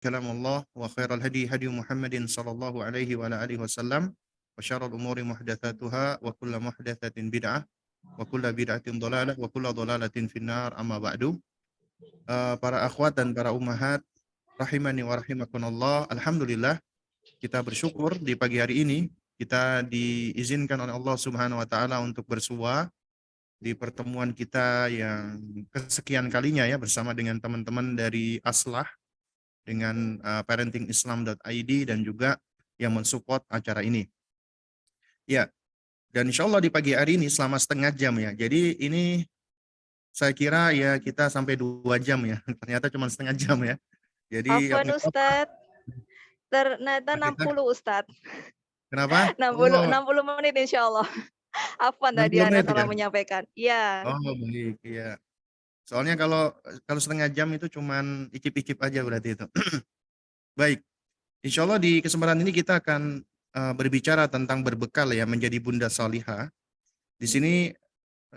kalamullah wa khairal hadi hadi Muhammadin sallallahu alaihi wa ala alihi wasallam wa syarrul umuri muhdatsatuha wa kullu muhdatsatin bid'ah wa kullu bid'atin dhalalah wa kullu dhalalatin finnar amma ba'du. Para akhwat dan para ummahat rahimani wa rahimakumullah, alhamdulillah kita bersyukur di pagi hari ini kita diizinkan oleh Allah Subhanahu wa taala untuk bersua di pertemuan kita yang kesekian kalinya ya bersama dengan teman-teman dari Aslah dengan parentingislam.id dan juga yang mensupport acara ini. Ya, dan insya Allah di pagi hari ini selama setengah jam ya. Jadi ini saya kira ya kita sampai 2 jam ya. Ternyata cuma setengah jam ya. Jadi Afwan Ustadz, ternyata kita 60 Ustadz. kenapa? 60 menit insya Allah. Afwan tadi 60 Anda menit ya? salah menyampaikan. Iya. Oh baik, iya. Soalnya kalau setengah jam itu cuman icip-icip aja berarti itu. Baik, insya Allah di kesempatan ini kita akan berbicara tentang berbekal ya menjadi bunda salihah. Di sini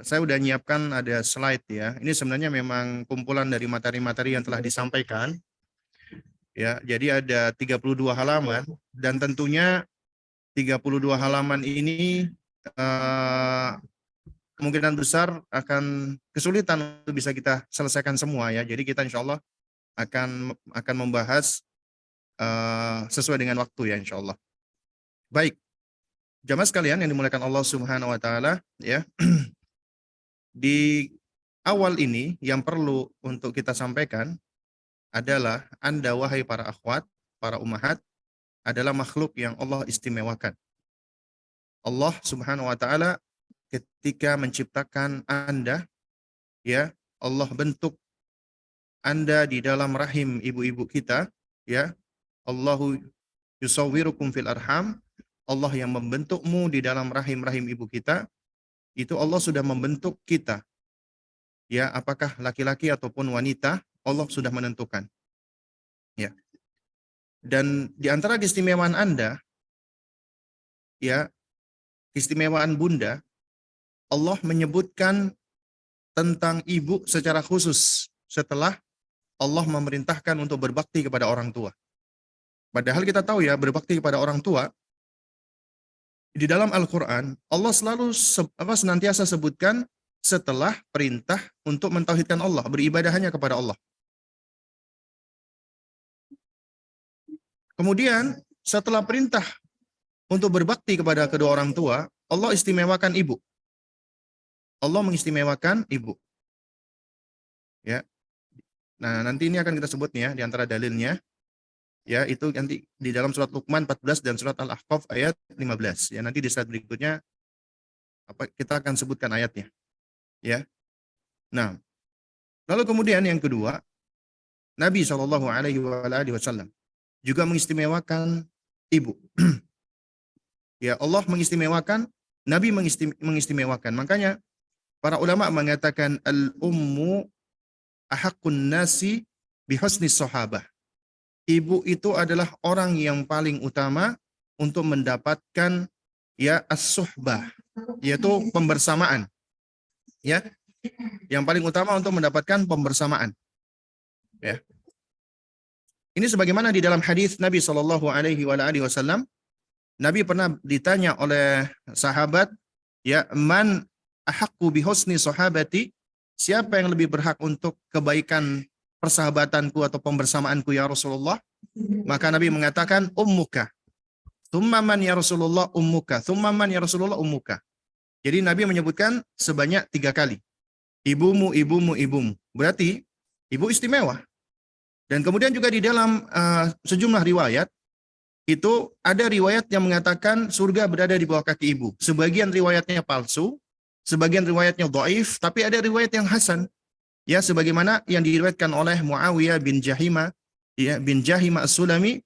saya udah nyiapkan ada slide ya. Ini sebenarnya memang kumpulan dari materi-materi yang telah disampaikan. Ya, jadi ada 32 halaman dan tentunya 32 halaman ini kemungkinan besar akan kesulitan untuk bisa kita selesaikan semua ya. Jadi kita insya Allah akan membahas sesuai dengan waktu ya insya Allah. Baik, jamaah sekalian yang dimuliakan Allah Subhanahu wa taala ya. Di awal ini yang perlu untuk kita sampaikan adalah Anda wahai para akhwat, para ummahat adalah makhluk yang Allah istimewakan. Allah Subhanahu wa taala ketika menciptakan Anda ya, Allah bentuk Anda di dalam rahim ibu-ibu kita ya. Allahu yusawwirukum fil arham. Allah yang membentukmu di dalam rahim-rahim ibu kita, itu Allah sudah membentuk kita. Ya, apakah laki-laki ataupun wanita, Allah sudah menentukan. Ya. Dan di antara keistimewaan Anda, ya, keistimewaan Bunda, Allah menyebutkan tentang ibu secara khusus setelah Allah memerintahkan untuk berbakti kepada orang tua. Padahal kita tahu ya, berbakti kepada orang tua, di dalam Al-Quran, Allah selalu senantiasa sebutkan setelah perintah untuk mentauhidkan Allah, beribadah hanya kepada Allah. Kemudian setelah perintah untuk berbakti kepada kedua orang tua, Allah istimewakan ibu. Allah mengistimewakan ibu. Ya. Nah, nanti ini akan kita sebut ya di antara dalilnya. Ya, itu nanti di dalam surat Luqman 14 dan surat Al-Ahqaf ayat 15. Ya, nanti di slide berikutnya kita akan sebutkan ayatnya. Ya. Nah, lalu kemudian yang kedua, Nabi Shallallahu alaihi wasallam juga mengistimewakan ibu. Ya, Allah mengistimewakan, Nabi mengistimewakan. Makanya para ulama mengatakan al-ummu ahaqqun nasi bihusni sahabah. Ibu itu adalah orang yang paling utama untuk mendapatkan ya as-suhbah, yaitu pembersamaan. Ya. Yang paling utama untuk mendapatkan pembersamaan. Ya. Ini sebagaimana di dalam hadis Nabi Shallallahu alaihi wasallam, Nabi pernah ditanya oleh sahabat, ya, man ahaqqu bihusni sahabati, siapa yang lebih berhak untuk kebaikan persahabatanku atau pembersamaanku ya Rasulullah? Maka Nabi mengatakan ummuka. Tsumma man ya Rasulullah ummuka. Tsumma man ya Rasulullah ummuka. Jadi Nabi menyebutkan sebanyak 3 kali. Ibumu, ibumu, ibumu. Berarti ibu istimewa. Dan kemudian juga di dalam sejumlah riwayat, itu ada riwayat yang mengatakan surga berada di bawah kaki ibu. Sebagian riwayatnya palsu, sebagian riwayatnya dhaif, tapi ada riwayat yang hasan. Ya, sebagaimana yang diriwayatkan oleh Muawiyah bin Jahimah, ya, bin Jahimah As-Sulami,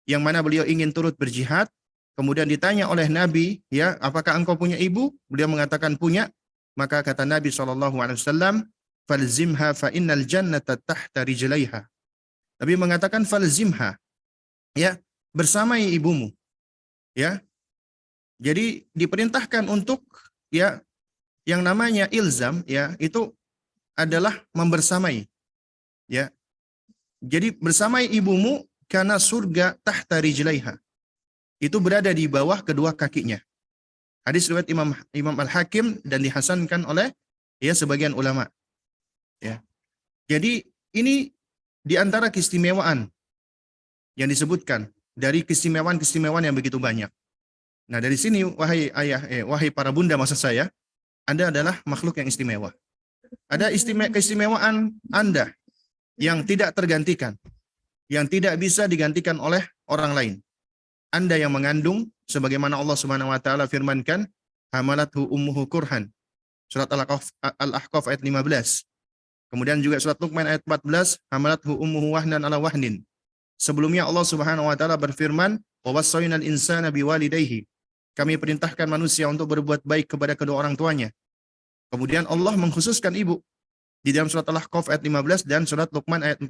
yang mana beliau ingin turut berjihad. Kemudian ditanya oleh Nabi, ya, apakah engkau punya ibu? Beliau mengatakan punya. Maka kata Nabi SAW, falzimha fa innal jannata tahta rijlaiha. Nabi mengatakan falzimha, ya, bersamai ibumu. Ya. Jadi diperintahkan untuk ya yang namanya ilzam, ya, itu adalah membersamai. Ya. Jadi bersamai ibumu karena surga tahta rijlaiha. Itu berada di bawah kedua kakinya. Hadis riwayat Imam Al-Hakim dan dihasankan oleh sebagian ulama. Ya. Jadi ini di antara keistimewaan yang disebutkan dari keistimewaan-keistimewaan yang begitu banyak. Nah, dari sini wahai ayah, wahai para bunda maksud saya, Anda adalah makhluk yang istimewa. Ada keistimewaan Anda yang tidak tergantikan, yang tidak bisa digantikan oleh orang lain. Anda yang mengandung, sebagaimana Allah Subhanahu wa taala firmankan, hamalathu ummuhu kurhan. Surat Al-Ahqaf ayat 15. Kemudian juga surat Luqman ayat 14, hamalathu ummuhu wahnan ala wahnin. Sebelumnya Allah Subhanahu wa taala berfirman, wa wassaynal insana biwalidayhi. Kami perintahkan manusia untuk berbuat baik kepada kedua orang tuanya. Kemudian Allah mengkhususkan ibu di dalam surat Al-Ahqaf ayat 15 dan surat Luqman ayat 14.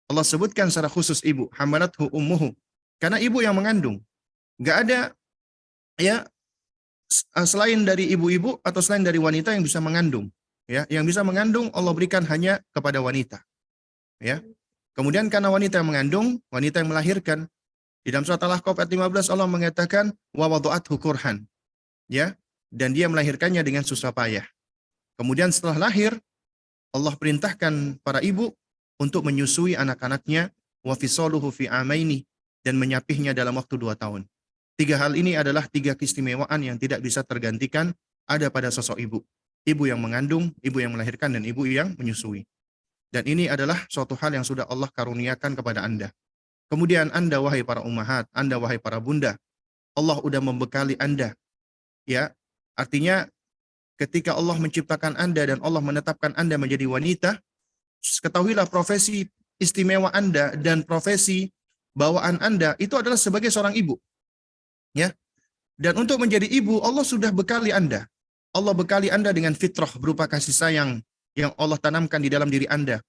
Allah sebutkan secara khusus ibu, hamalathu ummuhu. Karena ibu yang mengandung. Enggak ada selain dari ibu-ibu atau selain dari wanita yang bisa mengandung. Ya, yang bisa mengandung Allah berikan hanya kepada wanita. Ya. Kemudian karena wanita yang mengandung, wanita yang melahirkan. Di dalam surat Al-Ahqaf ayat 15 Allah mengatakan wa wada'athu kurhan. Ya, dan dia melahirkannya dengan susah payah. Kemudian setelah lahir, Allah perintahkan para ibu untuk menyusui anak-anaknya wa fisaluhu fi amaini, dan menyapihnya dalam waktu 2 tahun. 3 hal ini adalah 3 keistimewaan yang tidak bisa tergantikan ada pada sosok ibu. Ibu yang mengandung, ibu yang melahirkan, dan ibu yang menyusui. Dan ini adalah suatu hal yang sudah Allah karuniakan kepada Anda. Kemudian Anda wahai para ummahat, Anda wahai para bunda, Allah sudah membekali Anda. Ya, artinya ketika Allah menciptakan Anda dan Allah menetapkan Anda menjadi wanita, ketahuilah profesi istimewa Anda dan profesi bawaan Anda itu adalah sebagai seorang ibu. Ya. Dan untuk menjadi ibu, Allah sudah bekali Anda. Allah bekali Anda dengan fitrah berupa kasih sayang yang Allah tanamkan di dalam diri Anda.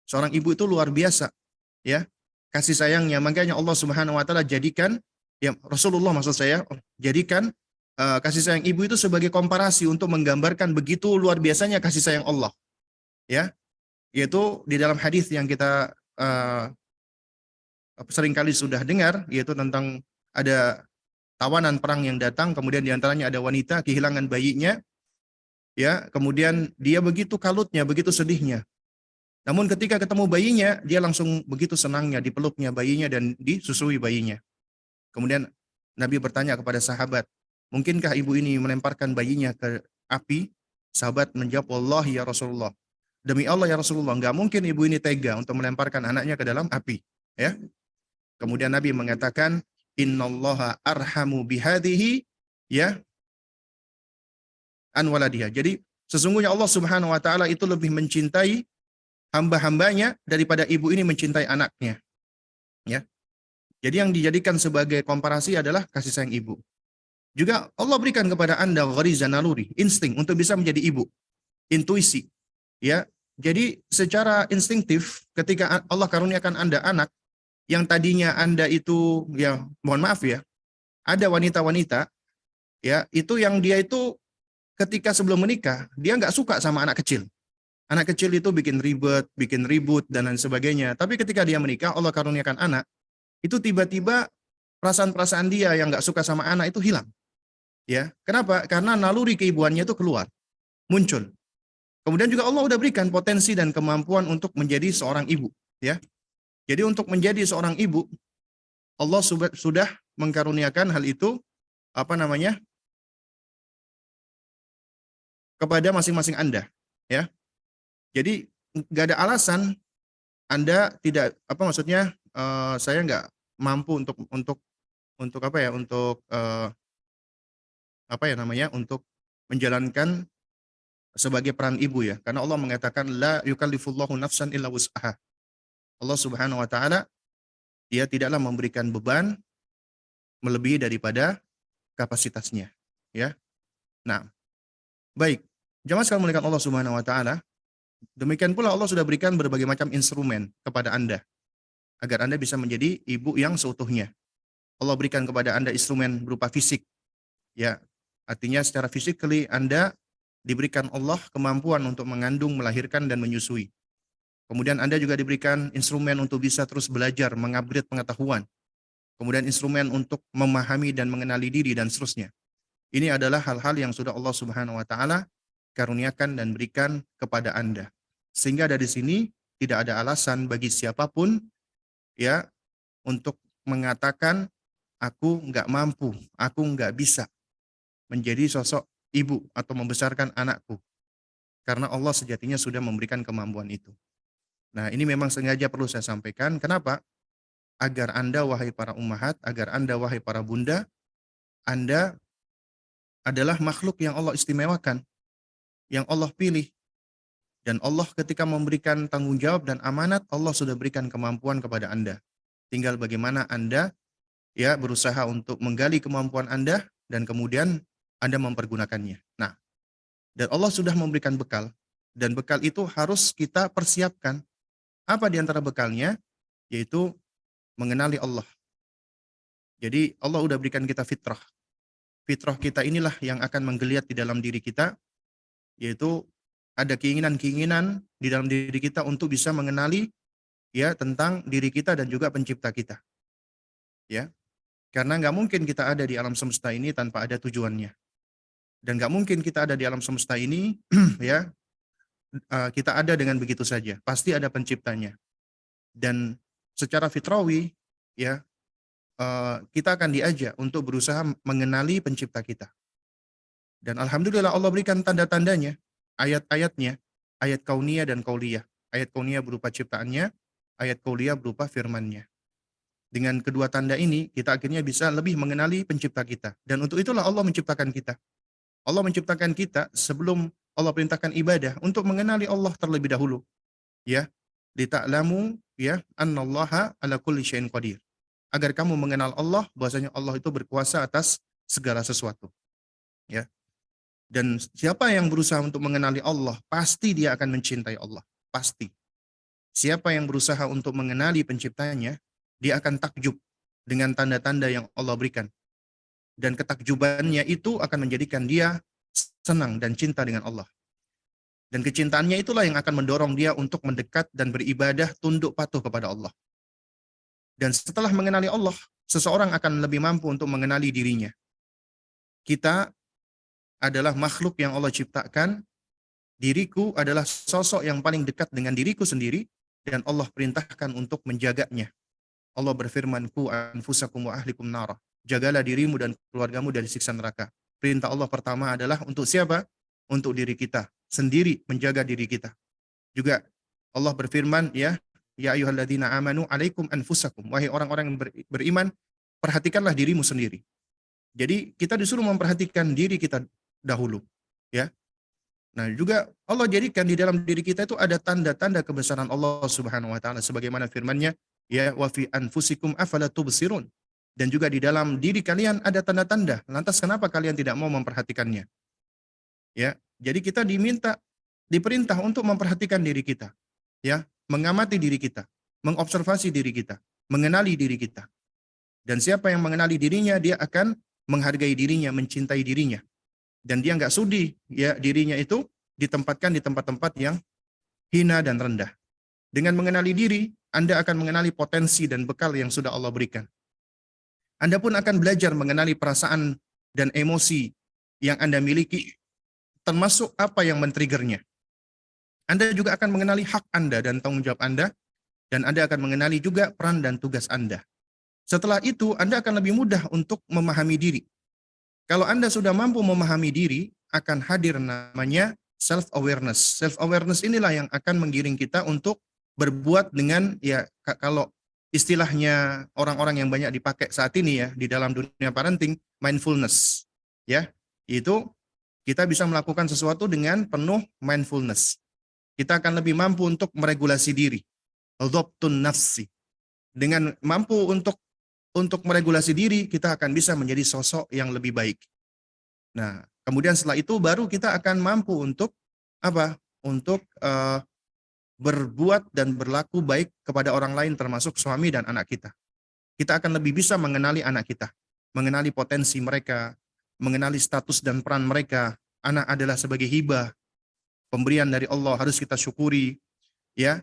Seorang ibu itu luar biasa, ya. Kasih sayangnya, makanya Allah Subhanahu wa taala jadikan Rasulullah maksud saya, jadikan kasih sayang ibu itu sebagai komparasi untuk menggambarkan begitu luar biasanya kasih sayang Allah. Ya. Yaitu di dalam hadis yang kita seringkali sudah dengar, yaitu tentang ada tawanan perang yang datang, kemudian diantaranya ada wanita kehilangan bayinya, ya, kemudian dia begitu kalutnya, begitu sedihnya. Namun ketika ketemu bayinya, dia langsung begitu senangnya, dipeluknya bayinya dan disusui bayinya. Kemudian Nabi bertanya kepada sahabat, mungkinkah ibu ini melemparkan bayinya ke api? Sahabat menjawab, wallahi ya Rasulullah. Demi Allah ya Rasulullah, enggak mungkin ibu ini tega untuk melemparkan anaknya ke dalam api. Ya. Kemudian Nabi mengatakan, innallaha arhamu bihadhihi ya an waladiha. Jadi sesungguhnya Allah Subhanahu wa taala itu lebih mencintai hamba-hambanya daripada ibu ini mencintai anaknya. Ya. Jadi yang dijadikan sebagai komparasi adalah kasih sayang ibu. Juga Allah berikan kepada Anda ghariza naluri, insting untuk bisa menjadi ibu. Intuisi. Ya. Jadi secara instingtif ketika Allah karuniakan Anda anak, yang tadinya Anda itu, ya mohon maaf ya, ada wanita-wanita, ya itu yang dia itu ketika sebelum menikah, dia nggak suka sama anak kecil. Anak kecil itu bikin ribet, bikin ribut, dan lain sebagainya. Tapi ketika dia menikah, Allah karuniakan anak, itu tiba-tiba perasaan-perasaan dia yang nggak suka sama anak itu hilang. Ya, kenapa? Karena naluri keibuannya itu keluar, muncul. Kemudian juga Allah udah berikan potensi dan kemampuan untuk menjadi seorang ibu. Ya. Jadi untuk menjadi seorang ibu, Allah sudah mengkaruniakan hal itu kepada masing-masing Anda, ya. Jadi nggak ada alasan Anda tidak saya nggak mampu untuk menjalankan sebagai peran ibu ya. Karena Allah mengatakan la yukallifullahu nafsan illa wus'aha. Allah Subhanahu wa taala dia tidaklah memberikan beban melebihi daripada kapasitasnya, ya. Nah, baik. Jamaah sekalian muliakan Allah Subhanahu wa taala, demikian pula Allah sudah berikan berbagai macam instrumen kepada Anda agar Anda bisa menjadi ibu yang seutuhnya. Allah berikan kepada Anda instrumen berupa fisik. Ya, artinya secara physically Anda diberikan Allah kemampuan untuk mengandung, melahirkan dan menyusui. Kemudian Anda juga diberikan instrumen untuk bisa terus belajar, mengupgrade pengetahuan. Kemudian instrumen untuk memahami dan mengenali diri dan seterusnya. Ini adalah hal-hal yang sudah Allah Subhanahu wa taala karuniakan dan berikan kepada Anda. Sehingga dari sini tidak ada alasan bagi siapapun ya untuk mengatakan aku nggak mampu, aku nggak bisa menjadi sosok ibu atau membesarkan anakku. Karena Allah sejatinya sudah memberikan kemampuan itu. Nah, ini memang sengaja perlu saya sampaikan. Kenapa? Agar Anda, wahai para ummahat, agar Anda, wahai para bunda, Anda adalah makhluk yang Allah istimewakan, yang Allah pilih. Dan Allah ketika memberikan tanggung jawab dan amanat, Allah sudah berikan kemampuan kepada Anda. Tinggal bagaimana Anda ya berusaha untuk menggali kemampuan Anda dan kemudian Anda mempergunakannya. Nah, dan Allah sudah memberikan bekal dan bekal itu harus kita persiapkan. Apa di antara bekalnya? Yaitu mengenali Allah. Jadi Allah udah berikan kita fitrah. Fitrah kita inilah yang akan menggeliat di dalam diri kita, yaitu ada keinginan-keinginan di dalam diri kita untuk bisa mengenali ya tentang diri kita dan juga pencipta kita. Ya, karena nggak mungkin kita ada di alam semesta ini tanpa ada tujuannya. Dan nggak mungkin kita ada di alam semesta ini ya kita ada dengan begitu saja. Pasti ada penciptanya. Dan secara fitrawi ya kita akan diajak untuk berusaha mengenali pencipta kita. Dan alhamdulillah Allah berikan tanda-tandanya, ayat-ayatnya, ayat kauniyah dan kauliyah. Ayat kauniyah berupa ciptaannya, ayat kauliyah berupa firman-Nya. Dengan kedua tanda ini, kita akhirnya bisa lebih mengenali pencipta kita. Dan untuk itulah Allah menciptakan kita. Allah menciptakan kita sebelum Allah perintahkan ibadah untuk mengenali Allah terlebih dahulu. Ya, lita'lamu ya annallaha ala kulli syai'in qadir. Agar kamu mengenal Allah, bahwasanya Allah itu berkuasa atas segala sesuatu. Ya. Dan siapa yang berusaha untuk mengenali Allah, pasti dia akan mencintai Allah. Pasti. Siapa yang berusaha untuk mengenali penciptanya, dia akan takjub dengan tanda-tanda yang Allah berikan. Dan ketakjubannya itu akan menjadikan dia senang dan cinta dengan Allah. Dan kecintaannya itulah yang akan mendorong dia untuk mendekat dan beribadah tunduk patuh kepada Allah. Dan setelah mengenali Allah, seseorang akan lebih mampu untuk mengenali dirinya. Kita adalah makhluk yang Allah ciptakan. Diriku adalah sosok yang paling dekat dengan diriku sendiri dan Allah perintahkan untuk menjaganya. Allah berfirman, "Qu anfusakum wa ahlikum nara." Jagalah dirimu dan keluargamu dari siksa neraka. Perintah Allah pertama adalah untuk siapa? Untuk diri kita, sendiri menjaga diri kita. Juga Allah berfirman, ya ayyuhalladzina amanu alaikum anfusakum. Wahai orang-orang yang beriman, perhatikanlah dirimu sendiri. Jadi kita disuruh memperhatikan diri kita dahulu, ya. Nah, juga Allah jadikan di dalam diri kita itu ada tanda-tanda kebesaran Allah Subhanahu wa taala sebagaimana firman-Nya, ya wa fi anfusikum afala tubsirun. Dan juga di dalam diri kalian ada tanda-tanda. Lantas kenapa kalian tidak mau memperhatikannya? Ya, jadi kita diperintah untuk memperhatikan diri kita, ya, mengamati diri kita, mengobservasi diri kita, mengenali diri kita. Dan siapa yang mengenali dirinya, dia akan menghargai dirinya, mencintai dirinya. Dan dia nggak sudi ya dirinya itu ditempatkan di tempat-tempat yang hina dan rendah. Dengan mengenali diri, Anda akan mengenali potensi dan bekal yang sudah Allah berikan. Anda pun akan belajar mengenali perasaan dan emosi yang Anda miliki, termasuk apa yang men-triggernya. Anda juga akan mengenali hak Anda dan tanggung jawab Anda, dan Anda akan mengenali juga peran dan tugas Anda. Setelah itu, Anda akan lebih mudah untuk memahami diri. Kalau Anda sudah mampu memahami diri, akan hadir namanya self-awareness. Self-awareness inilah yang akan menggiring kita untuk berbuat dengan, ya kalau istilahnya orang-orang yang banyak dipakai saat ini ya, di dalam dunia parenting, mindfulness. Ya, itu kita bisa melakukan sesuatu dengan penuh mindfulness. Kita akan lebih mampu untuk meregulasi diri. Dhabtun nafsi. Dengan mampu untuk meregulasi diri, kita akan bisa menjadi sosok yang lebih baik. Nah, kemudian setelah itu baru kita akan mampu untuk apa? Untuk berbuat dan berlaku baik kepada orang lain termasuk suami dan anak kita. Kita akan lebih bisa mengenali anak kita, mengenali potensi mereka, mengenali status dan peran mereka. Anak adalah sebagai hibah, pemberian dari Allah, harus kita syukuri, ya.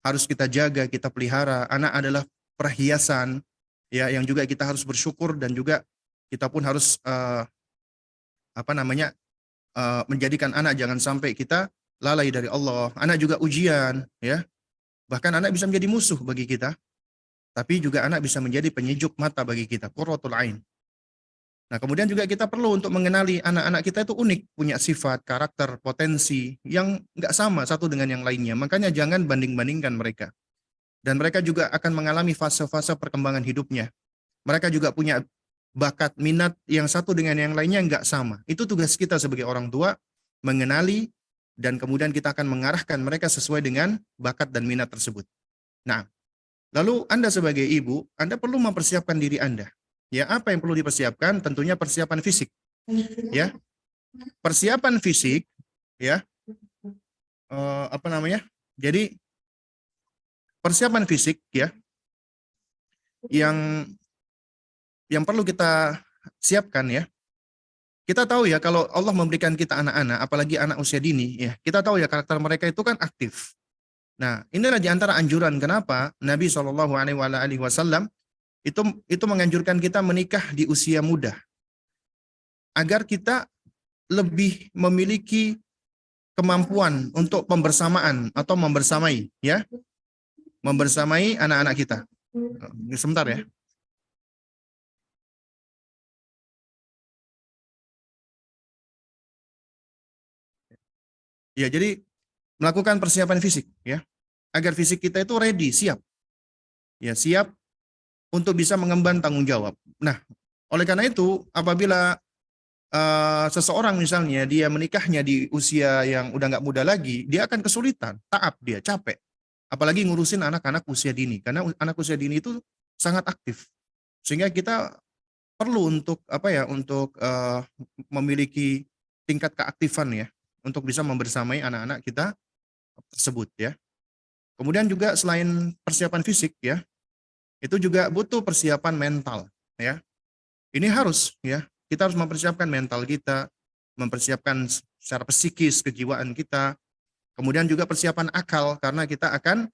harus kita jaga, kita pelihara. Anak adalah perhiasan, ya, yang juga kita harus bersyukur, dan juga kita pun harus menjadikan anak jangan sampai kita lalai dari Allah. Anak juga ujian, ya. Bahkan anak bisa menjadi musuh bagi kita, tapi juga anak bisa menjadi penyejuk mata bagi kita, qurratul ain. Nah, kemudian juga kita perlu untuk mengenali anak-anak kita itu unik, punya sifat, karakter, potensi yang nggak sama satu dengan yang lainnya. Makanya jangan banding-bandingkan mereka. Dan mereka juga akan mengalami fase-fase perkembangan hidupnya. Mereka juga punya bakat, minat yang satu dengan yang lainnya nggak sama. Itu tugas kita sebagai orang tua, mengenali, dan kemudian kita akan mengarahkan mereka sesuai dengan bakat dan minat tersebut. Nah, lalu Anda sebagai ibu, Anda perlu mempersiapkan diri Anda. Ya, apa yang perlu dipersiapkan? Tentunya persiapan fisik. Ya, persiapan fisik, ya, Jadi persiapan fisik, ya, yang perlu kita siapkan, ya. Kita tahu ya, kalau Allah memberikan kita anak-anak, apalagi anak usia dini, ya, kita tahu ya karakter mereka itu kan aktif. Nah, inilah di antara anjuran kenapa Nabi SAW itu menganjurkan kita menikah di usia muda, agar kita lebih memiliki kemampuan untuk pembersamaan atau membersamai, ya, membersamai anak-anak kita. Sebentar ya. Ya, jadi melakukan persiapan fisik, ya, agar fisik kita itu ready, siap. Ya, siap untuk bisa mengemban tanggung jawab. Nah, oleh karena itu, apabila seseorang misalnya dia menikahnya di usia yang udah nggak muda lagi, dia akan kesulitan, taab dia, capek. Apalagi ngurusin anak-anak usia dini, karena anak usia dini itu sangat aktif. Sehingga kita perlu untuk memiliki tingkat keaktifan, ya, untuk bisa membersamai anak-anak kita tersebut, ya. Kemudian juga selain persiapan fisik, ya, itu juga butuh persiapan mental, ya. Ini harus, ya, kita harus mempersiapkan mental kita, mempersiapkan secara psikis kejiwaan kita, kemudian juga persiapan akal, karena kita akan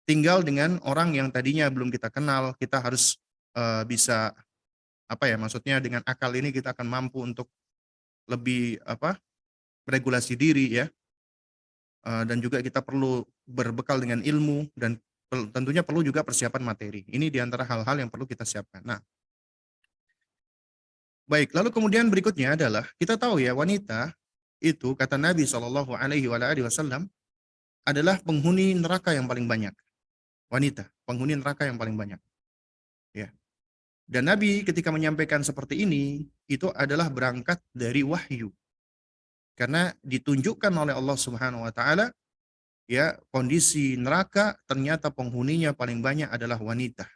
tinggal dengan orang yang tadinya belum kita kenal. Kita harus bisa maksudnya dengan akal ini kita akan mampu untuk lebih beregulasi diri, ya. Dan juga kita perlu berbekal dengan ilmu, dan tentunya perlu juga persiapan materi. Ini diantara hal-hal yang perlu kita siapkan. Nah, baik, lalu kemudian berikutnya adalah kita tahu ya, wanita itu kata Nabi SAW adalah penghuni neraka yang paling banyak. Wanita, penghuni neraka yang paling banyak. Ya. Dan Nabi ketika menyampaikan seperti ini, itu adalah berangkat dari wahyu. Karena ditunjukkan oleh Allah Subhanahu wa taala, ya, kondisi neraka ternyata penghuninya paling banyak adalah wanita.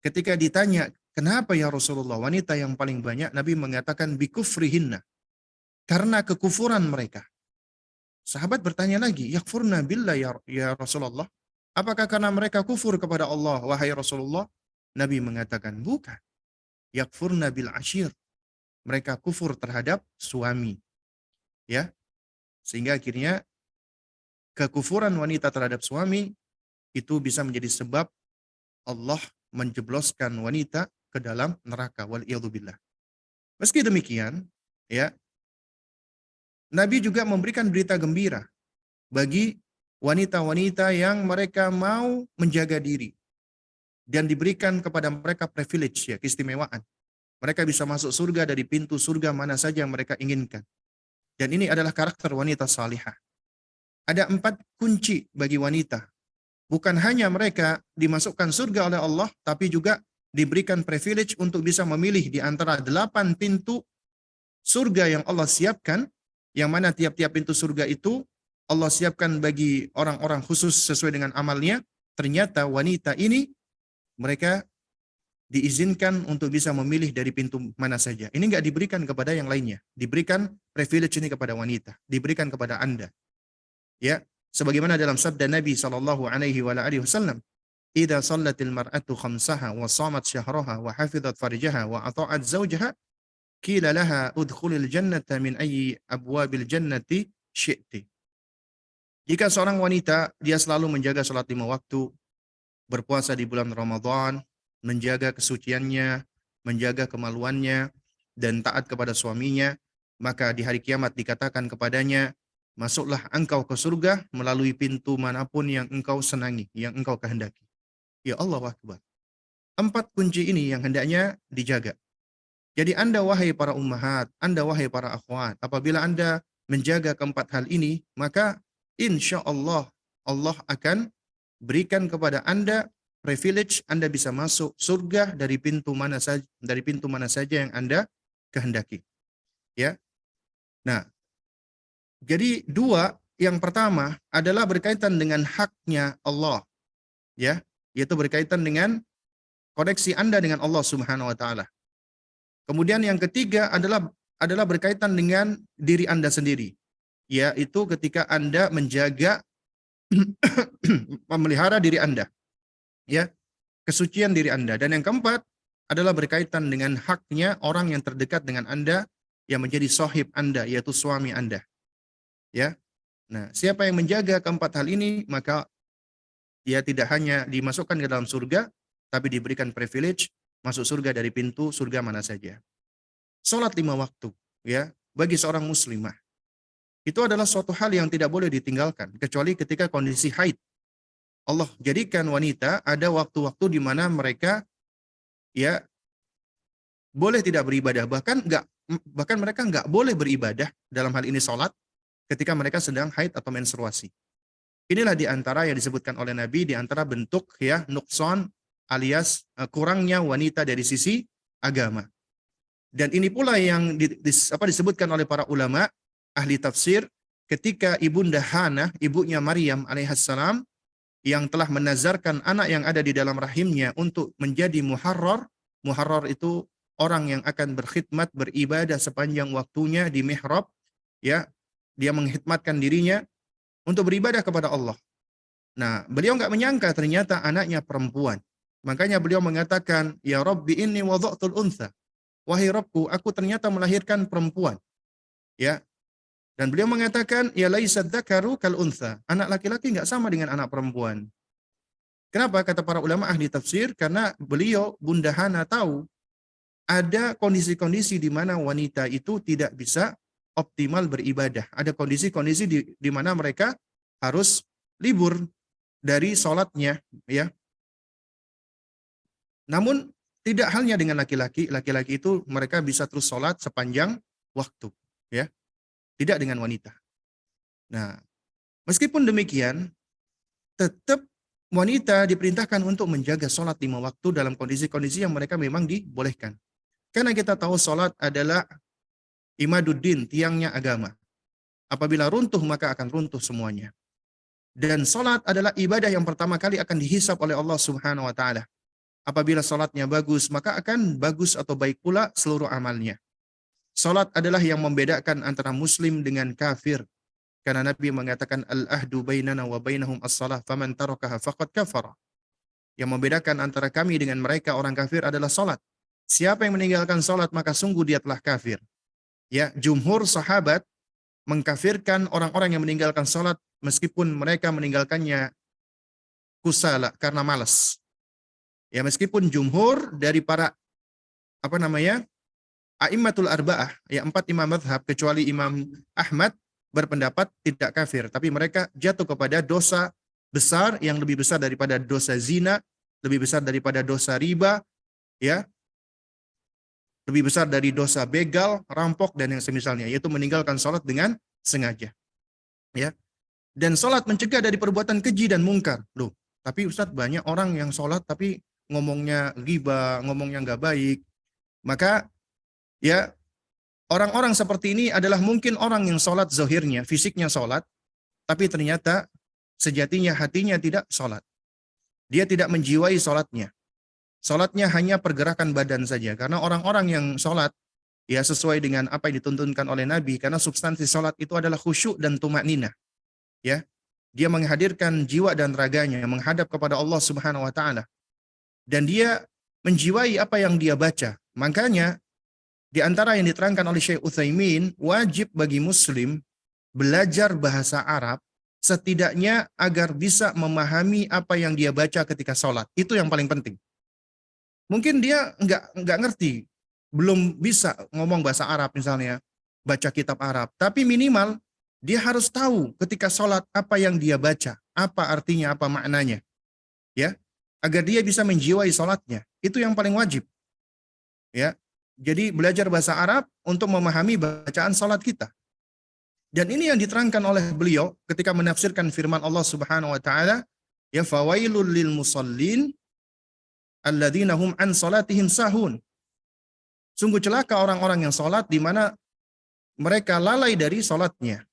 Ketika ditanya, kenapa ya Rasulullah wanita yang paling banyak? Nabi mengatakan bikufrihinna, karena kekufuran mereka. Sahabat bertanya lagi, yakfurna billah ya Rasulullah, apakah karena mereka kufur kepada Allah wahai Rasulullah? Nabi mengatakan bukan. Yakfurna bil ashir, mereka kufur terhadap suami, ya. Sehingga akhirnya kekufuran wanita terhadap suami itu bisa menjadi sebab Allah menjebloskan wanita ke dalam neraka, waliyadzubillah. Meski demikian, ya, Nabi juga memberikan berita gembira bagi wanita-wanita yang mereka mau menjaga diri dan diberikan kepada mereka privilege, ya, keistimewaan. Mereka bisa masuk surga dari pintu surga mana saja yang mereka inginkan. Dan ini adalah karakter wanita salihah. Ada 4 kunci bagi wanita. Bukan hanya mereka dimasukkan surga oleh Allah, tapi juga diberikan privilege untuk bisa memilih di antara 8 pintu surga yang Allah siapkan, yang mana tiap-tiap pintu surga itu Allah siapkan bagi orang-orang khusus sesuai dengan amalnya. Ternyata wanita ini mereka diizinkan untuk bisa memilih dari pintu mana saja. Ini enggak diberikan kepada yang lainnya. Diberikan privilege ini kepada wanita, diberikan kepada Anda. Ya, sebagaimana dalam sabda Nabi sallallahu alaihi wasallam, "Idza shallatil mar'atu khamsaha wa shamat syahraha wa hafizat farjaha wa ata'at zawjaha, qila laha udkhulil jannata min ayyi abwabil jannati syi'ti." Jika seorang wanita dia selalu menjaga sholat 5 waktu, berpuasa di bulan Ramadan, menjaga kesuciannya, menjaga kemaluannya, dan taat kepada suaminya, maka di hari kiamat dikatakan kepadanya, masuklah engkau ke surga melalui pintu manapun yang engkau senangi, yang engkau kehendaki. Ya Allah Akbar. 4 kunci ini yang hendaknya dijaga. Jadi Anda wahai para ummahat, Anda wahai para akhwat, apabila Anda menjaga keempat hal ini, maka insya Allah Allah akan berikan kepada Anda privilege Anda bisa masuk surga dari pintu mana saja yang Anda kehendaki. Ya. Nah, jadi dua, yang pertama adalah berkaitan dengan haknya Allah, ya, yaitu berkaitan dengan koneksi Anda dengan Allah Subhanahu wa taala. Kemudian yang ketiga adalah berkaitan dengan diri Anda sendiri, yaitu ketika Anda menjaga memelihara diri Anda, ya, kesucian diri Anda. Dan yang keempat adalah berkaitan dengan haknya orang yang terdekat dengan Anda yang menjadi sahib Anda, yaitu suami Anda. Ya. Nah, siapa yang menjaga keempat hal ini, maka dia tidak hanya dimasukkan ke dalam surga, tapi diberikan privilege masuk surga dari pintu surga mana saja. Salat 5 waktu, ya, bagi seorang muslimah. Itu adalah suatu hal yang tidak boleh ditinggalkan, kecuali ketika kondisi haid. Allah jadikan wanita ada waktu-waktu di mana mereka, ya, boleh tidak beribadah, bahkan mereka nggak boleh beribadah dalam hal ini salat ketika mereka sedang haid atau menstruasi. Inilah di antara yang disebutkan oleh Nabi di antara bentuk, ya, nukson alias kurangnya wanita dari sisi agama. Dan ini pula yang disebutkan oleh para ulama ahli tafsir ketika ibunda Hana, ibunya Maryam alaihissalam, yang telah menazarkan anak yang ada di dalam rahimnya untuk menjadi muharrar. Muharrar itu orang yang akan berkhidmat, beribadah sepanjang waktunya di mihrab, ya, dia mengkhidmatkan dirinya untuk beribadah kepada Allah. Nah, beliau nggak menyangka ternyata anaknya perempuan. Makanya beliau mengatakan, ya Rabbi inni wada'tul untha. Wahai Rabbku, aku ternyata melahirkan perempuan. Ya. Dan beliau mengatakan, ya laisa dzakaru kal untha. Anak laki-laki nggak sama dengan anak perempuan. Kenapa? Kata para ulama ahli tafsir, karena beliau, Bunda Hana, tahu ada kondisi-kondisi di mana wanita itu tidak bisa optimal beribadah. Ada kondisi-kondisi di mana mereka harus libur dari sholatnya, ya. Namun tidak halnya dengan laki-laki. Laki-laki itu mereka bisa terus sholat sepanjang waktu, ya. Tidak dengan wanita. Nah, meskipun demikian, tetap wanita diperintahkan untuk menjaga sholat 5 waktu dalam kondisi-kondisi yang mereka memang dibolehkan. Karena kita tahu sholat adalah imaduddin, tiangnya agama. Apabila runtuh, maka akan runtuh semuanya. Dan sholat adalah ibadah yang pertama kali akan dihisab oleh Allah Subhanahu wa taala. Apabila sholatnya bagus, maka akan bagus atau baik pula seluruh amalnya. Sholat adalah yang membedakan antara muslim dengan kafir. Karena Nabi mengatakan, al-ahdu bainana wa bainahum as-salah, faman tarakaha faqad kafara. Yang membedakan antara kami dengan mereka orang kafir adalah sholat. Siapa yang meninggalkan sholat, maka sungguh dia telah kafir. Ya, jumhur sahabat mengkafirkan orang-orang yang meninggalkan sholat meskipun mereka meninggalkannya kusala, karena malas. Ya, meskipun jumhur dari para a'immatul arba'ah, ya 4 imam mazhab kecuali Imam Ahmad berpendapat tidak kafir, tapi mereka jatuh kepada dosa besar yang lebih besar daripada dosa zina, lebih besar daripada dosa riba, ya. Lebih besar dari dosa begal, rampok dan yang semisalnya, yaitu meninggalkan sholat dengan sengaja. Ya. Dan sholat mencegah dari perbuatan keji dan mungkar. Loh, tapi Ustadz, banyak orang yang sholat tapi ngomongnya ghibah, ngomongnya nggak baik. Maka ya, orang-orang seperti ini adalah mungkin orang yang sholat zahirnya, fisiknya sholat, tapi ternyata sejatinya hatinya tidak sholat. Dia tidak menjiwai sholatnya. Sholatnya hanya pergerakan badan saja. Karena orang-orang yang sholat, ya sesuai dengan apa yang dituntunkan oleh Nabi, karena substansi sholat itu adalah khusyuk dan tumakninah. Ya, dia menghadirkan jiwa dan raganya, menghadap kepada Allah Subhanahu wa taala. Dan dia menjiwai apa yang dia baca. Makanya di antara yang diterangkan oleh Syekh Utsaimin, wajib bagi muslim belajar bahasa Arab setidaknya agar bisa memahami apa yang dia baca ketika sholat. Itu yang paling penting. Mungkin dia nggak ngerti, belum bisa ngomong bahasa Arab misalnya, baca kitab Arab. Tapi minimal dia harus tahu ketika sholat apa yang dia baca, apa artinya, apa maknanya. Ya, agar dia bisa menjiwai sholatnya. Itu yang paling wajib. Ya, jadi belajar bahasa Arab untuk memahami bacaan sholat kita. Dan ini yang diterangkan oleh beliau ketika menafsirkan firman Allah Subhanahu wa taala, ya fawailul lil musallin alladzina hum an salatihim sahun. Sungguh celaka orang-orang yang salat di mana mereka lalai dari salatnya.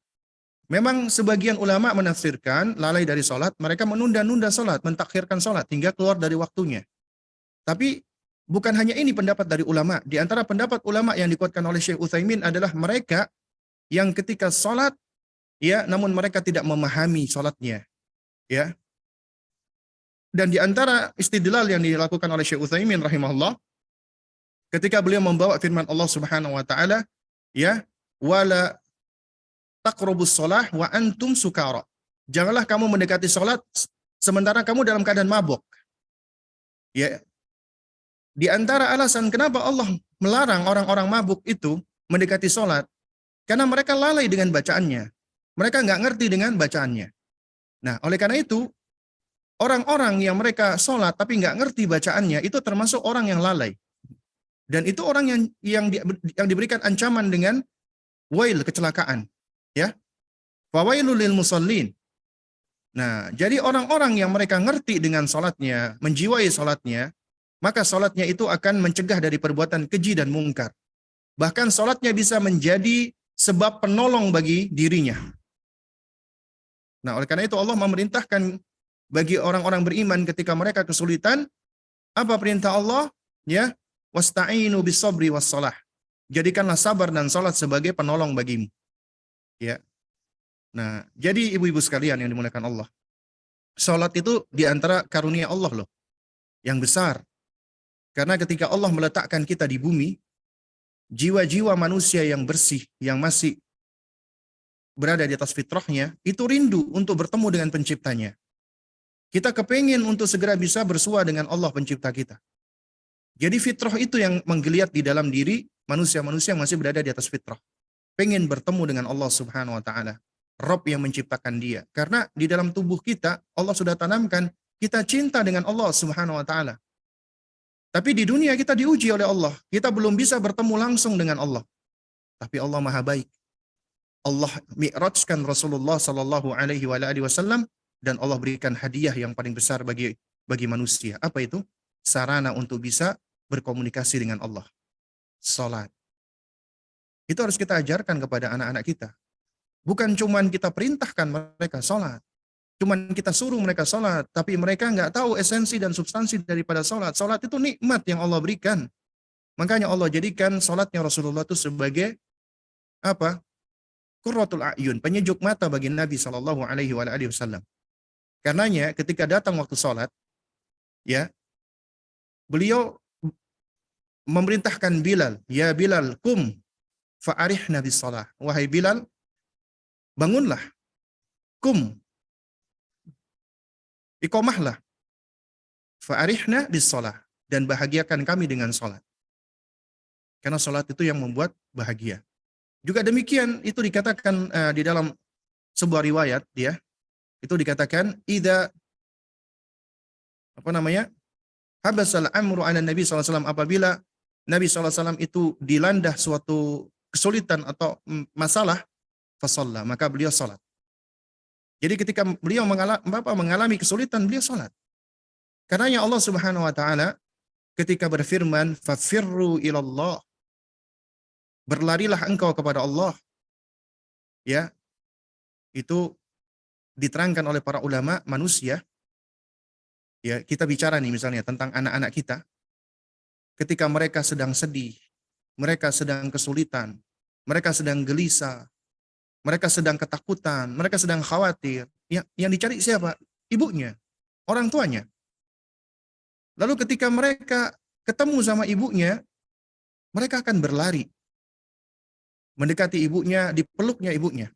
Memang sebagian ulama menafsirkan lalai dari salat, mereka menunda-nunda salat, mentakhirkan salat hingga keluar dari waktunya. Tapi bukan hanya ini pendapat dari ulama. Di antara pendapat ulama yang dikuatkan oleh Syekh Utsaimin adalah mereka yang ketika sholat, ya, namun mereka tidak memahami sholatnya, ya. Dan di antara istidlal yang dilakukan oleh Syekh Utsaimin rahimahullah, ketika beliau membawa firman Allah Subhanahu wa taala, ya, wala taqrabus shalah wa antum sukara. Janganlah kamu mendekati sholat sementara kamu dalam keadaan mabuk. Ya. Di antara alasan kenapa Allah melarang orang-orang mabuk itu mendekati sholat, karena mereka lalai dengan bacaannya. Mereka nggak ngerti dengan bacaannya. Nah, oleh karena itu, orang-orang yang mereka sholat tapi nggak ngerti bacaannya, itu termasuk orang yang lalai. Dan itu orang yang diberikan ancaman dengan wail, kecelakaan. Ya, fawailul lil musallin. Nah, jadi orang-orang yang mereka ngerti dengan sholatnya, menjiwai sholatnya, maka sholatnya itu akan mencegah dari perbuatan keji dan mungkar. Bahkan sholatnya bisa menjadi sebab penolong bagi dirinya. Nah, oleh karena itu Allah memerintahkan bagi orang-orang beriman ketika mereka kesulitan, apa perintah Allah? Ya, wasta'inu bis-sabri was-shalah. Jadikanlah sabar dan salat sebagai penolong bagimu. Ya. Nah, jadi ibu-ibu sekalian yang dimuliakan Allah, salat itu di antara karunia Allah loh, yang besar. Karena ketika Allah meletakkan kita di bumi, jiwa-jiwa manusia yang bersih, yang masih berada di atas fitrahnya, itu rindu untuk bertemu dengan penciptanya. Kita kepingin untuk segera bisa bersua dengan Allah pencipta kita. Jadi fitrah itu yang menggeliat di dalam diri manusia-manusia yang masih berada di atas fitrah. Pengen bertemu dengan Allah Subhanahu wa taala, Rabb yang menciptakan dia. Karena di dalam tubuh kita, Allah sudah tanamkan kita cinta dengan Allah Subhanahu wa taala. Tapi di dunia kita diuji oleh Allah. Kita belum bisa bertemu langsung dengan Allah. Tapi Allah Maha Baik. Allah mi'rajkan Rasulullah sallallahu alaihi wasallam dan Allah berikan hadiah yang paling besar bagi manusia. Apa itu? Sarana untuk bisa berkomunikasi dengan Allah. Salat. Itu harus kita ajarkan kepada anak-anak kita. Bukan cuman kita perintahkan mereka salat. Cuman kita suruh mereka sholat, tapi mereka nggak tahu esensi dan substansi daripada sholat. Sholat itu nikmat yang Allah berikan. Makanya Allah jadikan sholatnya Rasulullah itu sebagai apa? Qurratul a'yun, penyejuk mata bagi Nabi Shallallahu Alaihi Wasallam. Karenanya ketika datang waktu sholat, ya, beliau memerintahkan Bilal, ya Bilal, kum fa'arihna bis shalah. Wahai Bilal, bangunlah, kum, iqamahlah, fa'arihna bis shalah, dan bahagiakan kami dengan sholat. Karena sholat itu yang membuat bahagia. Juga demikian itu dikatakan di dalam sebuah riwayat, ya, itu dikatakan idza habasal amru ala Nabi SAW, apabila Nabi SAW itu dilanda suatu kesulitan atau masalah, fasalla, maka beliau salat. Jadi ketika beliau mengalami kesulitan, beliau salat. Karenanya Allah Subhanahu wa taala ketika berfirman, fafirru ilallah, berlarilah engkau kepada Allah. Ya. Itu diterangkan oleh para ulama manusia. Ya, kita bicara nih misalnya tentang anak-anak kita. Ketika mereka sedang sedih, mereka sedang kesulitan, mereka sedang gelisah, mereka sedang ketakutan, mereka sedang khawatir. Yang dicari siapa? Ibunya, orang tuanya. Lalu ketika mereka ketemu sama ibunya, mereka akan berlari. Mendekati ibunya, dipeluknya ibunya.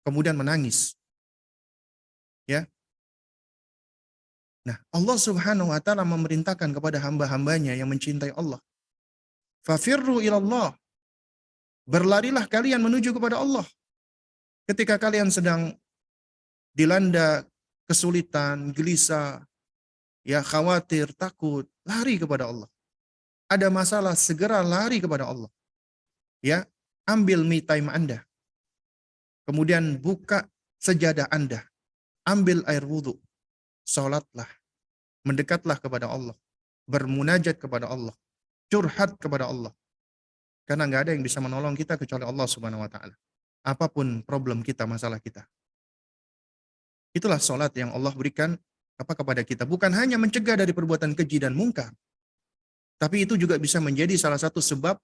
Kemudian menangis. Ya. Nah, Allah Subhanahu wa taala memerintahkan kepada hamba-hambanya yang mencintai Allah. Fafirru ilallah. Berlarilah kalian menuju kepada Allah. Ketika kalian sedang dilanda kesulitan, gelisah, ya khawatir, takut, lari kepada Allah. Ada masalah, segera lari kepada Allah. Ya, ambil me time Anda. Kemudian buka sejadah Anda. Ambil air wudhu. Salatlah. Mendekatlah kepada Allah. Bermunajat kepada Allah. Curhat kepada Allah. Karena nggak ada yang bisa menolong kita kecuali Allah Subhanahu wa taala. Apapun problem kita, masalah kita. Itulah salat yang Allah berikan kepada kita. Bukan hanya mencegah dari perbuatan keji dan mungkar. Tapi itu juga bisa menjadi salah satu sebab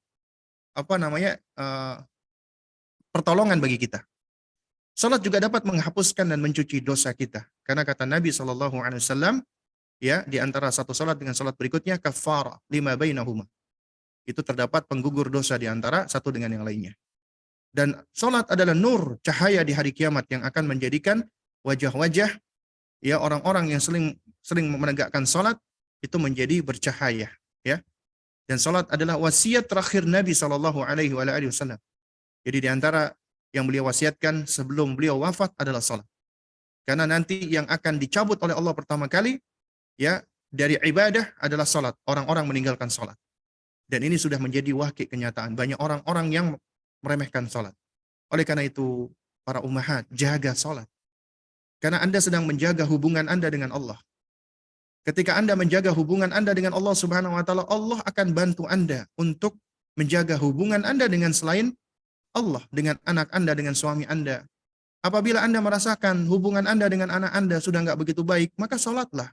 pertolongan bagi kita. Salat juga dapat menghapuskan dan mencuci dosa kita. Karena kata Nabi SAW, ya, di antara satu salat dengan salat berikutnya, kafara lima bainahuma. Itu terdapat penggugur dosa di antara satu dengan yang lainnya. Dan salat adalah nur, cahaya di hari kiamat yang akan menjadikan wajah-wajah ya orang-orang yang sering menegakkan salat itu menjadi bercahaya, ya. Dan salat adalah wasiat terakhir Nabi SAW. Jadi di antara yang beliau wasiatkan sebelum beliau wafat adalah salat. Karena nanti yang akan dicabut oleh Allah pertama kali ya dari ibadah adalah salat. Orang-orang meninggalkan salat. Dan ini sudah menjadi waqi' kenyataan. Banyak orang-orang yang meremehkan salat. Oleh karena itu para ummahat jaga salat. Karena Anda sedang menjaga hubungan Anda dengan Allah. Ketika Anda menjaga hubungan Anda dengan Allah Subhanahu wa taala, Allah akan bantu Anda untuk menjaga hubungan Anda dengan selain Allah, dengan anak Anda, dengan suami Anda. Apabila Anda merasakan hubungan Anda dengan anak Anda sudah nggak begitu baik, maka salatlah.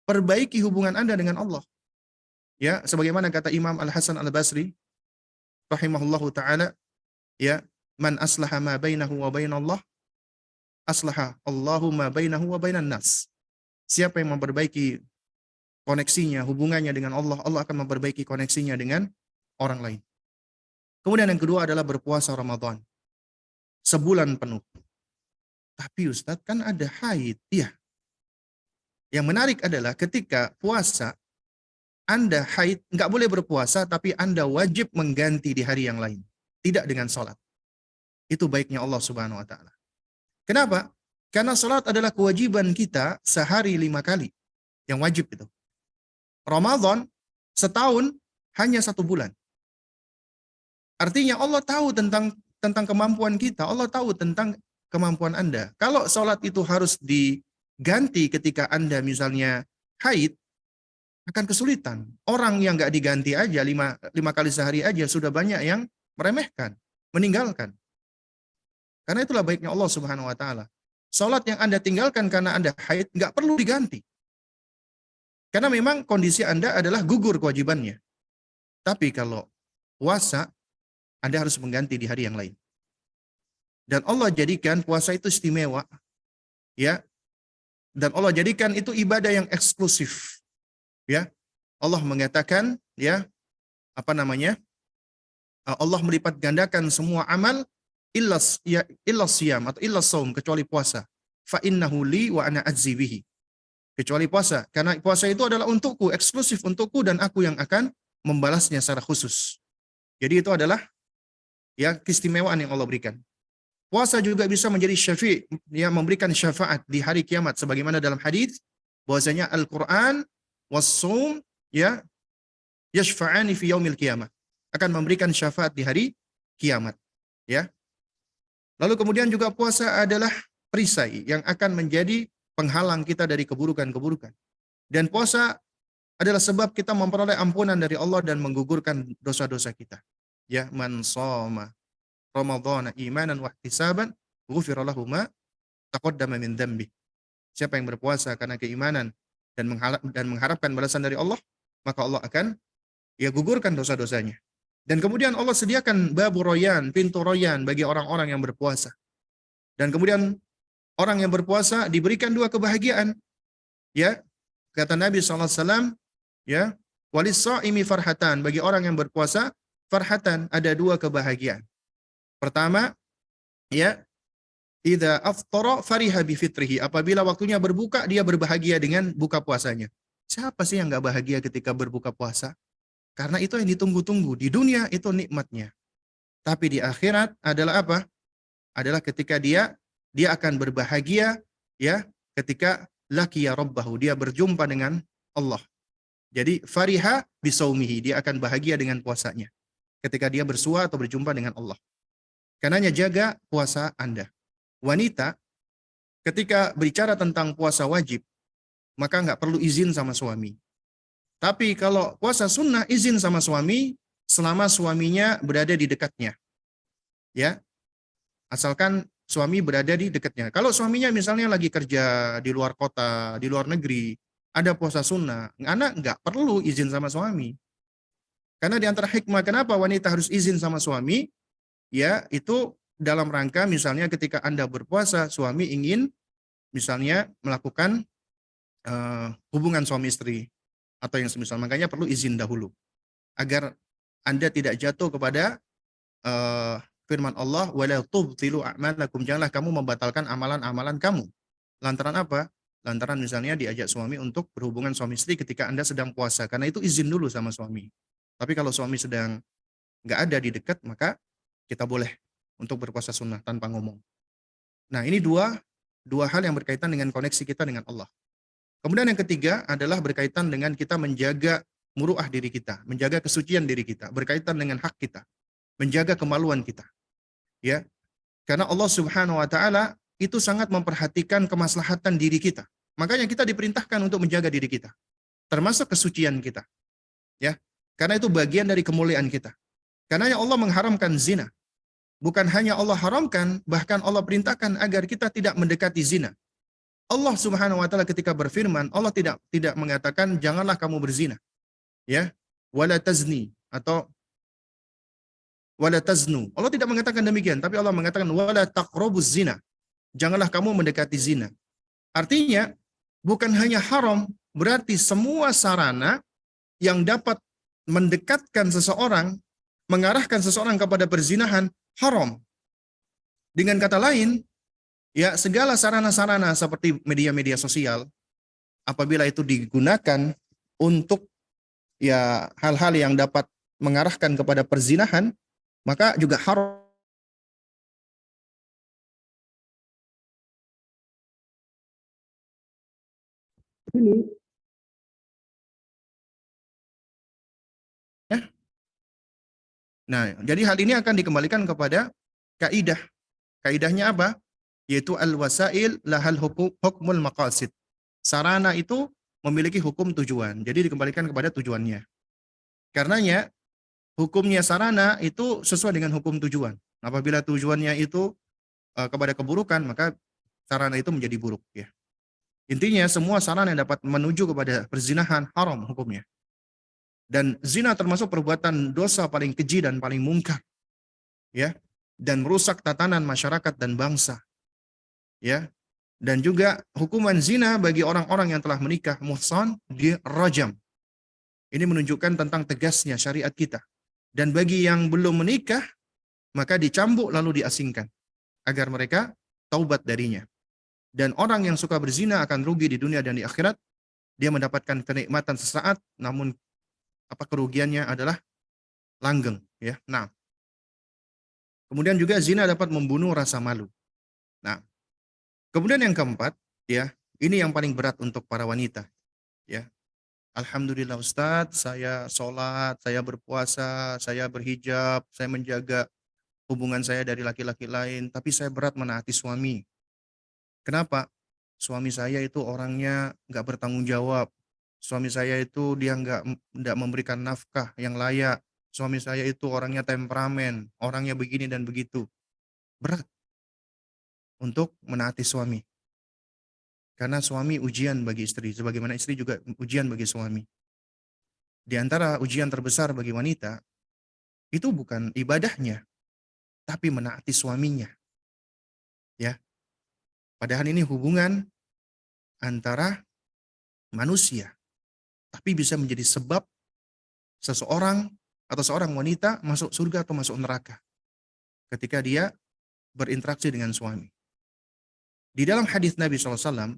Perbaiki hubungan Anda dengan Allah. Ya, sebagaimana kata Imam Al-Hasan Al-Basri rahimahullahu taala, ya, man aslaha ma bainahu wa bainallah, aslaha Allahu ma bainahu wa bainan nas. Siapa yang memperbaiki koneksinya, hubungannya dengan Allah, Allah akan memperbaiki koneksinya dengan orang lain. Kemudian yang kedua adalah berpuasa Ramadan. Sebulan penuh. Tapi Ustadz kan ada haid. Iya. Yang menarik adalah ketika puasa, Anda haid, nggak boleh berpuasa, tapi Anda wajib mengganti di hari yang lain. Tidak dengan sholat. Itu baiknya Allah Subhanahu wa ta'ala. Kenapa? Karena sholat adalah kewajiban kita sehari 5 kali. Yang wajib itu. Ramadan setahun hanya 1 bulan. Artinya Allah tahu tentang kemampuan kita. Allah tahu tentang kemampuan Anda. Kalau sholat itu harus diganti ketika Anda misalnya haid, akan kesulitan. Orang yang nggak diganti aja 5 kali sehari aja sudah banyak yang meremehkan, meninggalkan. Karena itulah baiknya Allah Subhanahu wa taala. Salat yang Anda tinggalkan karena Anda haid nggak perlu diganti. Karena memang kondisi Anda adalah gugur kewajibannya. Tapi kalau puasa, Anda harus mengganti di hari yang lain. Dan Allah jadikan puasa itu istimewa, ya. Dan Allah jadikan itu ibadah yang eksklusif. Ya. Allah mengatakan, ya, Allah melipat gandakan semua amal illa siyam atau illa saum, kecuali puasa. Fa innahu li wa ana ajzi bihi. Kecuali puasa, karena puasa itu adalah untukku, eksklusif untukku, dan aku yang akan membalasnya secara khusus. Jadi itu adalah ya keistimewaan yang Allah berikan. Puasa juga bisa menjadi syafi', yang memberikan syafaat di hari kiamat, sebagaimana dalam hadis bahwasanya Al-Qur'an was-shaum ya yashfa'ani fi yaumil qiyamah, akan memberikan syafaat di hari kiamat, ya. Lalu kemudian juga puasa adalah perisai yang akan menjadi penghalang kita dari keburukan-keburukan. Dan puasa adalah sebab kita memperoleh ampunan dari Allah dan menggugurkan dosa-dosa kita. Ya, man shoma Ramadhana imanan wa ihtisaban, ghufira lahu ma taqaddama min dzambi. Siapa yang berpuasa karena keimanan dan mengharapkan balasan dari Allah, maka Allah akan ya gugurkan dosa-dosanya. Dan kemudian Allah sediakan babu royan, pintu royan bagi orang-orang yang berpuasa. Dan kemudian orang yang berpuasa diberikan 2 kebahagiaan. Ya, kata Nabi SAW, ya, walis-shaimi farhatan, bagi orang yang berpuasa farhatan, ada 2 kebahagiaan. Pertama, ya, idza aftara fariha bi fitrihi. Apabila waktunya berbuka, dia berbahagia dengan buka puasanya. Siapa sih yang nggak bahagia ketika berbuka puasa? Karena itu yang ditunggu-tunggu. Di dunia itu nikmatnya. Tapi di akhirat adalah apa? Adalah ketika dia akan berbahagia ya ketika laqiya rabbahu, dia berjumpa dengan Allah. Jadi fariha bisaumihi, dia akan bahagia dengan puasanya ketika dia bersua atau berjumpa dengan Allah. Karenanya jaga puasa Anda. Wanita ketika bicara tentang puasa wajib, maka nggak perlu izin sama suami. Tapi kalau puasa sunnah, izin sama suami selama suaminya berada di dekatnya. Ya, asalkan suami berada di dekatnya. Kalau suaminya misalnya lagi kerja di luar kota, di luar negeri, ada puasa sunnah, anak nggak perlu izin sama suami. Karena di antara hikmah kenapa wanita harus izin sama suami, ya itu dalam rangka misalnya ketika Anda berpuasa, suami ingin misalnya melakukan hubungan suami istri atau yang semisal, makanya perlu izin dahulu agar Anda tidak jatuh kepada firman Allah, wala tubtilu a'malakum, janganlah kamu membatalkan amalan-amalan kamu. Lantaran apa? Lantaran misalnya diajak suami untuk berhubungan suami istri ketika Anda sedang puasa, karena itu izin dulu sama suami. Tapi kalau suami sedang nggak ada di dekat, maka kita boleh untuk berpuasa sunnah tanpa ngomong. Nah, ini dua hal yang berkaitan dengan koneksi kita dengan Allah. Kemudian yang ketiga adalah berkaitan dengan kita menjaga muruah diri kita, menjaga kesucian diri kita, berkaitan dengan hak kita, menjaga kemaluan kita. Ya. Karena Allah Subhanahu wa taala itu sangat memperhatikan kemaslahatan diri kita. Makanya kita diperintahkan untuk menjaga diri kita, termasuk kesucian kita. Ya. Karena itu bagian dari kemuliaan kita. Karena Allah mengharamkan zina. Bukan hanya Allah haramkan, bahkan Allah perintahkan agar kita tidak mendekati zina. Allah Subhanahu wa taala ketika berfirman, Allah tidak mengatakan janganlah kamu berzina. Ya. Wala tazni atau wala taznu. Allah tidak mengatakan demikian, tapi Allah mengatakan wala taqrabuz zina. Janganlah kamu mendekati zina. Artinya bukan hanya haram, berarti semua sarana yang dapat mendekatkan seseorang, mengarahkan seseorang kepada perzinahan haram. Dengan kata lain, ya segala sarana-sarana seperti media-media sosial, apabila itu digunakan untuk ya hal-hal yang dapat mengarahkan kepada perzinahan, maka juga haram. Ini ya. Nah, jadi hal ini akan dikembalikan kepada kaidah. Kaidahnya apa? Yaitu al-wasail lahal hukmul maqasid. Sarana itu memiliki hukum tujuan. Jadi dikembalikan kepada tujuannya. Karenanya hukumnya sarana itu sesuai dengan hukum tujuan. Apabila tujuannya itu kepada keburukan, maka sarana itu menjadi buruk ya. Intinya semua sarana yang dapat menuju kepada perzinahan haram hukumnya. Dan zina termasuk perbuatan dosa paling keji dan paling mungkar. Ya. Dan merusak tatanan masyarakat dan bangsa. Ya. Dan juga hukuman zina bagi orang-orang yang telah menikah muhsan dirajam. Ini menunjukkan tentang tegasnya syariat kita. Dan bagi yang belum menikah, maka dicambuk lalu diasingkan agar mereka taubat darinya. Dan orang yang suka berzina akan rugi di dunia dan di akhirat. Dia mendapatkan kenikmatan sesaat, namun apa kerugiannya adalah langgeng ya. Nah, kemudian juga zina dapat membunuh rasa malu. Nah, kemudian yang keempat ya, ini yang paling berat untuk para wanita ya. Alhamdulillah Ustadz, saya sholat, saya berpuasa, saya berhijab, saya menjaga hubungan saya dari laki-laki lain, tapi saya berat menaati suami. Kenapa? Suami saya itu orangnya nggak bertanggung jawab. Suami saya itu dia nggak memberikan nafkah yang layak. Suami saya itu orangnya temperamen, orangnya begini dan begitu. Berat untuk menaati suami. Karena suami ujian bagi istri, sebagaimana istri juga ujian bagi suami. Di antara ujian terbesar bagi wanita, itu bukan ibadahnya, tapi menaati suaminya. Ya. Padahal ini hubungan antara manusia, tapi bisa menjadi sebab seseorang atau seorang wanita masuk surga atau masuk neraka ketika dia berinteraksi dengan suami. Di dalam hadis Nabi SAW,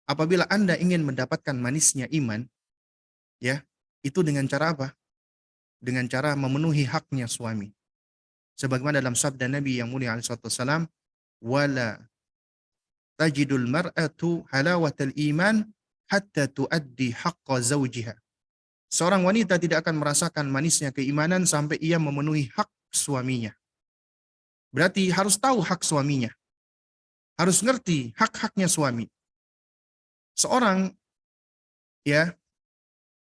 apabila Anda ingin mendapatkan manisnya iman, ya, itu dengan cara apa? Dengan cara memenuhi haknya suami. Sebagaimana dalam sabda Nabi yang mulia alaihi wasallam, wala tajidul mar'atu halawatal iman hatta tuaddi haqqa zawjiha. Seorang wanita tidak akan merasakan manisnya keimanan sampai ia memenuhi hak suaminya. Berarti harus tahu hak suaminya. Harus ngerti hak-haknya suami. Seorang ya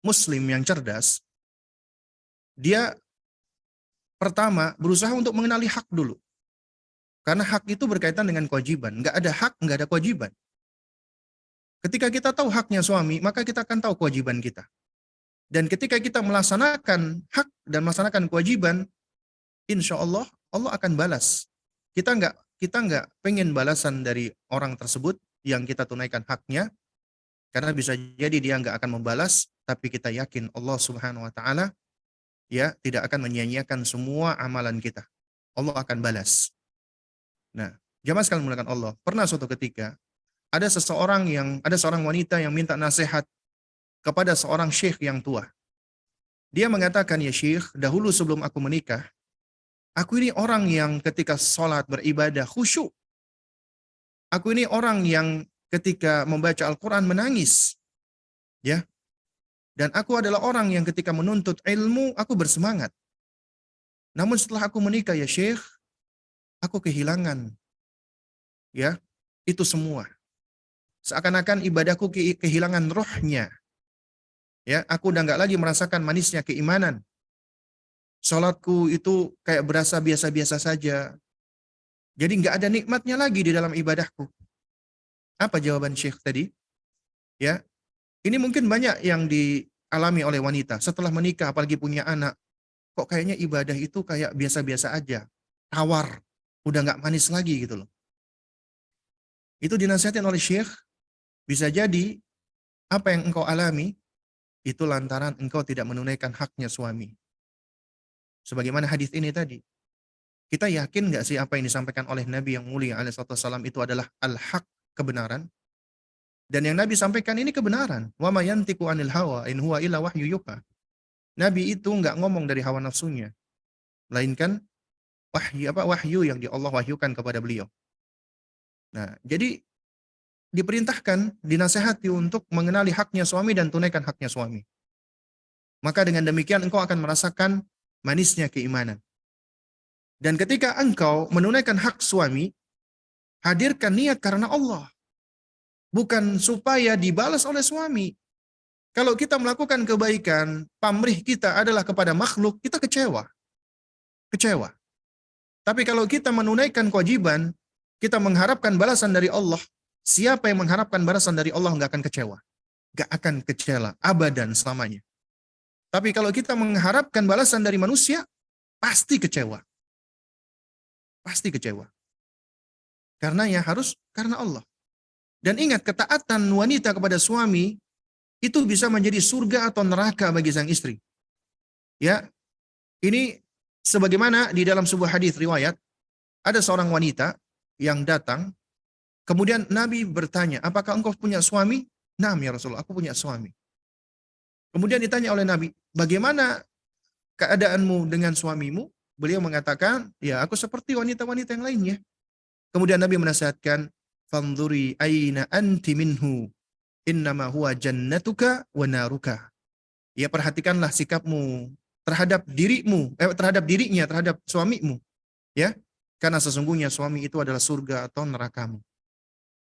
muslim yang cerdas, dia pertama berusaha untuk mengenali hak dulu. Karena hak itu berkaitan dengan kewajiban. Nggak ada hak, nggak ada kewajiban. Ketika kita tahu haknya suami, maka kita akan tahu kewajiban kita. Dan ketika kita melaksanakan hak dan melaksanakan kewajiban, insya Allah, Allah akan balas. Kita nggak pengen balasan dari orang tersebut yang kita tunaikan haknya, karena bisa jadi dia nggak akan membalas, tapi kita yakin Allah Subhanahu Wa Taala ya tidak akan menyia-nyiakan semua amalan kita. Allah akan balas. Nah, jamaah sekalian menggunakan Allah. Pernah suatu ketika ada seorang wanita yang minta nasihat kepada seorang syekh yang tua. Dia mengatakan, ya syekh, dahulu sebelum aku menikah, aku ini orang yang ketika sholat beribadah khusyuk. Aku ini orang yang ketika membaca Al-Quran menangis. Ya. Dan aku adalah orang yang ketika menuntut ilmu, aku bersemangat. Namun setelah aku menikah, ya syekh, aku kehilangan ya itu semua. Seakan-akan ibadahku kehilangan rohnya. Ya, aku udah nggak lagi merasakan manisnya keimanan. Salatku itu kayak berasa biasa-biasa saja. Jadi nggak ada nikmatnya lagi di dalam ibadahku. Apa jawaban syekh tadi? Ya, ini mungkin banyak yang dialami oleh wanita setelah menikah, apalagi punya anak. Kok kayaknya ibadah itu kayak biasa-biasa aja, tawar, udah nggak manis lagi gitu loh. Itu dinasihatin oleh syekh, bisa jadi apa yang engkau alami itu lantaran engkau tidak menunaikan haknya suami. Sebagaimana hadis ini tadi. Kita yakin nggak sih apa yang disampaikan oleh Nabi yang mulia alaihissalam itu adalah al-haq, kebenaran? Dan yang Nabi sampaikan ini kebenaran. Wa ma yantiqu anil hawa in huwa illa wahyu yuha. Nabi itu nggak ngomong dari hawa nafsunya, melainkan wahyu yang Allah wahyukan kepada beliau. Nah, jadi diperintahkan, dinasehati untuk mengenali haknya suami dan tunaikan haknya suami. Maka dengan demikian engkau akan merasakan manisnya keimanan. Dan ketika engkau menunaikan hak suami, hadirkan niat karena Allah. Bukan supaya dibalas oleh suami. Kalau kita melakukan kebaikan, pamrih kita adalah kepada makhluk, kita kecewa. Kecewa. Tapi kalau kita menunaikan kewajiban, kita mengharapkan balasan dari Allah. Siapa yang mengharapkan balasan dari Allah nggak akan kecewa. Nggak akan kecewa, abadan selamanya. Tapi kalau kita mengharapkan balasan dari manusia, pasti kecewa. Pasti kecewa. Karena ya harus karena Allah. Dan ingat, ketaatan wanita kepada suami itu bisa menjadi surga atau neraka bagi sang istri. Ya, ini sebagaimana di dalam sebuah hadis riwayat, ada seorang wanita yang datang, kemudian Nabi bertanya, apakah engkau punya suami? Naam ya Rasulullah, aku punya suami. Kemudian ditanya oleh Nabi, bagaimana keadaanmu dengan suamimu? Beliau mengatakan, ya aku seperti wanita-wanita yang lainnya. Kemudian Nabi menasihatkan, fanzuri aina anti minhu, innama huwa jannatuka wa naruka. Ya perhatikanlah sikapmu terhadap dirimu, terhadap dirinya, terhadap suamimu. Ya, karena sesungguhnya suami itu adalah surga atau nerakamu.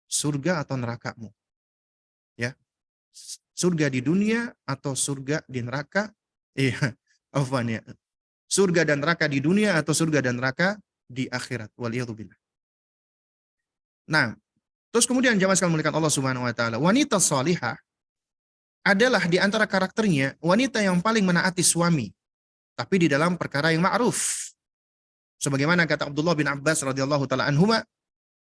Surga atau nerakamu. Ya. Surga di dunia atau surga di neraka? Iya, afwan ya. Surga dan neraka di dunia atau surga dan neraka di akhirat. Waliyadzubillah. Nah, terus kemudian jamaah sekalian muliakan Allah Subhanahu wa taala, wanita salihah adalah di antara karakternya wanita yang paling menaati suami, tapi di dalam perkara yang ma'ruf. Sebagaimana kata Abdullah bin Abbas radhiyallahu taala anhuma,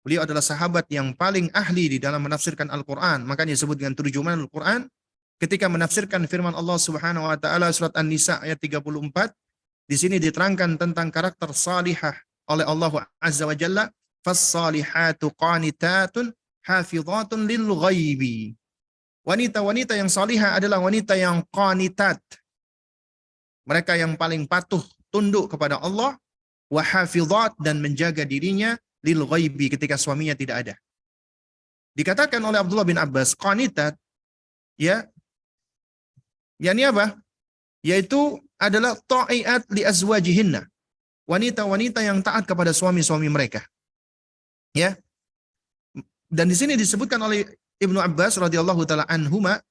beliau adalah sahabat yang paling ahli di dalam menafsirkan Al-Qur'an, makanya disebut dengan turjuman Al-Qur'an. Ketika menafsirkan firman Allah Subhanahu wa taala surat An-Nisa ayat 34, di sini diterangkan tentang karakter salihah oleh Allah Azza wa Jalla. Fassalihatu qanitatun hafizatun lil ghaibi. Wanita-wanita yang salihah adalah wanita yang qanitat. Mereka yang paling patuh, tunduk kepada Allah, wa hafizat, dan menjaga dirinya lil ghaibi, ketika suaminya tidak ada. Dikatakan oleh Abdullah bin Abbas, qanitat, ya, yakni apa? Yaitu adalah ta'iat li azwajihinna. Wanita-wanita yang taat kepada suami-suami mereka. Ya. Dan di sini disebutkan oleh Ibnu Abbas radhiyallahu taala anhuma,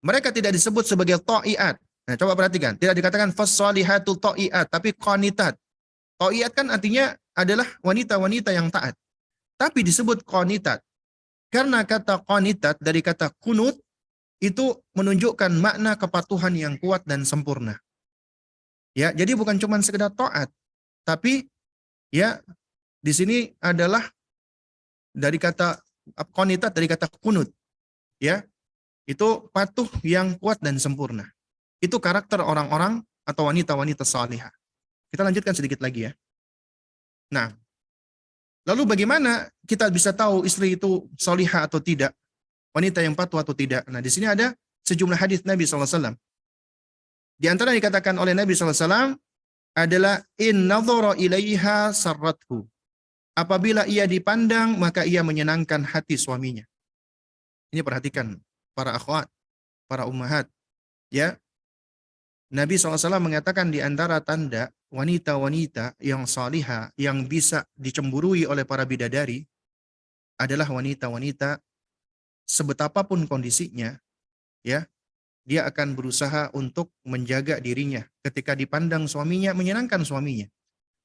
mereka tidak disebut sebagai ta'iat. Nah, coba perhatikan, tidak dikatakan fassalihatu ta'iat, tapi qanitat. Ta'iat kan artinya adalah wanita-wanita yang taat. Tapi disebut qanitat. Karena kata qanitat dari kata kunut itu menunjukkan makna kepatuhan yang kuat dan sempurna. Ya, jadi bukan cuma sekedar taat, tapi ya di sini adalah dari kata qanitat dari kata kunut. Ya. Itu patuh yang kuat dan sempurna. Itu karakter orang-orang atau wanita-wanita salihah. Kita lanjutkan sedikit lagi ya. Nah, lalu bagaimana kita bisa tahu istri itu salihah atau tidak? Wanita yang patuh atau tidak? Nah, di sini ada sejumlah hadis Nabi SAW. Di antara yang dikatakan oleh Nabi SAW adalah in nadhara ilaiha sarrathu. Apabila ia dipandang, maka ia menyenangkan hati suaminya. Ini perhatikan para akhwat, para ummahat. Ya, Nabi SAW mengatakan di antara tanda wanita-wanita yang salihah yang bisa dicemburui oleh para bidadari adalah wanita-wanita sebetapapun kondisinya, ya, dia akan berusaha untuk menjaga dirinya ketika dipandang suaminya, menyenangkan suaminya.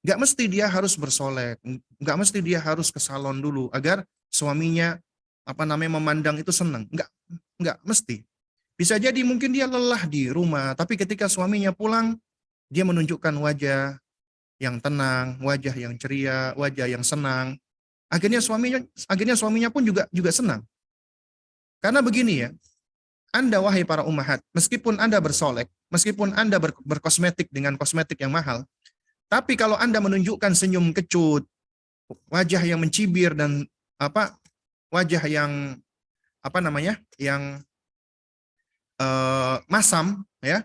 Gak mesti dia harus bersolek, gak mesti dia harus ke salon dulu agar suaminya memandang itu senang. Enggak mesti. Bisa jadi mungkin dia lelah di rumah, tapi ketika suaminya pulang, dia menunjukkan wajah yang tenang, wajah yang ceria, wajah yang senang. Akhirnya suaminya pun juga senang. Karena begini ya, Anda wahai para ummahat, meskipun Anda bersolek, meskipun Anda berkosmetik dengan kosmetik yang mahal, tapi kalau Anda menunjukkan senyum kecut, wajah yang mencibir dan wajah yang yang masam, ya.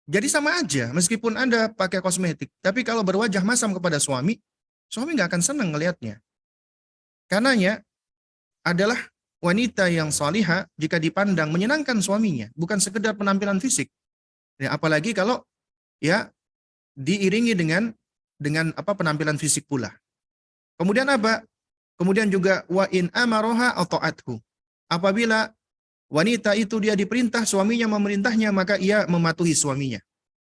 Jadi sama aja, meskipun Anda pakai kosmetik, tapi kalau berwajah masam kepada suami nggak akan senang ngelihatnya. Karenanya adalah wanita yang salihah jika dipandang menyenangkan suaminya, bukan sekedar penampilan fisik. Ya, apalagi kalau ya diiringi dengan penampilan fisik pula. Kemudian apa? Kemudian juga wa in amaroha ata'athu. Apabila wanita itu dia diperintah, suaminya memerintahnya, maka ia mematuhi suaminya.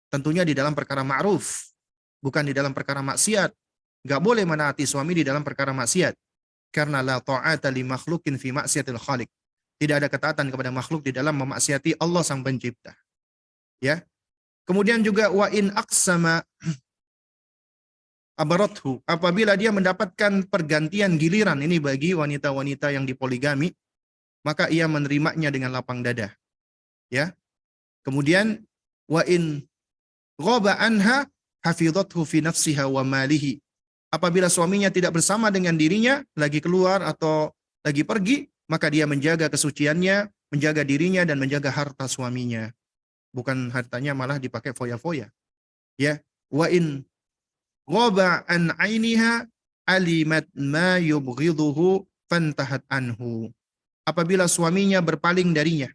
Tentunya di dalam perkara ma'ruf, bukan di dalam perkara maksiat. Gak boleh menaati suami di dalam perkara maksiat. Karena la ta'ata li makhlukin fi maksiatil khaliq. Tidak ada ketaatan kepada makhluk di dalam memaksiati Allah sang pencipta. Ya. Kemudian juga wa in aqsama abarathu, apabila dia mendapatkan pergantian giliran, ini bagi wanita-wanita yang dipoligami, maka ia menerimanya dengan lapang dada. Ya. Kemudian wa in ghaba anha hafizathu fi nafsiha wa malihi. Apabila suaminya tidak bersama dengan dirinya, lagi keluar atau lagi pergi, maka dia menjaga kesuciannya, menjaga dirinya dan menjaga harta suaminya. Bukan hartanya malah dipakai foya-foya. Ya. Wa in ghaba an ainiha alimat ma yubghiduhu fantahat anhu. Apabila suaminya berpaling darinya,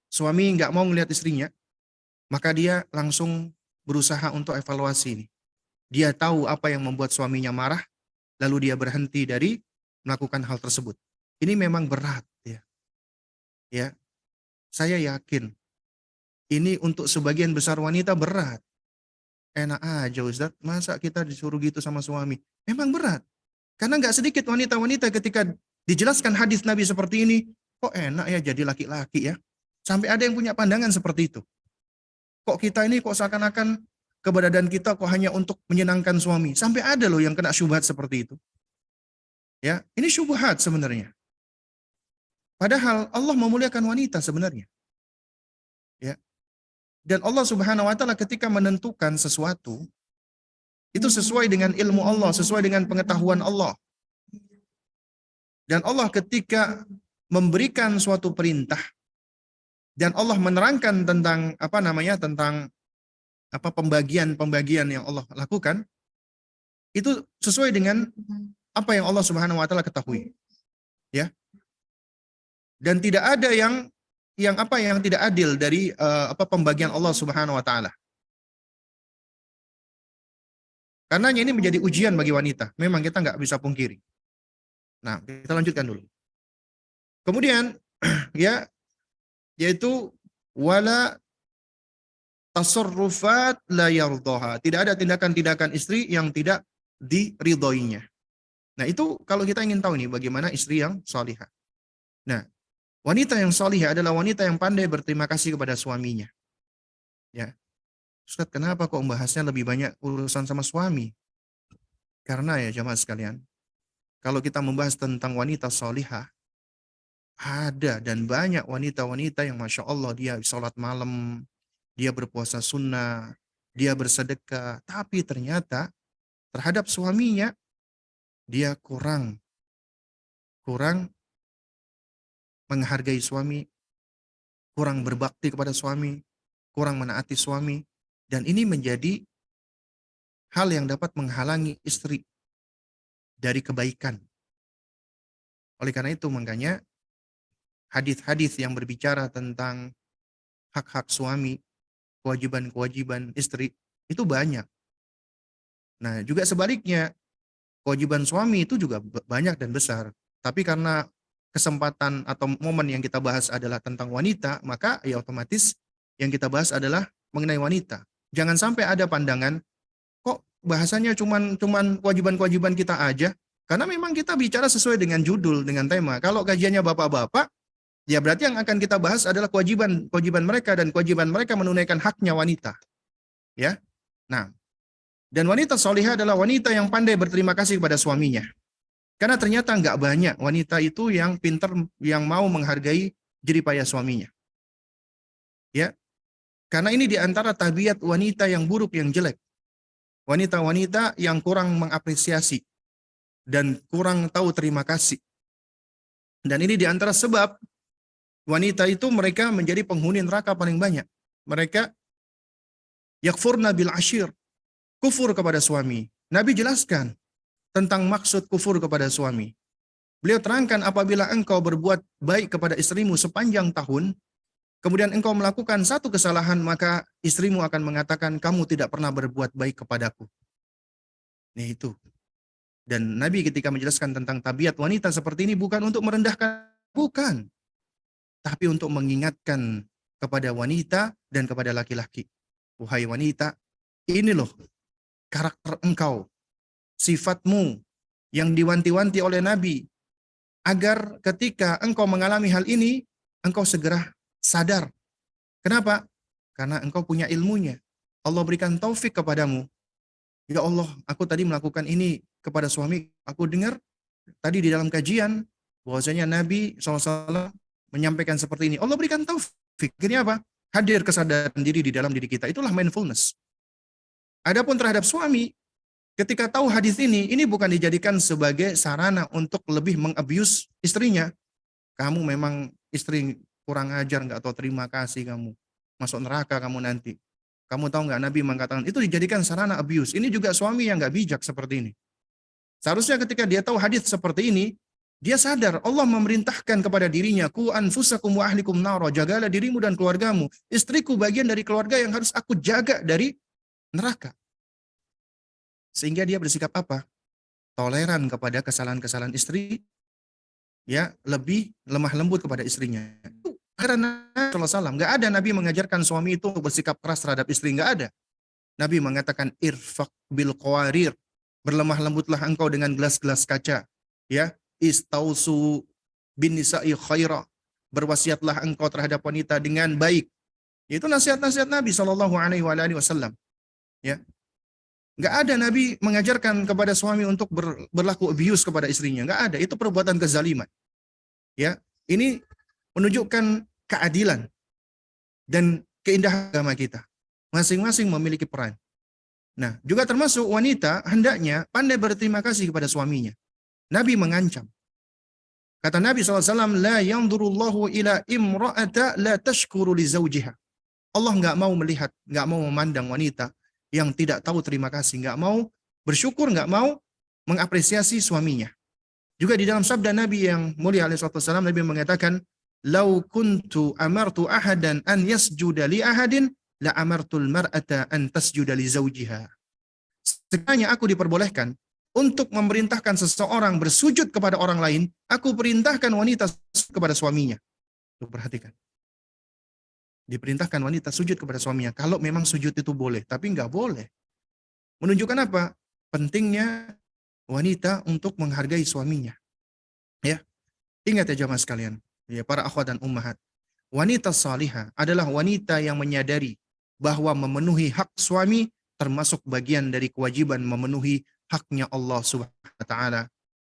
suami nggak mau melihat istrinya, maka dia langsung berusaha untuk evaluasi ini. Dia tahu apa yang membuat suaminya marah, lalu dia berhenti dari melakukan hal tersebut. Ini memang berat, ya. Ya, saya yakin ini untuk sebagian besar wanita berat. Enak aja Ustadz, masa kita disuruh gitu sama suami? Memang berat. Karena nggak sedikit wanita-wanita ketika dijelaskan hadis Nabi seperti ini, kok enak ya jadi laki-laki ya. Sampai ada yang punya pandangan seperti itu. Kok kita ini kok seakan-akan keberadaan kita kok hanya untuk menyenangkan suami. Sampai ada loh yang kena syubhat seperti itu. Ya, ini syubhat sebenarnya. Padahal Allah memuliakan wanita sebenarnya. Ya. Dan Allah Subhanahu wa taala ketika menentukan sesuatu, Itu sesuai dengan ilmu Allah, sesuai dengan pengetahuan Allah. Dan Allah ketika memberikan suatu perintah dan Allah menerangkan tentang tentang pembagian yang Allah lakukan, itu sesuai dengan apa yang Allah Subhanahu wa taala ketahui. Ya. Dan tidak ada yang tidak adil dari pembagian Allah Subhanahu wa taala. Karena ini menjadi ujian bagi wanita. Memang kita nggak bisa pungkiri. Nah, kita lanjutkan dulu. Kemudian ya, yaitu wala tasarrufat la yardaha. Tidak ada tindakan-tindakan istri yang tidak diridhoinya. Nah, itu kalau kita ingin tahu nih bagaimana istri yang salihah. Nah, wanita yang salihah adalah wanita yang pandai berterima kasih kepada suaminya. Ya. Ustaz, kenapa kok membahasnya lebih banyak urusan sama suami? Karena ya jamaah sekalian, kalau kita membahas tentang wanita salihah, ada dan banyak wanita-wanita yang Masya Allah dia sholat malam, dia berpuasa sunnah, dia bersedekah, tapi ternyata terhadap suaminya dia kurang menghargai suami, kurang berbakti kepada suami, kurang menaati suami, dan ini menjadi hal yang dapat menghalangi istri dari kebaikan. Oleh karena itu makanya hadis-hadis yang berbicara tentang hak-hak suami, kewajiban-kewajiban istri itu banyak. Nah, juga sebaliknya kewajiban suami itu juga banyak dan besar. Tapi karena kesempatan atau momen yang kita bahas adalah tentang wanita, maka ya otomatis yang kita bahas adalah mengenai wanita. Jangan sampai ada pandangan, kok bahasanya cuman kewajiban-kewajiban kita aja? Karena memang kita bicara sesuai dengan judul, dengan tema. Kalau kajiannya bapak-bapak, ya berarti yang akan kita bahas adalah kewajiban mereka dan kewajiban mereka menunaikan haknya wanita. Ya. Nah, dan wanita solihah adalah wanita yang pandai berterima kasih kepada suaminya. Karena ternyata nggak banyak wanita itu yang pintar, yang mau menghargai jeripaya suaminya. Ya, karena ini diantara tabiat wanita yang buruk, yang jelek. Wanita-wanita yang kurang mengapresiasi dan kurang tahu terima kasih. Dan ini diantara sebab wanita itu mereka menjadi penghuni neraka paling banyak. Mereka yakfurna bil ashir, kufur kepada suami. Nabi jelaskan tentang maksud kufur kepada suami. Beliau terangkan apabila engkau berbuat baik kepada istrimu sepanjang tahun, kemudian engkau melakukan satu kesalahan, maka istrimu akan mengatakan kamu tidak pernah berbuat baik kepadaku. Nah itu. Dan Nabi ketika menjelaskan tentang tabiat wanita seperti ini bukan untuk merendahkan, bukan. Tapi untuk mengingatkan kepada wanita dan kepada laki-laki. Wahai wanita, ini loh karakter engkau, sifatmu yang diwanti-wanti oleh Nabi, agar ketika engkau mengalami hal ini, engkau segera sadar. Kenapa? Karena engkau punya ilmunya. Allah berikan taufik kepadamu. Ya Allah, aku tadi melakukan ini kepada suami. Aku dengar tadi di dalam kajian, bahwasanya Nabi SAW menyampaikan seperti ini. Allah berikan taufik. Ini apa? Hadir kesadaran diri di dalam diri kita. Itulah mindfulness. Adapun terhadap suami, ketika tahu hadis ini bukan dijadikan sebagai sarana untuk lebih mengabuse istrinya. Kamu memang istri kurang ajar, nggak tahu terima kasih kamu. Masuk neraka kamu nanti. Kamu tahu nggak Nabi mengatakan itu dijadikan sarana abuse. Ini juga suami yang nggak bijak seperti ini. Seharusnya ketika dia tahu hadis seperti ini, dia sadar Allah memerintahkan kepada dirinya, ku anfusakum wa ahlikum nara, jagalah dirimu dan keluargamu. Istriku bagian dari keluarga yang harus aku jaga dari neraka. Sehingga dia bersikap apa? Toleran kepada kesalahan-kesalahan istri, ya, lebih lemah lembut kepada istrinya. Karena Rasulullah SAW, nggak ada Nabi mengajarkan suami itu untuk bersikap keras terhadap istri, nggak ada. Nabi mengatakan irfaq bil qawarir, berlemah lembutlah engkau dengan gelas-gelas kaca, ya, istausu bin nisa'i khaira, berwasiatlah engkau terhadap wanita dengan baik. Itu nasihat-nasihat Nabi SAW. Ya, nggak ada Nabi mengajarkan kepada suami untuk berlaku abuse kepada istrinya, nggak ada. Itu perbuatan kezaliman. Ya, ini menunjukkan keadilan dan keindahan agama kita. Masing-masing memiliki peran. Nah, juga termasuk wanita hendaknya pandai berterima kasih kepada suaminya. Nabi mengancam. Kata Nabi SAW, La yanzurullahu ila imra'ata la tashkuru li zawjiha. Allah nggak mau melihat, nggak mau memandang wanita yang tidak tahu terima kasih, nggak mau bersyukur, nggak mau mengapresiasi suaminya. Juga di dalam sabda Nabi yang mulia alaihi wasallam, Nabi mengatakan, "Lau kuntu amartu ahadan an yasjuda li ahadin, la amartul mar'ata an tasjuda li zawjiha." Sekiranya aku diperbolehkan untuk memerintahkan seseorang bersujud kepada orang lain, aku perintahkan wanita kepada suaminya. Tuh, perhatikan. Diperintahkan wanita sujud kepada suaminya. Kalau memang sujud itu boleh, tapi nggak boleh. Menunjukkan apa? Pentingnya wanita untuk menghargai suaminya. Ya, ingat ya jamaah sekalian, ya para akhwat dan ummahat. Wanita salihah adalah wanita yang menyadari bahwa memenuhi hak suami termasuk bagian dari kewajiban memenuhi haknya Allah Subhanahu wa taala.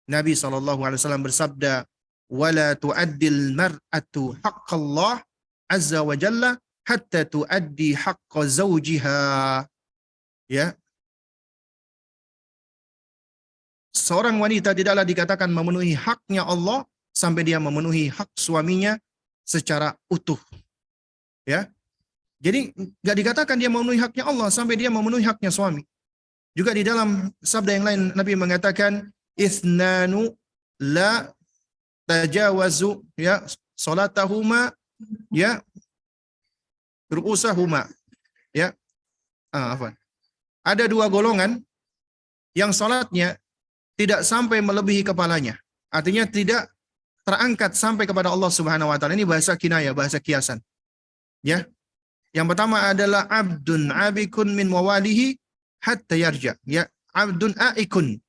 Nabi SAW bersabda, "Wala tu'addil mar'atu haqqallah azza wa jalla hatta tuaddi haqqa zawjiha." Ya. Seorang wanita tidaklah dikatakan memenuhi haknya Allah sampai dia memenuhi hak suaminya secara utuh. Ya. Jadi enggak dikatakan dia memenuhi haknya Allah sampai dia memenuhi haknya suami. Juga di dalam sabda yang lain Nabi mengatakan, "Ithnanu la tajawazu ya salatahuma ya ru'usahuma." Ya. Afwan. Ada dua golongan yang salatnya tidak sampai melebihi kepalanya. Artinya tidak terangkat sampai kepada Allah Subhanahu wa taala. Ini bahasa kinayah, bahasa kiasan. Ya. Yang pertama adalah abdun abikun min mawalihi hatta yarja. Ya, abdun aikun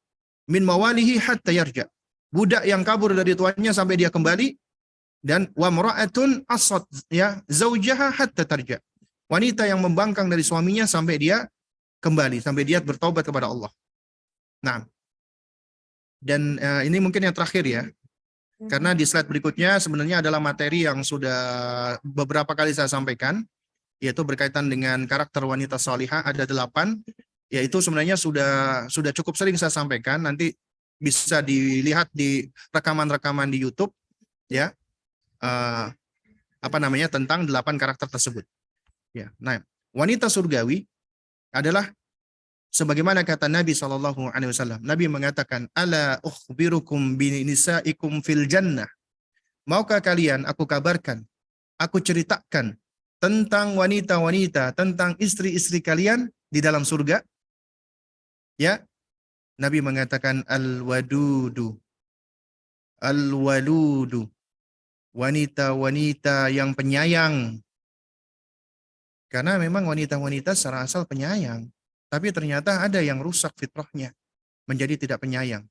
min mawalihi hatta yarja. Budak yang kabur dari tuannya sampai dia kembali, dan wa mar'atun asad ya zaujaha hatta tarja. Wanita yang membangkang dari suaminya sampai dia kembali, sampai dia bertaubat kepada Allah. Nah, dan ini mungkin yang terakhir ya. Karena di slide berikutnya sebenarnya adalah materi yang sudah beberapa kali saya sampaikan, yaitu berkaitan dengan karakter wanita salihah. Ada 8, yaitu sebenarnya sudah cukup sering saya sampaikan. Nanti bisa dilihat di rekaman-rekaman di YouTube ya, tentang 8 karakter tersebut. Ya, nah, wanita surgawi adalah sebagaimana kata Nabi SAW. Nabi mengatakan, "Ala ukhbirukum bi nisaikum fil jannah." Maukah kalian aku kabarkan, aku ceritakan tentang wanita-wanita, tentang istri-istri kalian di dalam surga? Ya, Nabi mengatakan al-wadudu. Al-waludu. Wanita-wanita yang penyayang. Karena memang wanita-wanita secara asal penyayang. Tapi ternyata ada yang rusak fitrahnya. Menjadi tidak penyayang.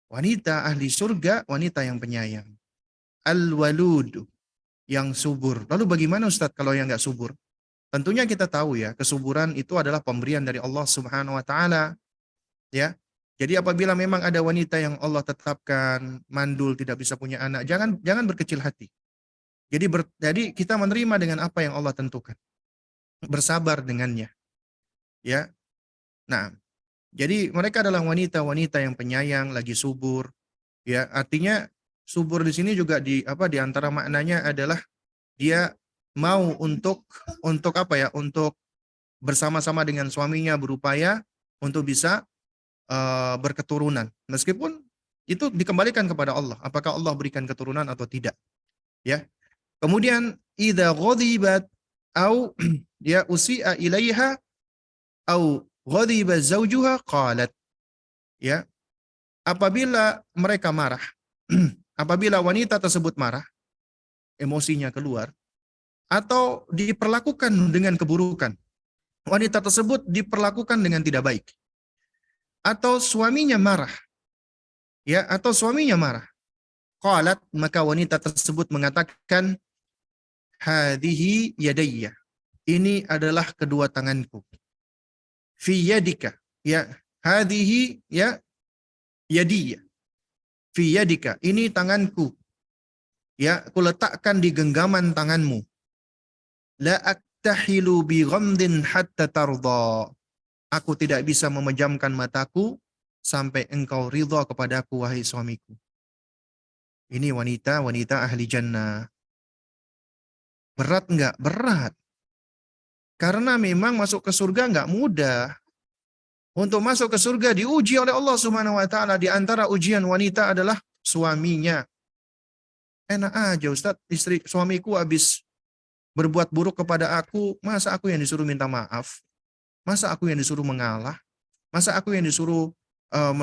Wanita ahli surga, wanita yang penyayang. Al-waludu. Yang subur. Lalu bagaimana Ustadz kalau yang nggak subur? Tentunya kita tahu ya, kesuburan itu adalah pemberian dari Allah Subhanahu wa taala. Ya. Jadi apabila memang ada wanita yang Allah tetapkan mandul, tidak bisa punya anak, jangan berkecil hati. Jadi kita menerima dengan apa yang Allah tentukan. Bersabar dengannya. Ya. Nah, jadi mereka adalah wanita-wanita yang penyayang, lagi subur. Ya, artinya subur di sini juga di antara maknanya adalah dia mau untuk bersama-sama dengan suaminya berupaya untuk bisa berketurunan. Meskipun itu dikembalikan kepada Allah, apakah Allah berikan keturunan atau tidak. Ya. Kemudian idza ghadibat au ya usi'a ilaiha au ghadiba zawjuha qalat. Ya. Apabila mereka marah, apabila wanita tersebut marah, emosinya keluar, atau diperlakukan dengan keburukan, wanita tersebut diperlakukan dengan tidak baik, atau suaminya marah, qalat, maka wanita tersebut mengatakan, hadhihi yadayya, ini adalah kedua tanganku, fi yadika, ya, hadhihi ya yadiyya, fi yadika, ini tanganku, ya, aku letakkan di genggaman tanganmu. La aktahilu bi ghamdin hatta tarda. Aku tidak bisa memejamkan mataku sampai engkau ridha kepadaku, wahai suamiku. Ini wanita-wanita ahli jannah. Berat enggak? Berat. Karena memang masuk ke surga enggak mudah. Untuk masuk ke surga diuji oleh Allah Subhanahu wa taala. Di antara ujian wanita adalah suaminya. Enak aja Ustaz, suamiku habis berbuat buruk kepada aku, masa aku yang disuruh minta maaf? Masa aku yang disuruh mengalah? Masa aku yang disuruh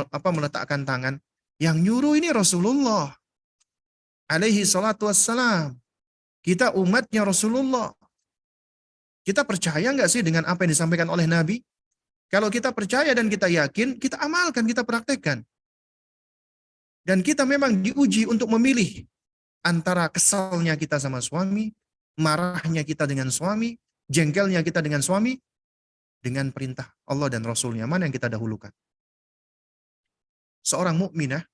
meletakkan tangan? Yang nyuruh ini Rasulullah alaihi salatu wassalam. Kita umatnya Rasulullah. Kita percaya nggak sih dengan apa yang disampaikan oleh Nabi? Kalau kita percaya dan kita yakin, kita amalkan, kita praktekkan. Dan kita memang diuji untuk memilih antara kesalnya kita sama suami, marahnya kita dengan suami, jengkelnya kita dengan suami, dengan perintah Allah dan Rasulnya. Mana yang kita dahulukan? Seorang mukminah,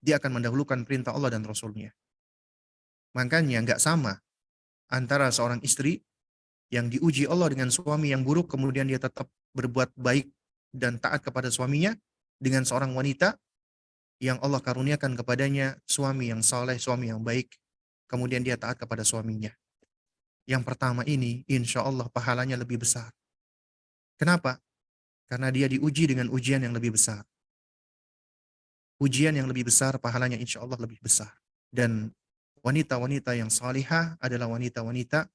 dia akan mendahulukan perintah Allah dan Rasulnya. Makanya nggak sama antara seorang istri yang diuji Allah dengan suami yang buruk, kemudian dia tetap berbuat baik dan taat kepada suaminya, dengan seorang wanita yang Allah karuniakan kepadanya suami yang saleh, suami yang baik, kemudian dia taat kepada suaminya. Yang pertama ini, insya Allah pahalanya lebih besar. Kenapa? Karena dia diuji dengan ujian yang lebih besar. Ujian yang lebih besar, pahalanya insya Allah lebih besar. Dan wanita-wanita yang salihah adalah wanita-wanita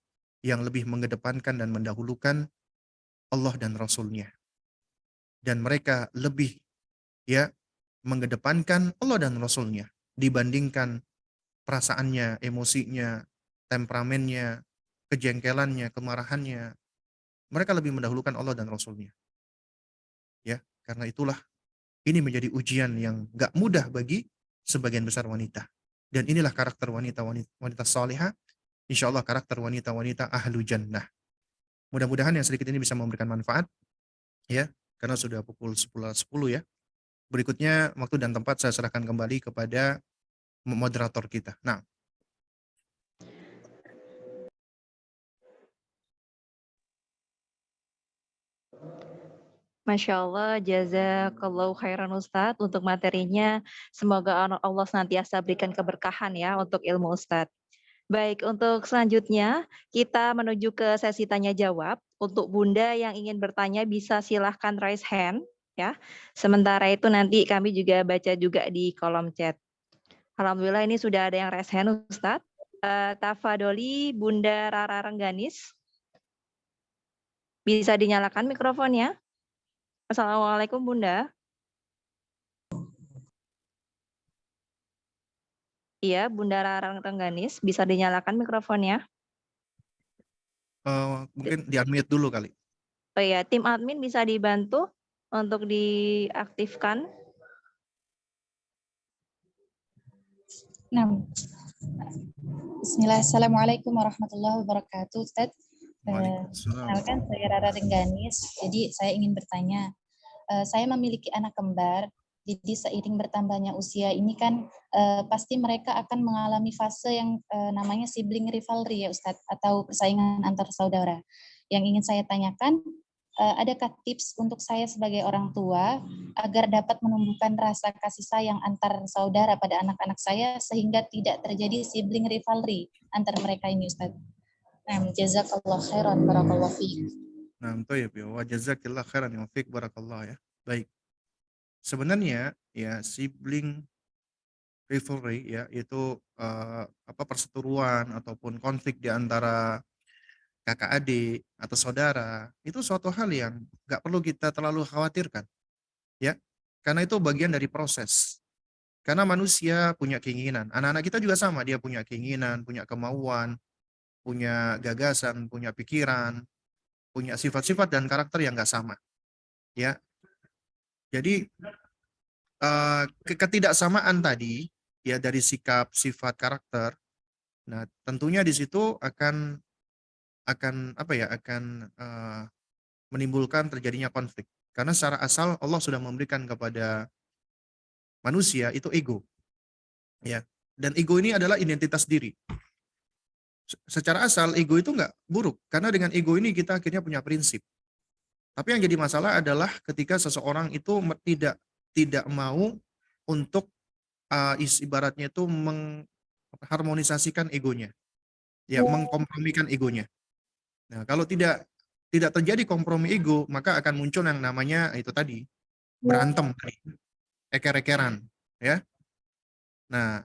yang lebih mengedepankan dan mendahulukan Allah dan Rasulnya. Dan mereka lebih mengedepankan Allah dan Rasulnya dibandingkan perasaannya, emosinya, temperamennya, kejengkelannya, kemarahannya. Mereka lebih mendahulukan Allah dan Rasulnya. Ya, karena itulah ini menjadi ujian yang gak mudah bagi sebagian besar wanita. Dan inilah karakter wanita salihah. Insya Allah karakter wanita-wanita ahlu jannah. Mudah-mudahan yang sedikit ini bisa memberikan manfaat. Ya, karena sudah pukul 10.10 ya. Berikutnya waktu dan tempat saya serahkan kembali kepada moderator kita. Nah. Masya Allah, jazakallahu khairan Ustadz untuk materinya. Semoga Allah senantiasa berikan keberkahan ya untuk ilmu Ustadz. Baik, untuk selanjutnya kita menuju ke sesi tanya jawab. Untuk Bunda yang ingin bertanya bisa silahkan raise hand ya. Sementara itu nanti kami juga baca juga di kolom chat. Alhamdulillah ini sudah ada yang raise hand Ustadz. Tafadoli Bunda Rara Rengganis. Bisa dinyalakan mikrofonnya. Assalamualaikum Bunda. Iya, Bunda Rara Rengganis, bisa dinyalakan mikrofonnya. Mungkin di-unmute dulu kali. Oh iya, tim admin bisa dibantu untuk diaktifkan. Nah, Bismillah, Assalamualaikum warahmatullahi wabarakatuh, Ustaz. Perkenalkan, saya Rara Rengganis. Jadi saya ingin bertanya, saya memiliki anak kembar. Jadi seiring bertambahnya usia ini kan pasti mereka akan mengalami fase yang namanya sibling rivalry ya Ustadz, atau persaingan antar saudara. Yang ingin saya tanyakan, adakah tips untuk saya sebagai orang tua agar dapat menumbuhkan rasa kasih sayang antar saudara pada anak-anak saya sehingga tidak terjadi sibling rivalry antar mereka ini Ustadz? Nah, jazakallah khairan, barakallahu fiik. Nah, toyib ya, wa jazakillah khairan wa fiik barakallah ya. Baik. Sebenarnya ya sibling rivalry ya itu perseteruan ataupun konflik di antara kakak adik atau saudara itu suatu hal yang nggak perlu kita terlalu khawatirkan ya, karena itu bagian dari proses. Karena manusia punya keinginan, anak-anak kita juga sama, dia punya keinginan, punya kemauan, punya gagasan, punya pikiran, punya sifat-sifat dan karakter yang nggak sama ya. Jadi ketidaksamaan tadi ya dari sikap, sifat, karakter. Nah, tentunya di situ akan menimbulkan terjadinya konflik. Karena secara asal Allah sudah memberikan kepada manusia itu ego. Ya. Dan ego ini adalah identitas diri. Secara asal ego itu enggak buruk, karena dengan ego ini kita akhirnya punya prinsip. Tapi yang jadi masalah adalah ketika seseorang itu tidak mau untuk ibaratnya itu mengharmonisasikan egonya, ya mengkompromikan egonya. Nah, kalau tidak terjadi kompromi ego, maka akan muncul yang namanya itu tadi berantem, eker-ekeran, ya. Nah,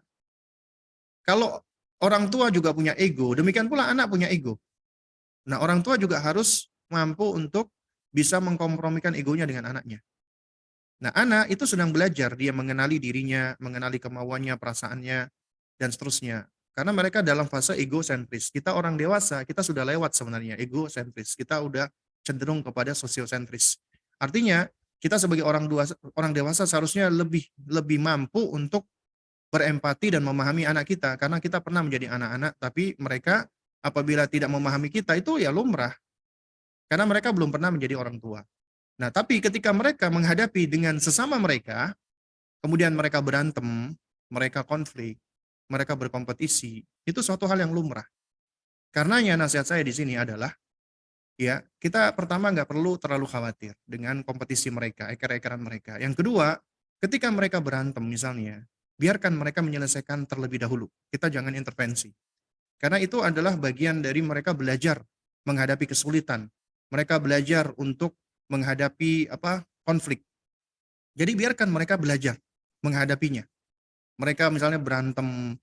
kalau orang tua juga punya ego, demikian pula anak punya ego. Nah, orang tua juga harus mampu untuk bisa mengkompromikan egonya dengan anaknya. Nah, anak itu sedang belajar, dia mengenali dirinya, mengenali kemauannya, perasaannya, dan seterusnya. Karena mereka dalam fase egosentris. Kita orang dewasa, kita sudah lewat sebenarnya egosentris. Kita udah cenderung kepada sosiosentris. Artinya, kita sebagai orang dewasa seharusnya lebih mampu untuk berempati dan memahami anak kita. Karena kita pernah menjadi anak-anak, tapi mereka apabila tidak memahami kita, itu ya lumrah. Karena mereka belum pernah menjadi orang tua. Nah, tapi ketika mereka menghadapi dengan sesama mereka, kemudian mereka berantem, mereka konflik, mereka berkompetisi, itu suatu hal yang lumrah. Karenanya nasihat saya di sini adalah, ya kita pertama nggak perlu terlalu khawatir dengan kompetisi mereka, eker-ekeran mereka. Yang kedua, ketika mereka berantem misalnya, biarkan mereka menyelesaikan terlebih dahulu. Kita jangan intervensi. Karena itu adalah bagian dari mereka belajar menghadapi kesulitan. Mereka belajar untuk menghadapi konflik. Jadi biarkan mereka belajar menghadapinya. Mereka misalnya berantem,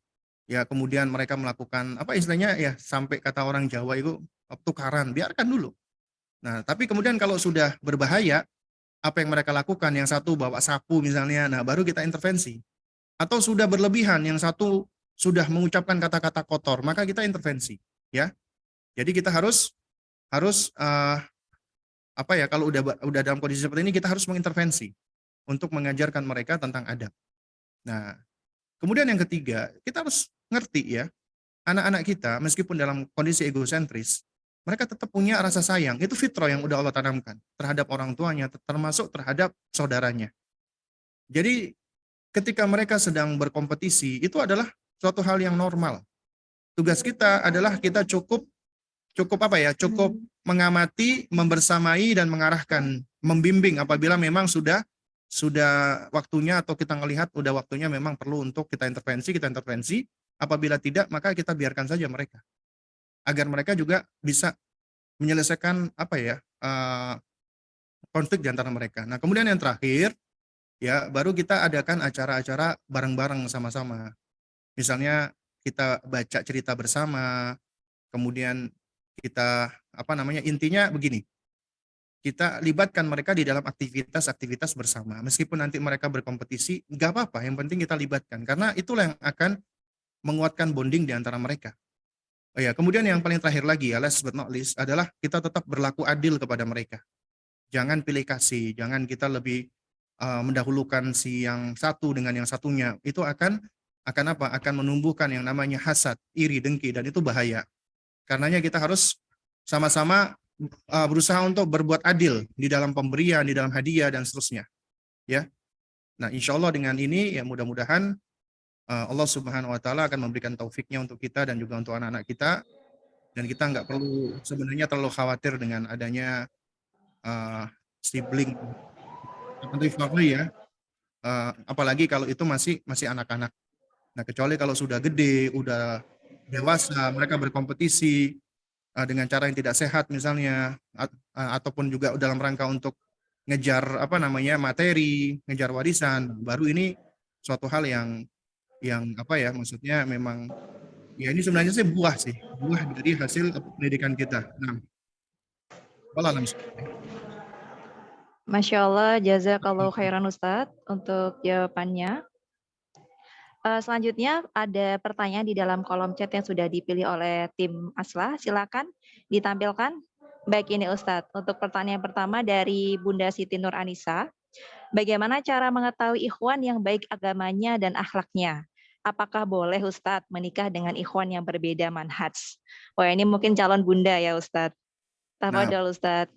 ya kemudian mereka melakukan istilahnya ya sampai kata orang Jawa itu tukaran, biarkan dulu. Nah, tapi kemudian kalau sudah berbahaya, apa yang mereka lakukan? Yang satu bawa sapu misalnya, nah baru kita intervensi. Atau sudah berlebihan, yang satu sudah mengucapkan kata-kata kotor, maka kita intervensi, ya. Jadi kita harus kalau udah dalam kondisi seperti ini kita harus mengintervensi untuk mengajarkan mereka tentang adab. Nah, kemudian yang ketiga, kita harus ngerti ya, anak-anak kita meskipun dalam kondisi egosentris, mereka tetap punya rasa sayang. Itu fitrah yang udah Allah tanamkan terhadap orang tuanya, termasuk terhadap saudaranya. Jadi ketika mereka sedang berkompetisi, itu adalah suatu hal yang normal. Tugas kita adalah kita cukup mengamati, membersamai dan mengarahkan, membimbing apabila memang sudah waktunya atau kita melihat udah waktunya memang perlu untuk kita intervensi. Apabila tidak, maka kita biarkan saja mereka. Agar mereka juga bisa menyelesaikan konflik di antara mereka. Nah, kemudian yang terakhir, ya baru kita adakan acara-acara bareng-bareng sama-sama. Misalnya kita baca cerita bersama, kemudian kita intinya begini, kita libatkan mereka di dalam aktivitas-aktivitas bersama. Meskipun nanti mereka berkompetisi, nggak apa-apa, yang penting kita libatkan. Karena itulah yang akan menguatkan bonding di antara mereka. Oh ya, kemudian yang paling terakhir lagi, last but not least, adalah kita tetap berlaku adil kepada mereka. Jangan pilih kasih, jangan kita lebih mendahulukan si yang satu dengan yang satunya. Itu akan menumbuhkan yang namanya hasad, iri, dengki, dan itu bahaya. Karenanya kita harus sama-sama berusaha untuk berbuat adil di dalam pemberian, di dalam hadiah, dan seterusnya. Ya. Nah, insya Allah dengan ini, ya mudah-mudahan Allah Subhanahu Wa Taala akan memberikan taufiknya untuk kita dan juga untuk anak-anak kita. Dan kita nggak perlu sebenarnya terlalu khawatir dengan adanya sibling family ya. Apalagi kalau itu masih anak-anak. Nah, kecuali kalau sudah gede, udah dewasa, mereka berkompetisi dengan cara yang tidak sehat misalnya, ataupun juga dalam rangka untuk ngejar materi, ngejar warisan, baru ini suatu hal yang maksudnya memang ya ini sebenarnya buah dari hasil pendidikan kita. Nah, Masya Allah, jazakallahu khairan Ustadz untuk jawabannya. Selanjutnya ada pertanyaan di dalam kolom chat yang sudah dipilih oleh tim Aslah. Silakan ditampilkan. Baik, ini Ustadz. Untuk pertanyaan pertama dari Bunda Siti Nur Anissa. Bagaimana cara mengetahui ikhwan yang baik agamanya dan akhlaknya? Apakah boleh Ustadz menikah dengan ikhwan yang berbeda manhaj? Wah, ini mungkin calon bunda ya Ustadz. Tafadhol Ustadz.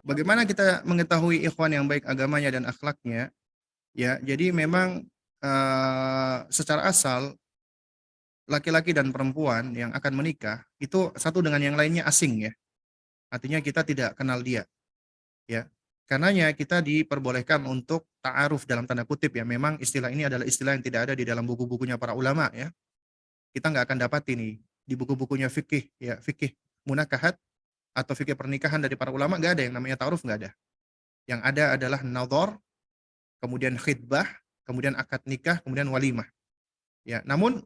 Bagaimana kita mengetahui ikhwan yang baik agamanya dan akhlaknya? Ya, jadi memang secara asal laki-laki dan perempuan yang akan menikah itu satu dengan yang lainnya asing ya. Artinya kita tidak kenal dia. Ya. Karenanya kita diperbolehkan untuk ta'aruf dalam tanda kutip ya. Memang istilah ini adalah istilah yang tidak ada di dalam buku-bukunya para ulama ya. Kita nggak akan dapat ini di buku-bukunya fikih ya, fikih munakahat atau fikih pernikahan dari para ulama nggak ada yang namanya ta'aruf, nggak ada. Yang ada adalah nadhar, kemudian khitbah, kemudian akad nikah, kemudian walimah. Ya, namun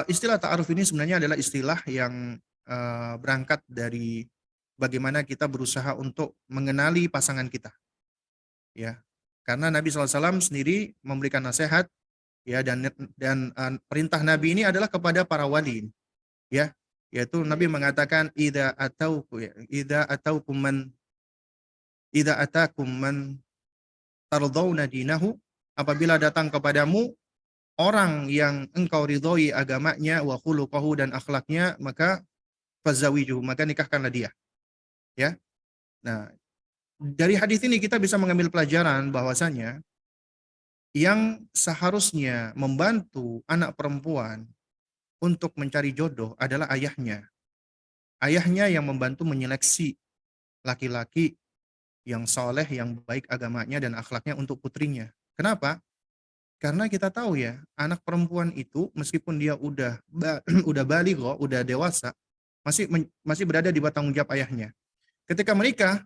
istilah ta'aruf ini sebenarnya adalah istilah yang berangkat dari bagaimana kita berusaha untuk mengenali pasangan kita. Ya, karena Nabi SAW sendiri memberikan nasihat ya, dan perintah Nabi ini adalah kepada para wali ya, yaitu Nabi mengatakan idza atakum man tardawna dinahu, apabila datang kepadamu orang yang engkau ridhoi agamanya, wa khuluquhu, dan akhlaknya, maka fazawijuhu, maka nikahkanlah dia. Ya. Nah, dari hadis ini kita bisa mengambil pelajaran bahwasanya yang seharusnya membantu anak perempuan untuk mencari jodoh adalah ayahnya. Ayahnya yang membantu menyeleksi laki-laki yang soleh, yang baik agamanya dan akhlaknya untuk putrinya. Kenapa? Karena kita tahu ya, anak perempuan itu meskipun dia udah baligh, udah dewasa, masih berada di bawah tanggung jawab ayahnya. Ketika menikah,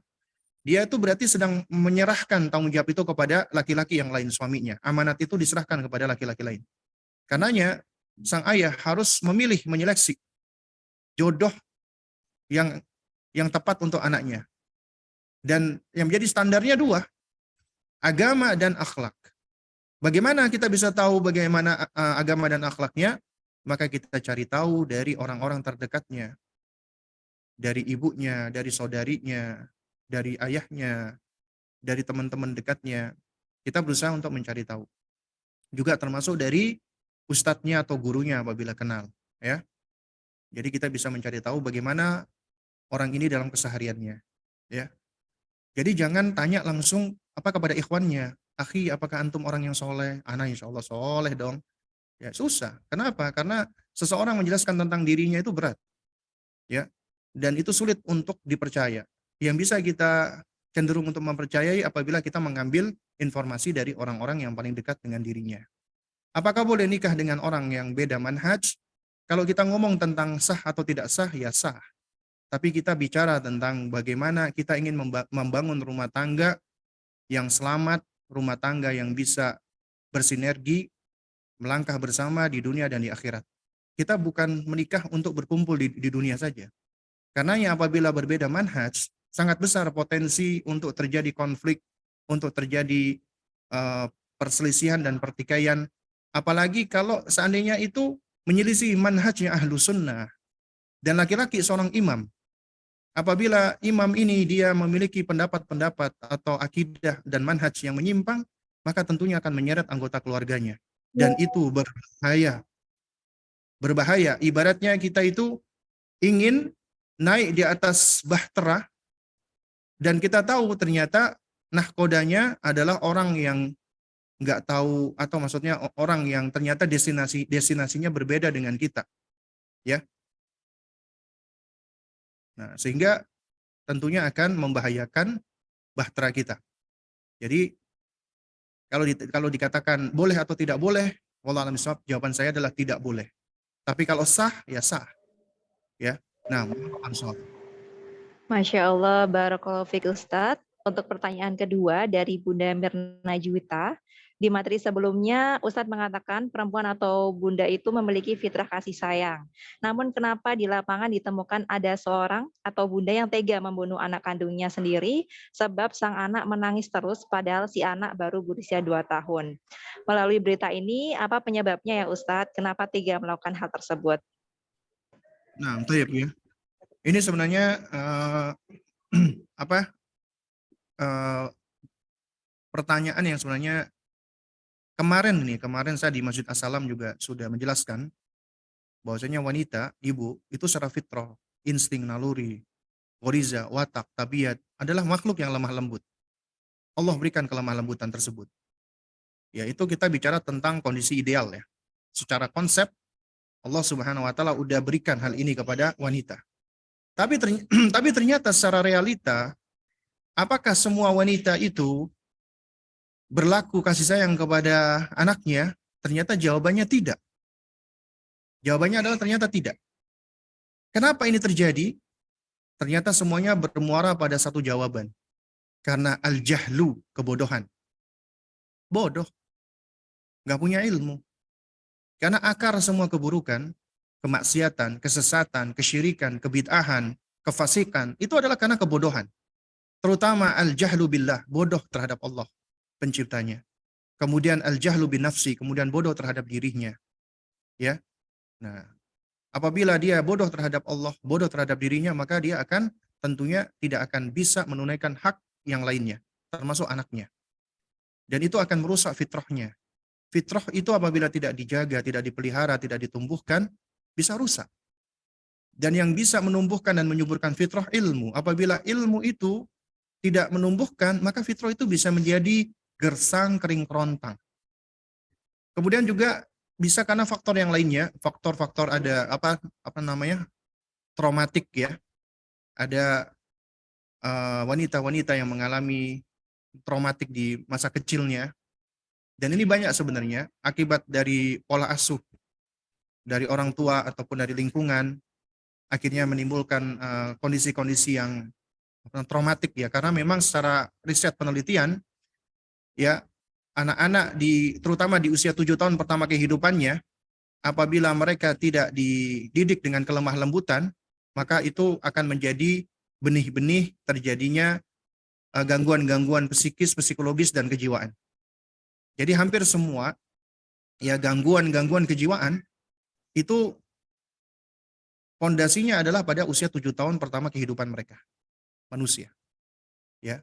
dia itu berarti sedang menyerahkan tanggung jawab itu kepada laki-laki yang lain, suaminya. Amanat itu diserahkan kepada laki-laki lain. Karenanya sang ayah harus memilih, menyeleksi jodoh yang tepat untuk anaknya. Dan yang menjadi standarnya dua, agama dan akhlak. Bagaimana kita bisa tahu bagaimana agama dan akhlaknya? Maka kita cari tahu dari orang-orang terdekatnya. Dari ibunya, dari saudarinya, dari ayahnya, dari teman-teman dekatnya. Kita berusaha untuk mencari tahu. Juga termasuk dari ustadznya atau gurunya apabila kenal. Ya. Jadi kita bisa mencari tahu bagaimana orang ini dalam kesehariannya. Ya. Jadi jangan tanya langsung apa kepada ikhwannya. Akhi, apakah antum orang yang soleh? Ana insya Allah soleh dong. Ya susah. Kenapa? Karena seseorang menjelaskan tentang dirinya itu berat. Ya. Dan itu sulit untuk dipercaya. Yang bisa kita cenderung untuk mempercayai apabila kita mengambil informasi dari orang-orang yang paling dekat dengan dirinya. Apakah boleh nikah dengan orang yang beda manhaj? Kalau kita ngomong tentang sah atau tidak sah, ya sah. Tapi kita bicara tentang bagaimana kita ingin membangun rumah tangga yang selamat, rumah tangga yang bisa bersinergi, melangkah bersama di dunia dan di akhirat. Kita bukan menikah untuk berkumpul di dunia saja. Karenanya apabila berbeda manhaj, sangat besar potensi untuk terjadi konflik, untuk terjadi perselisihan dan pertikaian. Apalagi kalau seandainya itu menyelisih manhajnya ahlu sunnah. Dan laki-laki seorang imam. Apabila imam ini dia memiliki pendapat-pendapat atau akidah dan manhaj yang menyimpang, maka tentunya akan menyeret anggota keluarganya. Dan itu berbahaya. Berbahaya. Ibaratnya kita itu ingin naik di atas bahtera, dan kita tahu ternyata nahkodanya adalah orang yang nggak tahu, atau maksudnya orang yang ternyata destinasinya berbeda dengan kita. Ya. Nah, sehingga tentunya akan membahayakan bahtera kita. Jadi kalau dikatakan boleh atau tidak boleh, wallahu a'lam bishawab, jawaban saya adalah tidak boleh. Tapi kalau sah, ya sah. Ya. Nah, Masya Allah, barakallahu fiik Ustadz. Untuk pertanyaan kedua dari Bunda Mirna Juwita, di materi sebelumnya Ustadz mengatakan perempuan atau bunda itu memiliki fitrah kasih sayang. Namun kenapa di lapangan ditemukan ada seorang atau bunda yang tega membunuh anak kandungnya sendiri sebab sang anak menangis terus padahal si anak baru berusia 2 tahun. Melalui berita ini, apa penyebabnya ya Ustadz? Kenapa tega melakukan hal tersebut? Nah, itu ya. Ini sebenarnya pertanyaan yang sebenarnya kemarin saya di Masjid As-Salam juga sudah menjelaskan bahwasanya wanita, ibu itu secara fitrah, insting, naluri, ghoriza, watak, tabiat adalah makhluk yang lemah lembut. Allah berikan kelemah lembutan tersebut. Yaitu kita bicara tentang kondisi ideal ya. Secara konsep Allah Subhanahu wa taala udah berikan hal ini kepada wanita. Tapi ternyata secara realita Apakah semua wanita itu berlaku kasih sayang kepada anaknya? Ternyata jawabannya tidak. Jawabannya adalah ternyata tidak. Kenapa ini terjadi? Ternyata semuanya bermuara pada satu jawaban. Karena al-jahlu, kebodohan. Bodoh, nggak punya ilmu. Karena akar semua keburukan, kemaksiatan, kesesatan, kesyirikan, kebid'ahan, kefasikan, itu adalah karena kebodohan. Terutama al-jahlu billah, bodoh terhadap Allah, penciptanya. Kemudian al-jahlu bin nafsi, kemudian bodoh terhadap dirinya. Ya. Nah, apabila dia bodoh terhadap Allah, bodoh terhadap dirinya, maka dia akan tentunya tidak akan bisa menunaikan hak yang lainnya, termasuk anaknya. Dan itu akan merusak fitrahnya. Fitrah itu apabila tidak dijaga, tidak dipelihara, tidak ditumbuhkan, bisa rusak. Dan yang bisa menumbuhkan dan menyuburkan fitrah ilmu. Apabila ilmu itu tidak menumbuhkan, maka fitrah itu bisa menjadi gersang, kering kerontang. Kemudian juga bisa karena faktor yang lainnya, faktor-faktor ada apa namanya? Traumatik ya. Ada wanita-wanita yang mengalami traumatik di masa kecilnya. Dan ini banyak sebenarnya akibat dari pola asuh dari orang tua ataupun dari lingkungan, akhirnya menimbulkan kondisi-kondisi yang traumatik ya, karena memang secara riset penelitian ya, anak-anak terutama di usia 7 tahun pertama kehidupannya, apabila mereka tidak dididik dengan kelemah lembutan, maka itu akan menjadi benih-benih terjadinya gangguan-gangguan psikis, psikologis, dan kejiwaan. Jadi hampir semua ya gangguan-gangguan kejiwaan itu fondasinya adalah pada usia 7 tahun pertama kehidupan mereka, manusia. Ya.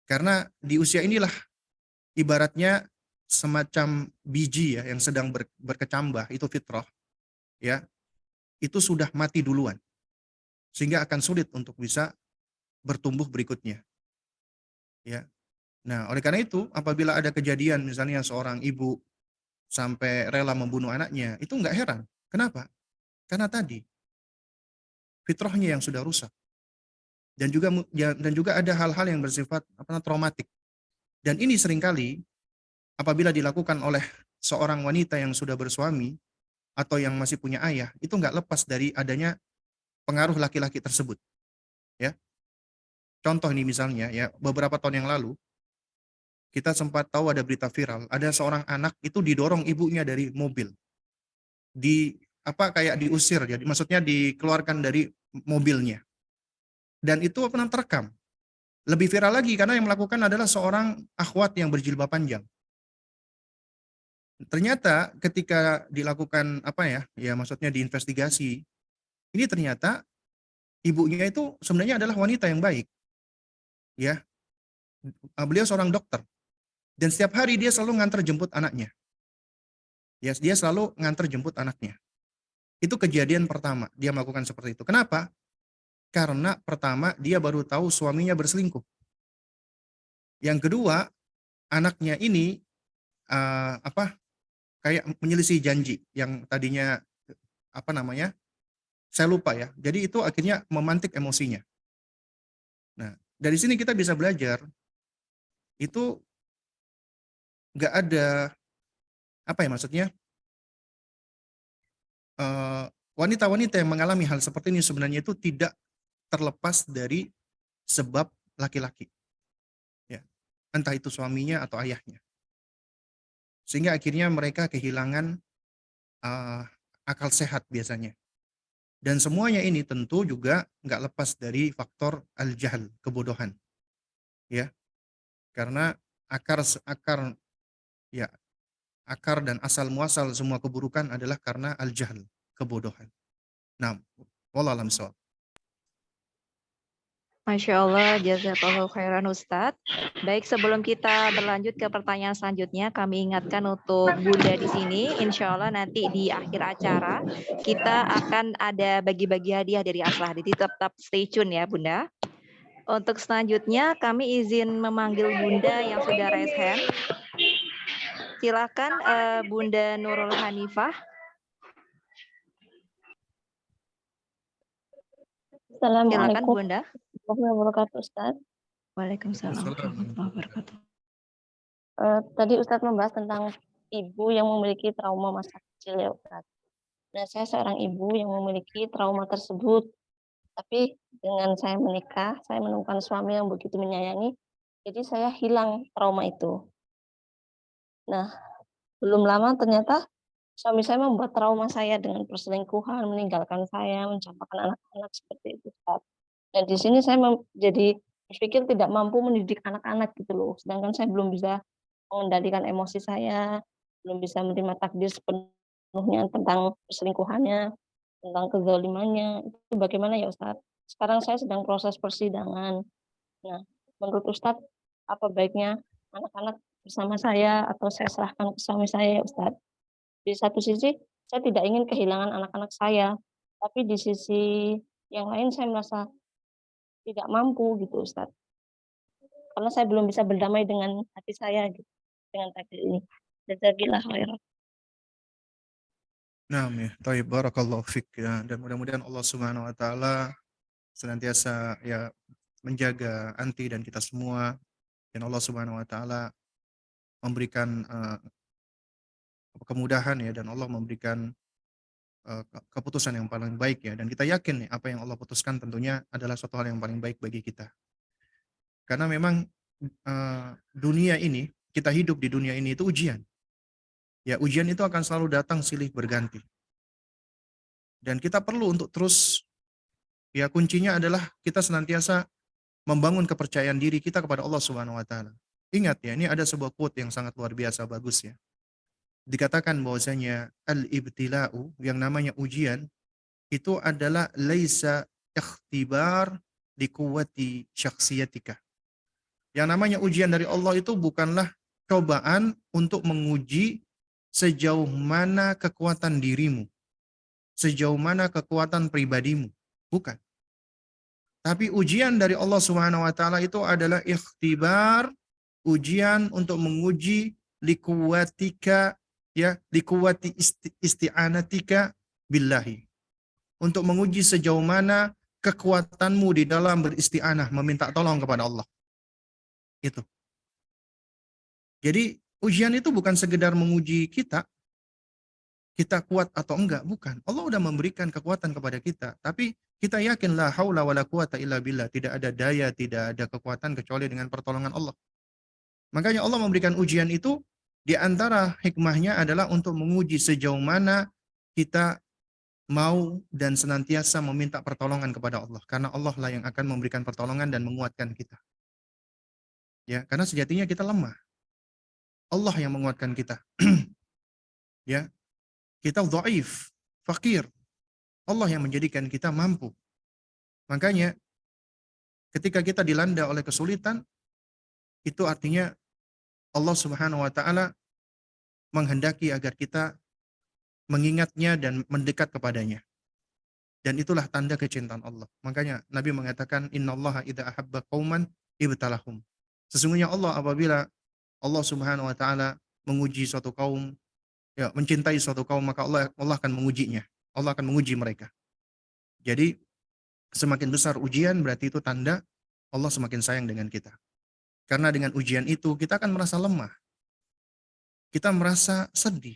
Karena di usia inilah ibaratnya semacam biji ya yang sedang berkecambah, itu fitrah. Ya. Itu sudah mati duluan. Sehingga akan sulit untuk bisa bertumbuh berikutnya. Ya. Nah, oleh karena itu apabila ada kejadian misalnya seorang ibu sampai rela membunuh anaknya, itu enggak heran. Kenapa? Karena tadi fitrahnya yang sudah rusak. Dan juga ada hal-hal yang bersifat traumatik. Dan ini seringkali apabila dilakukan oleh seorang wanita yang sudah bersuami atau yang masih punya ayah, itu enggak lepas dari adanya pengaruh laki-laki tersebut. Ya. Contoh ini misalnya ya, beberapa tahun yang lalu kita sempat tahu ada berita viral, ada seorang anak itu didorong ibunya dari mobil. Kayak diusir, jadi maksudnya dikeluarkan dari mobilnya. Dan itu terekam. Lebih viral lagi karena yang melakukan adalah seorang akhwat yang berjilbab panjang. Ternyata ketika dilakukan maksudnya diinvestigasi, ini ternyata ibunya itu sebenarnya adalah wanita yang baik. Ya. Beliau seorang dokter. Dan setiap hari dia selalu nganter jemput anaknya. Ya, dia selalu nganter jemput anaknya. Itu kejadian pertama dia melakukan seperti itu. Kenapa? Karena pertama dia baru tahu suaminya berselingkuh. Yang kedua, anaknya ini kayak menyelisih janji yang tadinya saya lupa ya. Jadi itu akhirnya memantik emosinya. Nah, dari sini kita bisa belajar itu nggak ada maksudnya wanita-wanita yang mengalami hal seperti ini sebenarnya itu tidak terlepas dari sebab laki-laki. Ya. Entah itu suaminya atau ayahnya. Sehingga akhirnya mereka kehilangan akal sehat biasanya. Dan semuanya ini tentu juga nggak lepas dari faktor al-jahl, kebodohan. Ya. Karena akar dan asal muasal semua keburukan adalah karena al-jahl, kebodohan. Nah, wallahu a'lam bishawab. Masya Allah, jazakallahu khairan Ustadz. Baik, sebelum kita berlanjut ke pertanyaan selanjutnya, kami ingatkan untuk Bunda di sini, insya Allah nanti di akhir acara kita akan ada bagi-bagi hadiah dari Aslah. Jadi tetap stay tune ya Bunda. Untuk selanjutnya kami izin memanggil Bunda yang sudah raise hand. Silakan Bunda Nurul Hanifah. Silakan Assalamualaikum Bunda. warahmatullahi wabarakatuh, Ustaz. Waalaikumsalam Waalaikumsalam warahmatullahi warahmatullahi wabarakatuh. wabarakatuh. Tadi Ustadz membahas tentang ibu yang memiliki trauma masa kecil ya Ustadz. Nah, saya seorang ibu yang memiliki trauma tersebut. Tapi dengan saya menikah, saya menemukan suami yang begitu menyayangi, jadi saya hilang trauma itu. Nah, belum lama ternyata suami saya membuat trauma saya dengan perselingkuhan, meninggalkan saya, mencampakkan anak-anak seperti itu, Ustaz. Dan di sini saya jadi berpikir tidak mampu mendidik anak-anak gitu loh, sedangkan saya belum bisa mengendalikan emosi saya, belum bisa menerima takdir sepenuhnya tentang perselingkuhannya, tentang kezalimannya. Itu bagaimana ya, Ustaz? Sekarang saya sedang proses persidangan. Nah, menurut Ustaz, apa baiknya anak-anak bersama saya atau saya serahkan ke suami saya ya, Ustaz? Di satu sisi, saya tidak ingin kehilangan anak-anak saya, tapi di sisi yang lain saya merasa tidak mampu gitu, Ustaz. Karena saya belum bisa berdamai dengan hati saya gitu, dengan takdir ini. Jazakillah khairan. Nah, ya, taib barakallahu fik ya. Dan mudah-mudahan Allah Subhanahu wa taala senantiasa ya menjaga anti dan kita semua, dan Allah Subhanahu wa taala memberikan kemudahan ya, dan Allah memberikan keputusan yang paling baik ya, dan kita yakin nih apa yang Allah putuskan tentunya adalah suatu hal yang paling baik bagi kita. Karena memang dunia ini, kita hidup di dunia ini itu ujian. Ya, ujian itu akan selalu datang silih berganti. Dan kita perlu untuk terus, ya kuncinya adalah kita senantiasa membangun kepercayaan diri kita kepada Allah Subhanahu wa taala. Ingat ya, ini ada sebuah quote yang sangat luar biasa bagus ya. Dikatakan bahwasanya al-ibtila'u, yang namanya ujian, itu adalah laisa ikhtibar li quwwati syakhsiyatika. Yang namanya ujian dari Allah itu bukanlah cobaan untuk menguji sejauh mana kekuatan dirimu, sejauh mana kekuatan pribadimu. Bukan. Tapi ujian dari Allah Subhanahu wa taala itu adalah ikhtibar, ujian untuk menguji likuwatika, ya, likuwati isti'anatika billahi. Untuk menguji sejauh mana kekuatanmu di dalam beristi'anah, meminta tolong kepada Allah. Itu. Jadi ujian itu bukan sekedar menguji kita kuat atau enggak, bukan. Allah udah memberikan kekuatan kepada kita, tapi kita yakin la haula wala quwata illa billah, tidak ada daya, tidak ada kekuatan kecuali dengan pertolongan Allah. Makanya Allah memberikan ujian itu, di antara hikmahnya adalah untuk menguji sejauh mana kita mau dan senantiasa meminta pertolongan kepada Allah, karena Allah lah yang akan memberikan pertolongan dan menguatkan kita. Ya, karena sejatinya kita lemah. Allah yang menguatkan kita. Ya, kita dhaif, fakir. Allah yang menjadikan kita mampu. Makanya ketika kita dilanda oleh kesulitan, itu artinya Allah Subhanahu wa taala menghendaki agar kita mengingatnya dan mendekat kepadanya. Dan itulah tanda kecintaan Allah. Makanya Nabi mengatakan, innallaha idza ahabba qauman ibtalahum. Sesungguhnya Allah, apabila Allah Subhanahu wa taala menguji suatu kaum, ya, mencintai suatu kaum, maka Allah akan mengujinya. Allah akan menguji mereka. Jadi semakin besar ujian, berarti itu tanda Allah semakin sayang dengan kita. Karena dengan ujian itu kita akan merasa lemah. Kita merasa sedih.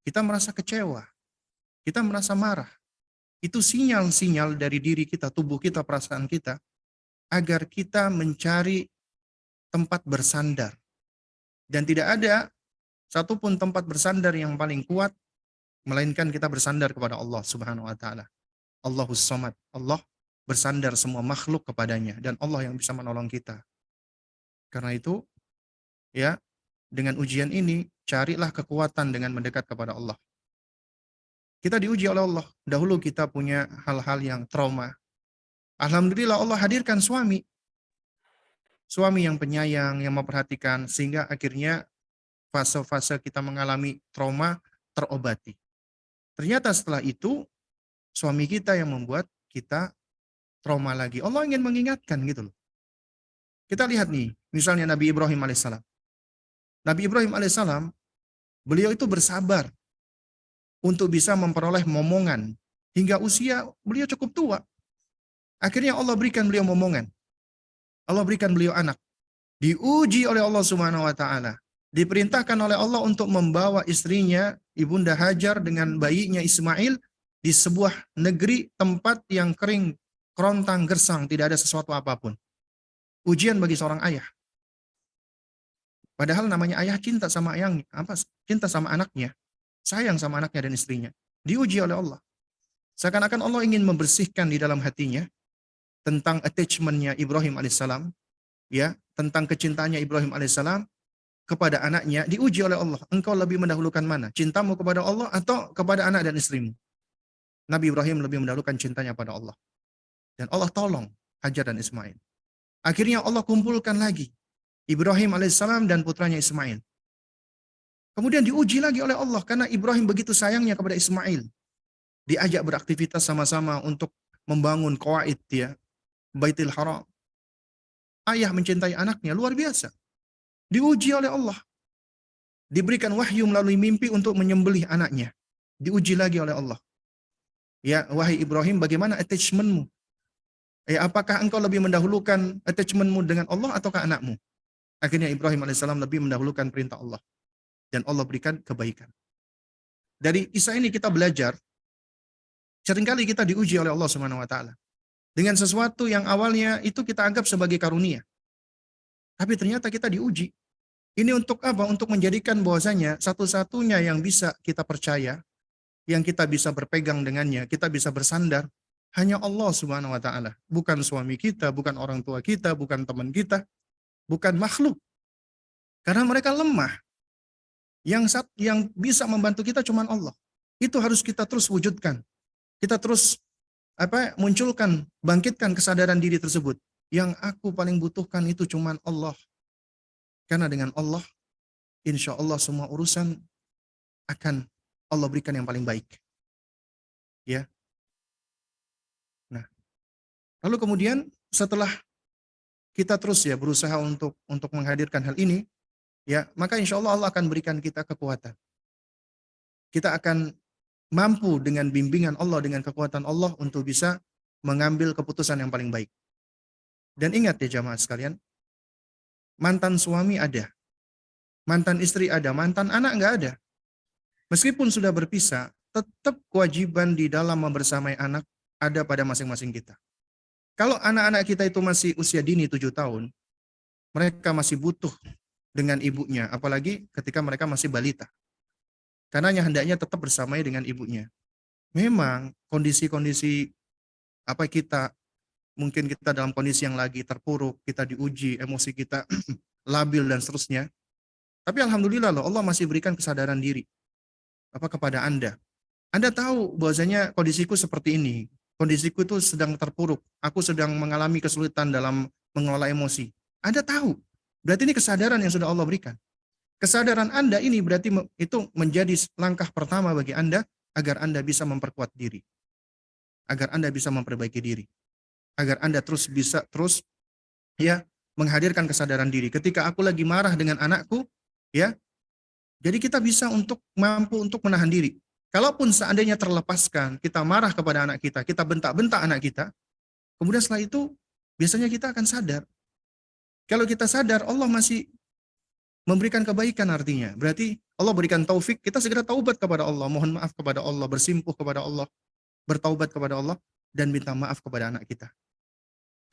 Kita merasa kecewa. Kita merasa marah. Itu sinyal-sinyal dari diri kita, tubuh kita, perasaan kita, agar kita mencari tempat bersandar. Dan tidak ada satupun tempat bersandar yang paling kuat, melainkan kita bersandar kepada Allah Subhanahu wa taala. Allahus Samad. Allah bersandar semua makhluk kepadanya, dan Allah yang bisa menolong kita. Karena itu, ya, dengan ujian ini carilah kekuatan dengan mendekat kepada Allah. Kita diuji oleh Allah. Dahulu kita punya hal-hal yang trauma. Alhamdulillah Allah hadirkan suami. Suami yang penyayang, yang memperhatikan, sehingga akhirnya fase-fase kita mengalami trauma terobati. Ternyata setelah itu, suami kita yang membuat kita trauma lagi. Allah ingin mengingatkan gitu loh. Kita lihat nih, misalnya Nabi Ibrahim alaihissalam. Nabi Ibrahim alaihissalam, beliau itu bersabar untuk bisa memperoleh momongan. Hingga usia beliau cukup tua. Akhirnya Allah berikan beliau momongan. Allah berikan beliau anak. Diuji oleh Allah Subhanahu wa taala. Diperintahkan oleh Allah untuk membawa istrinya Ibunda Hajar dengan bayinya Ismail di sebuah negeri tempat yang kering, kerontang, gersang, tidak ada sesuatu apapun. Ujian bagi seorang ayah. Padahal namanya ayah cinta sama cinta sama anaknya, sayang sama anaknya dan istrinya. Diuji oleh Allah. Seakan-akan Allah ingin membersihkan di dalam hatinya tentang attachment-nya Ibrahim alaihissalam, ya, tentang kecintaannya Ibrahim alaihissalam kepada anaknya. Diuji oleh Allah. Engkau lebih mendahulukan mana? Cintamu kepada Allah atau kepada anak dan istrimu? Nabi Ibrahim lebih mendahulukan cintanya pada Allah. Dan Allah tolong Hajar dan Ismail. Akhirnya Allah kumpulkan lagi Ibrahim alaihissalam dan putranya Ismail. Kemudian diuji lagi oleh Allah karena Ibrahim begitu sayangnya kepada Ismail. Diajak beraktivitas sama-sama untuk membangun qawaid, ya, Baitul Haram. Ayah mencintai anaknya luar biasa. Diuji oleh Allah. Diberikan wahyu melalui mimpi untuk menyembelih anaknya. Diuji lagi oleh Allah. Ya, wahai Ibrahim, bagaimana attachment-mu? Apakah engkau lebih mendahulukan attachment-mu dengan Allah ataukah anakmu? Akhirnya Ibrahim alaihissalam lebih mendahulukan perintah Allah. Dan Allah berikan kebaikan. Dari kisah ini kita belajar, seringkali kita diuji oleh Allah Subhanahu wa taala dengan sesuatu yang awalnya itu kita anggap sebagai karunia. Tapi ternyata kita diuji. Ini untuk apa? Untuk menjadikan bahwasanya satu-satunya yang bisa kita percaya, yang kita bisa berpegang dengannya, kita bisa bersandar, hanya Allah Subhanahu wa taala. Bukan suami kita, bukan orang tua kita, bukan teman kita, bukan makhluk. Karena mereka lemah. Yang bisa membantu kita cuma Allah. Itu harus kita terus wujudkan. Kita terus munculkan, bangkitkan kesadaran diri tersebut. Yang aku paling butuhkan itu cuma Allah. Karena dengan Allah, insya Allah semua urusan akan Allah berikan yang paling baik. Ya. Nah, lalu kemudian setelah kita terus ya berusaha untuk menghadirkan hal ini, ya, maka insya Allah Allah akan berikan kita kekuatan. Kita akan mampu dengan bimbingan Allah, dengan kekuatan Allah untuk bisa mengambil keputusan yang paling baik. Dan ingat ya jamaah sekalian, mantan suami ada, mantan istri ada, mantan anak nggak ada. Meskipun sudah berpisah, tetap kewajiban di dalam membersamai anak ada pada masing-masing kita. Kalau anak-anak kita itu masih usia dini 7 tahun, mereka masih butuh dengan ibunya, apalagi ketika mereka masih balita. Karena hendaknya tetap bersamai dengan ibunya. Memang kondisi-kondisi mungkin kita dalam kondisi yang lagi terpuruk, kita diuji, emosi kita labil dan seterusnya. Tapi alhamdulillah loh, Allah masih berikan kesadaran diri kepada Anda. Anda tahu bahwasanya kondisiku seperti ini. Kondisiku itu sedang terpuruk. Aku sedang mengalami kesulitan dalam mengelola emosi. Anda tahu. Berarti ini kesadaran yang sudah Allah berikan. Kesadaran Anda ini berarti itu menjadi langkah pertama bagi Anda agar Anda bisa memperkuat diri. Agar Anda bisa memperbaiki diri. Agar Anda bisa ya menghadirkan kesadaran diri. Ketika aku lagi marah dengan anakku, ya, jadi kita bisa mampu untuk menahan diri. Kalaupun seandainya terlepaskan, kita marah kepada anak kita bentak-bentak anak kita, kemudian setelah itu biasanya kita akan sadar. Kalau kita sadar, Allah masih memberikan kebaikan artinya. Berarti Allah berikan taufik, kita segera taubat kepada Allah, mohon maaf kepada Allah, bersimpuh kepada Allah, bertaubat kepada Allah, dan minta maaf kepada anak kita.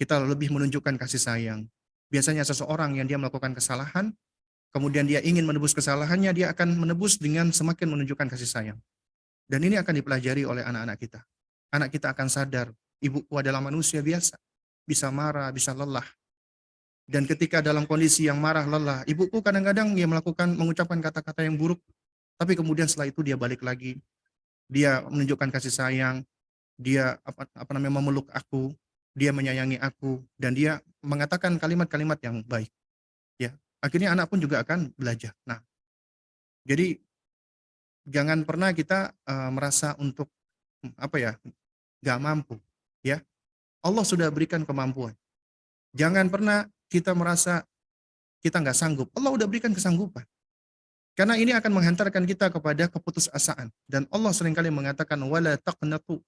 Kita lebih menunjukkan kasih sayang. Biasanya seseorang yang dia melakukan kesalahan, kemudian dia ingin menebus kesalahannya, dia akan menebus dengan semakin menunjukkan kasih sayang. Dan ini akan dipelajari oleh anak-anak kita. Anak kita akan sadar, ibuku adalah manusia biasa, bisa marah, bisa lelah. Dan ketika dalam kondisi yang marah, lelah, ibuku kadang-kadang dia mengucapkan kata-kata yang buruk, tapi kemudian setelah itu dia balik lagi, dia menunjukkan kasih sayang, dia memeluk aku, dia menyayangi aku, dan dia mengatakan kalimat-kalimat yang baik. Ya, akhirnya anak pun juga akan belajar. Nah, jadi jangan pernah kita merasa untuk nggak mampu. Ya, Allah sudah berikan kemampuan. Jangan pernah kita merasa kita nggak sanggup. Allah udah berikan kesanggupan. Karena ini akan menghantarkan kita kepada keputusasaan. Dan Allah seringkali mengatakan wala taqnatu.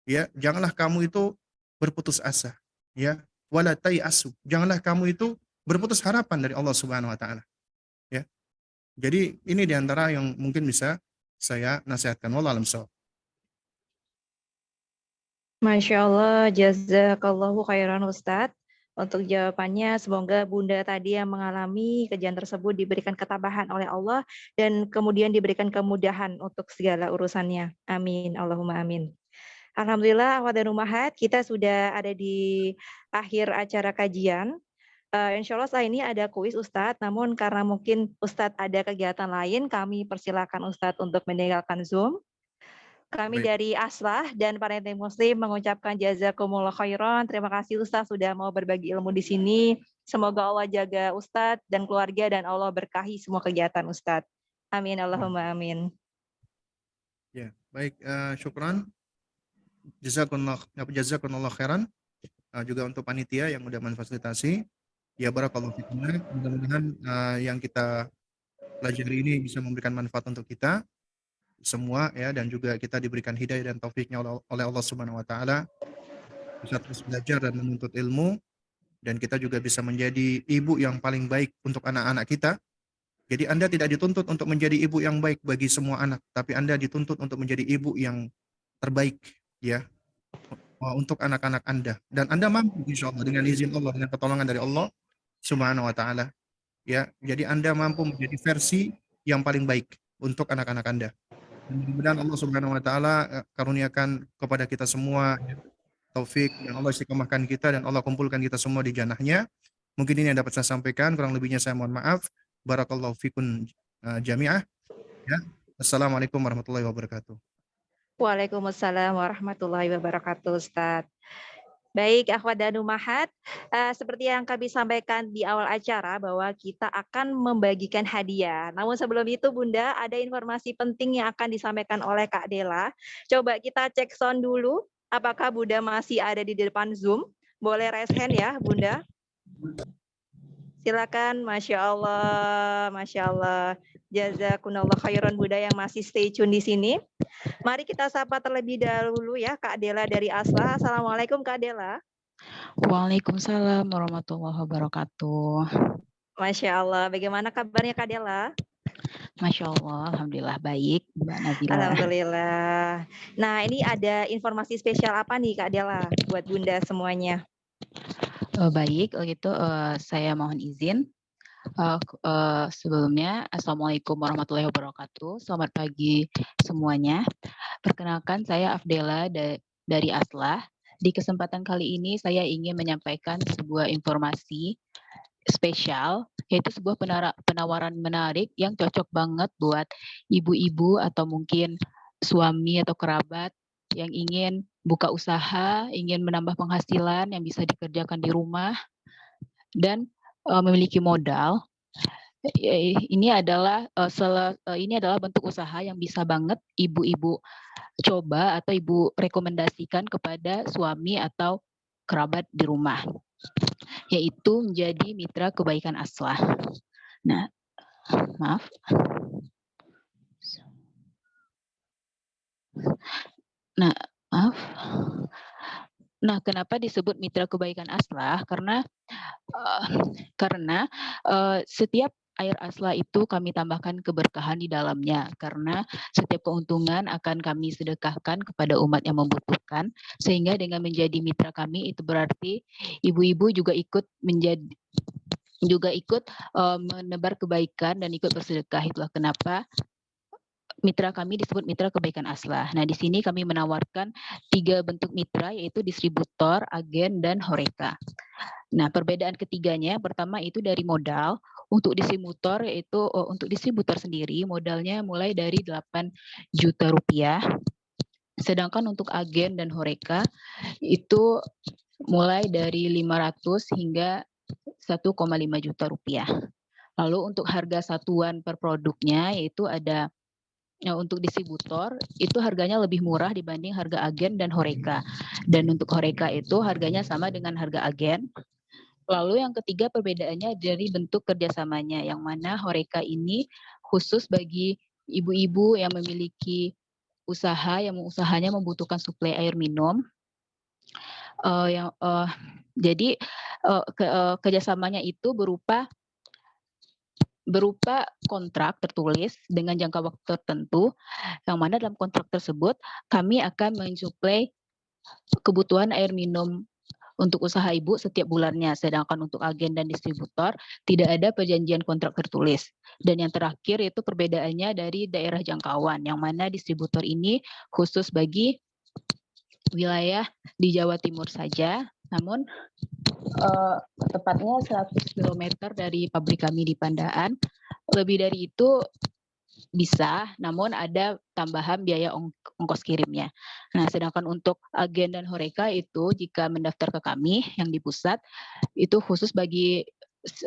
Ya, janganlah kamu itu berputus asa. Ya, wala tay'asu. Janganlah kamu itu berputus harapan dari Allah Subhanahu wa taala. Ya. Jadi ini diantara yang mungkin bisa saya nasihatkan. Wallahu a'lam bishawab. Masya Allah, jazakallahu khairan Ustadz. Untuk jawabannya, semoga Bunda tadi yang mengalami kejadian tersebut diberikan ketabahan oleh Allah dan kemudian diberikan kemudahan untuk segala urusannya. Amin. Allahumma amin. Alhamdulillah, akhwat dan ummahat, kita sudah ada di akhir acara kajian. Insya Allah setelah ini ada kuis Ustadz, namun karena mungkin Ustadz ada kegiatan lain, kami persilakan Ustadz untuk meninggalkan Zoom. Kami Baik. dari Aslah dan Panitia Muslim mengucapkan jazakumullah khairan. Terima kasih Ustadz sudah mau berbagi ilmu di sini. Semoga Allah jaga Ustadz dan keluarga dan Allah berkahi semua kegiatan Ustadz. Amin. Allahumma amin. Ya, baik, syukran. Jazakumullah khairan. Juga untuk panitia yang sudah memfasilitasi. Ya, barakallahu fikum. Mudah-mudahan yang kita pelajari ini bisa memberikan manfaat untuk kita semua ya, dan juga kita diberikan hidayah dan taufiknya oleh Allah Subhanahu wa taala, bisa terus belajar dan menuntut ilmu, dan kita juga bisa menjadi ibu yang paling baik untuk anak-anak kita. Jadi Anda tidak dituntut untuk menjadi ibu yang baik bagi semua anak, tapi Anda dituntut untuk menjadi ibu yang terbaik ya untuk anak-anak Anda, dan Anda mampu insyaallah dengan izin Allah, dengan pertolongan dari Allah Subhanahu wa taala ya. Jadi Anda mampu menjadi versi yang paling baik untuk anak-anak Anda. Dan mudah-mudahan Allah Subhanahu wa taala karuniakan kepada kita semua ya, taufik, dan Allah istiqomahkan kita, dan Allah kumpulkan kita semua di jannahnya. Mungkin ini yang dapat saya sampaikan, kurang lebihnya saya mohon maaf. Barakallahu fikun jami'ah ya. Assalamualaikum warahmatullahi wabarakatuh. Waalaikumsalam warahmatullahi wabarakatuh Ustadz. Baik, akhwat dan ummahat, seperti yang kami sampaikan di awal acara bahwa kita akan membagikan hadiah. Namun sebelum itu Bunda, ada informasi penting yang akan disampaikan oleh Kak Dela. Coba kita cek sound dulu, apakah Bunda masih ada di depan Zoom? Boleh raise hand ya Bunda? Silakan, Masya Allah, Masya Allah. Jazakumullah khairan Bunda yang masih stay tune di sini. Mari kita sapa terlebih dahulu ya Kak Dela dari Asla. Assalamualaikum Kak Dela. Waalaikumsalam warahmatullahi wabarakatuh. Masya Allah. Bagaimana kabarnya Kak Dela? Masya Allah, alhamdulillah baik, Mbak Nabila. Alhamdulillah. Nah, ini ada informasi spesial apa nih Kak Dela buat Bunda semuanya? Baik, kalau gitu saya mohon izin. Sebelumnya, Assalamualaikum warahmatullahi wabarakatuh. Selamat pagi semuanya. Perkenalkan, saya Afdela dari Aslah. Di kesempatan kali ini saya ingin menyampaikan sebuah informasi spesial, yaitu sebuah penawaran menarik yang cocok banget buat ibu-ibu atau mungkin suami atau kerabat yang ingin buka usaha, ingin menambah penghasilan yang bisa dikerjakan di rumah, dan memiliki modal. Ini adalah bentuk usaha yang bisa banget ibu-ibu coba atau ibu rekomendasikan kepada suami atau kerabat di rumah, yaitu menjadi mitra kebaikan Aslah. Nah, maaf. Nah, maaf. Nah, kenapa disebut mitra kebaikan Aslah? Karena setiap air Aslah itu kami tambahkan keberkahan di dalamnya, karena setiap keuntungan akan kami sedekahkan kepada umat yang membutuhkan, sehingga dengan menjadi mitra kami itu berarti ibu-ibu juga ikut menebar kebaikan dan ikut bersedekah. Itulah kenapa mitra kami disebut mitra kebaikan Aslah. Nah, di sini kami menawarkan 3 bentuk mitra, yaitu distributor, agen, dan horeca. Nah, perbedaan ketiganya, pertama itu dari modal. Untuk distributor, yaitu untuk distributor sendiri modalnya mulai dari 8 juta rupiah. Sedangkan untuk agen dan horeca itu mulai dari 500 hingga 1,5 juta rupiah. Lalu untuk harga satuan per produknya, yaitu ada untuk distributor itu harganya lebih murah dibanding harga agen dan horeca. Dan untuk horeca itu harganya sama dengan harga agen. Lalu yang ketiga perbedaannya dari bentuk kerjasamanya, yang mana horeca ini khusus bagi ibu-ibu yang memiliki usaha yang usahanya membutuhkan suplai air minum, Jadi kerjasamanya itu berupa kontrak tertulis dengan jangka waktu tertentu, yang mana dalam kontrak tersebut kami akan mensuplai kebutuhan air minum untuk usaha ibu setiap bulannya, sedangkan untuk agen dan distributor tidak ada perjanjian kontrak tertulis. Dan yang terakhir itu perbedaannya dari daerah jangkauan, yang mana distributor ini khusus bagi wilayah di Jawa Timur saja, namun tepatnya 100 km dari pabrik kami di Pandaan. Lebih dari itu bisa, namun ada tambahan biaya ongkos kirimnya. Nah, sedangkan untuk agen dan Horeca itu jika mendaftar ke kami yang di pusat, itu khusus bagi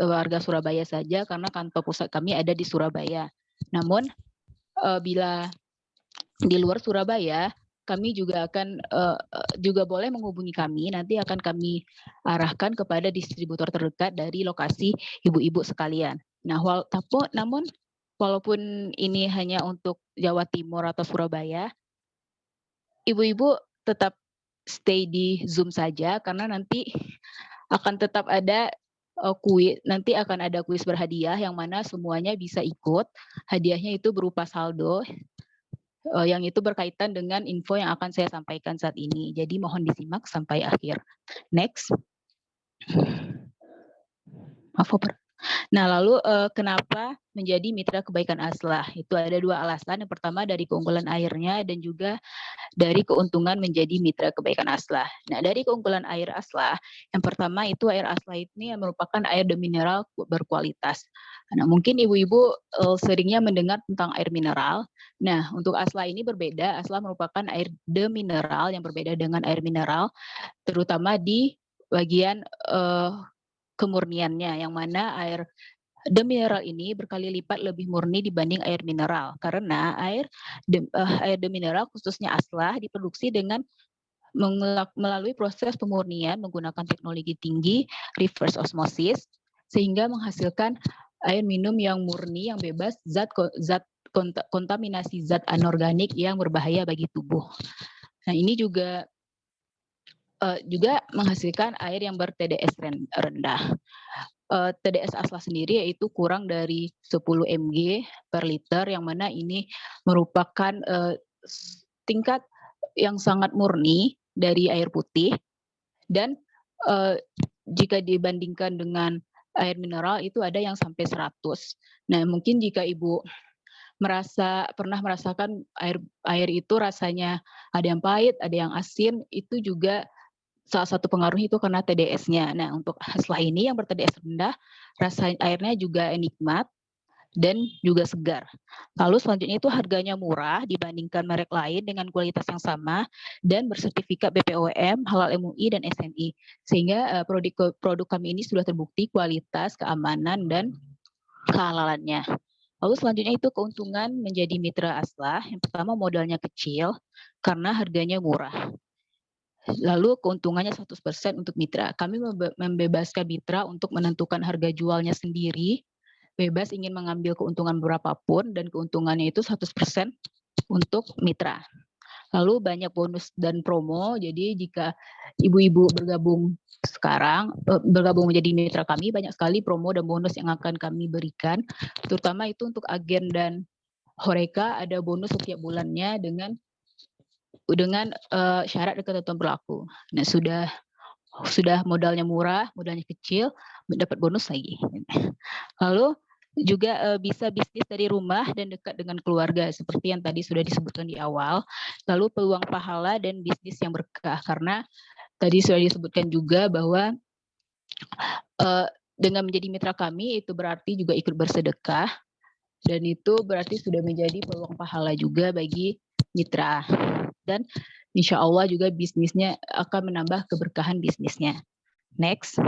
warga Surabaya saja karena kantor pusat kami ada di Surabaya. Namun bila di luar Surabaya, kami juga akan juga boleh menghubungi kami, nanti akan kami arahkan kepada distributor terdekat dari lokasi ibu-ibu sekalian. Nah, namun walaupun ini hanya untuk Jawa Timur atau Surabaya, ibu-ibu tetap stay di Zoom saja karena nanti akan tetap ada kuis, nanti akan ada kuis berhadiah yang mana semuanya bisa ikut. Hadiahnya itu berupa saldo yang itu berkaitan dengan info yang akan saya sampaikan saat ini. Jadi mohon disimak sampai akhir. Next. Maaf, Nah, lalu kenapa menjadi mitra kebaikan Aslah? Itu ada 2 alasan. Yang pertama dari keunggulan airnya dan juga dari keuntungan menjadi mitra kebaikan Aslah. Nah, dari keunggulan air Aslah, yang pertama itu air Aslah ini merupakan air demineral berkualitas. Nah, mungkin ibu-ibu seringnya mendengar tentang air mineral. Nah, untuk Aslah ini berbeda. Aslah merupakan air demineral yang berbeda dengan air mineral, terutama di bagian kemurniannya, yang mana air demineral ini berkali lipat lebih murni dibanding air mineral karena air demineral khususnya Aslah diproduksi dengan melalui proses pemurnian menggunakan teknologi tinggi reverse osmosis sehingga menghasilkan air minum yang murni yang bebas kontaminasi zat anorganik yang berbahaya bagi tubuh. Nah, ini juga menghasilkan air yang ber-TDS rendah. TDS Aslah sendiri yaitu kurang dari 10 mg per liter, yang mana ini merupakan tingkat yang sangat murni dari air putih, dan jika dibandingkan dengan air mineral itu ada yang sampai 100. Nah, mungkin jika ibu pernah merasakan air itu rasanya ada yang pahit, ada yang asin, itu juga salah satu pengaruh itu karena TDS-nya. Nah, untuk Aslah ini yang ber-TDS rendah, rasa airnya juga nikmat dan juga segar. Lalu selanjutnya itu harganya murah dibandingkan merek lain dengan kualitas yang sama dan bersertifikat BPOM, Halal MUI dan SNI. Sehingga produk kami ini sudah terbukti kualitas, keamanan dan kehalalannya. Lalu selanjutnya itu keuntungan menjadi mitra Aslah. Yang pertama modalnya kecil karena harganya murah. Lalu keuntungannya 100% untuk mitra. Kami membebaskan mitra untuk menentukan harga jualnya sendiri, bebas ingin mengambil keuntungan berapapun, dan keuntungannya itu 100% untuk mitra. Lalu banyak bonus dan promo, jadi jika ibu-ibu bergabung menjadi mitra kami, banyak sekali promo dan bonus yang akan kami berikan, terutama itu untuk agen dan Horeca ada bonus setiap bulannya dengan syarat dan ketentuan berlaku. Nah, sudah modalnya murah, modalnya kecil, dapat bonus lagi. Lalu juga bisa bisnis dari rumah dan dekat dengan keluarga seperti yang tadi sudah disebutkan di awal. Lalu peluang pahala dan bisnis yang berkah, karena tadi sudah disebutkan juga bahwa dengan menjadi mitra kami itu berarti juga ikut bersedekah, dan itu berarti sudah menjadi peluang pahala juga bagi mitra. Dan insya Allah juga bisnisnya akan menambah keberkahan bisnisnya. Next.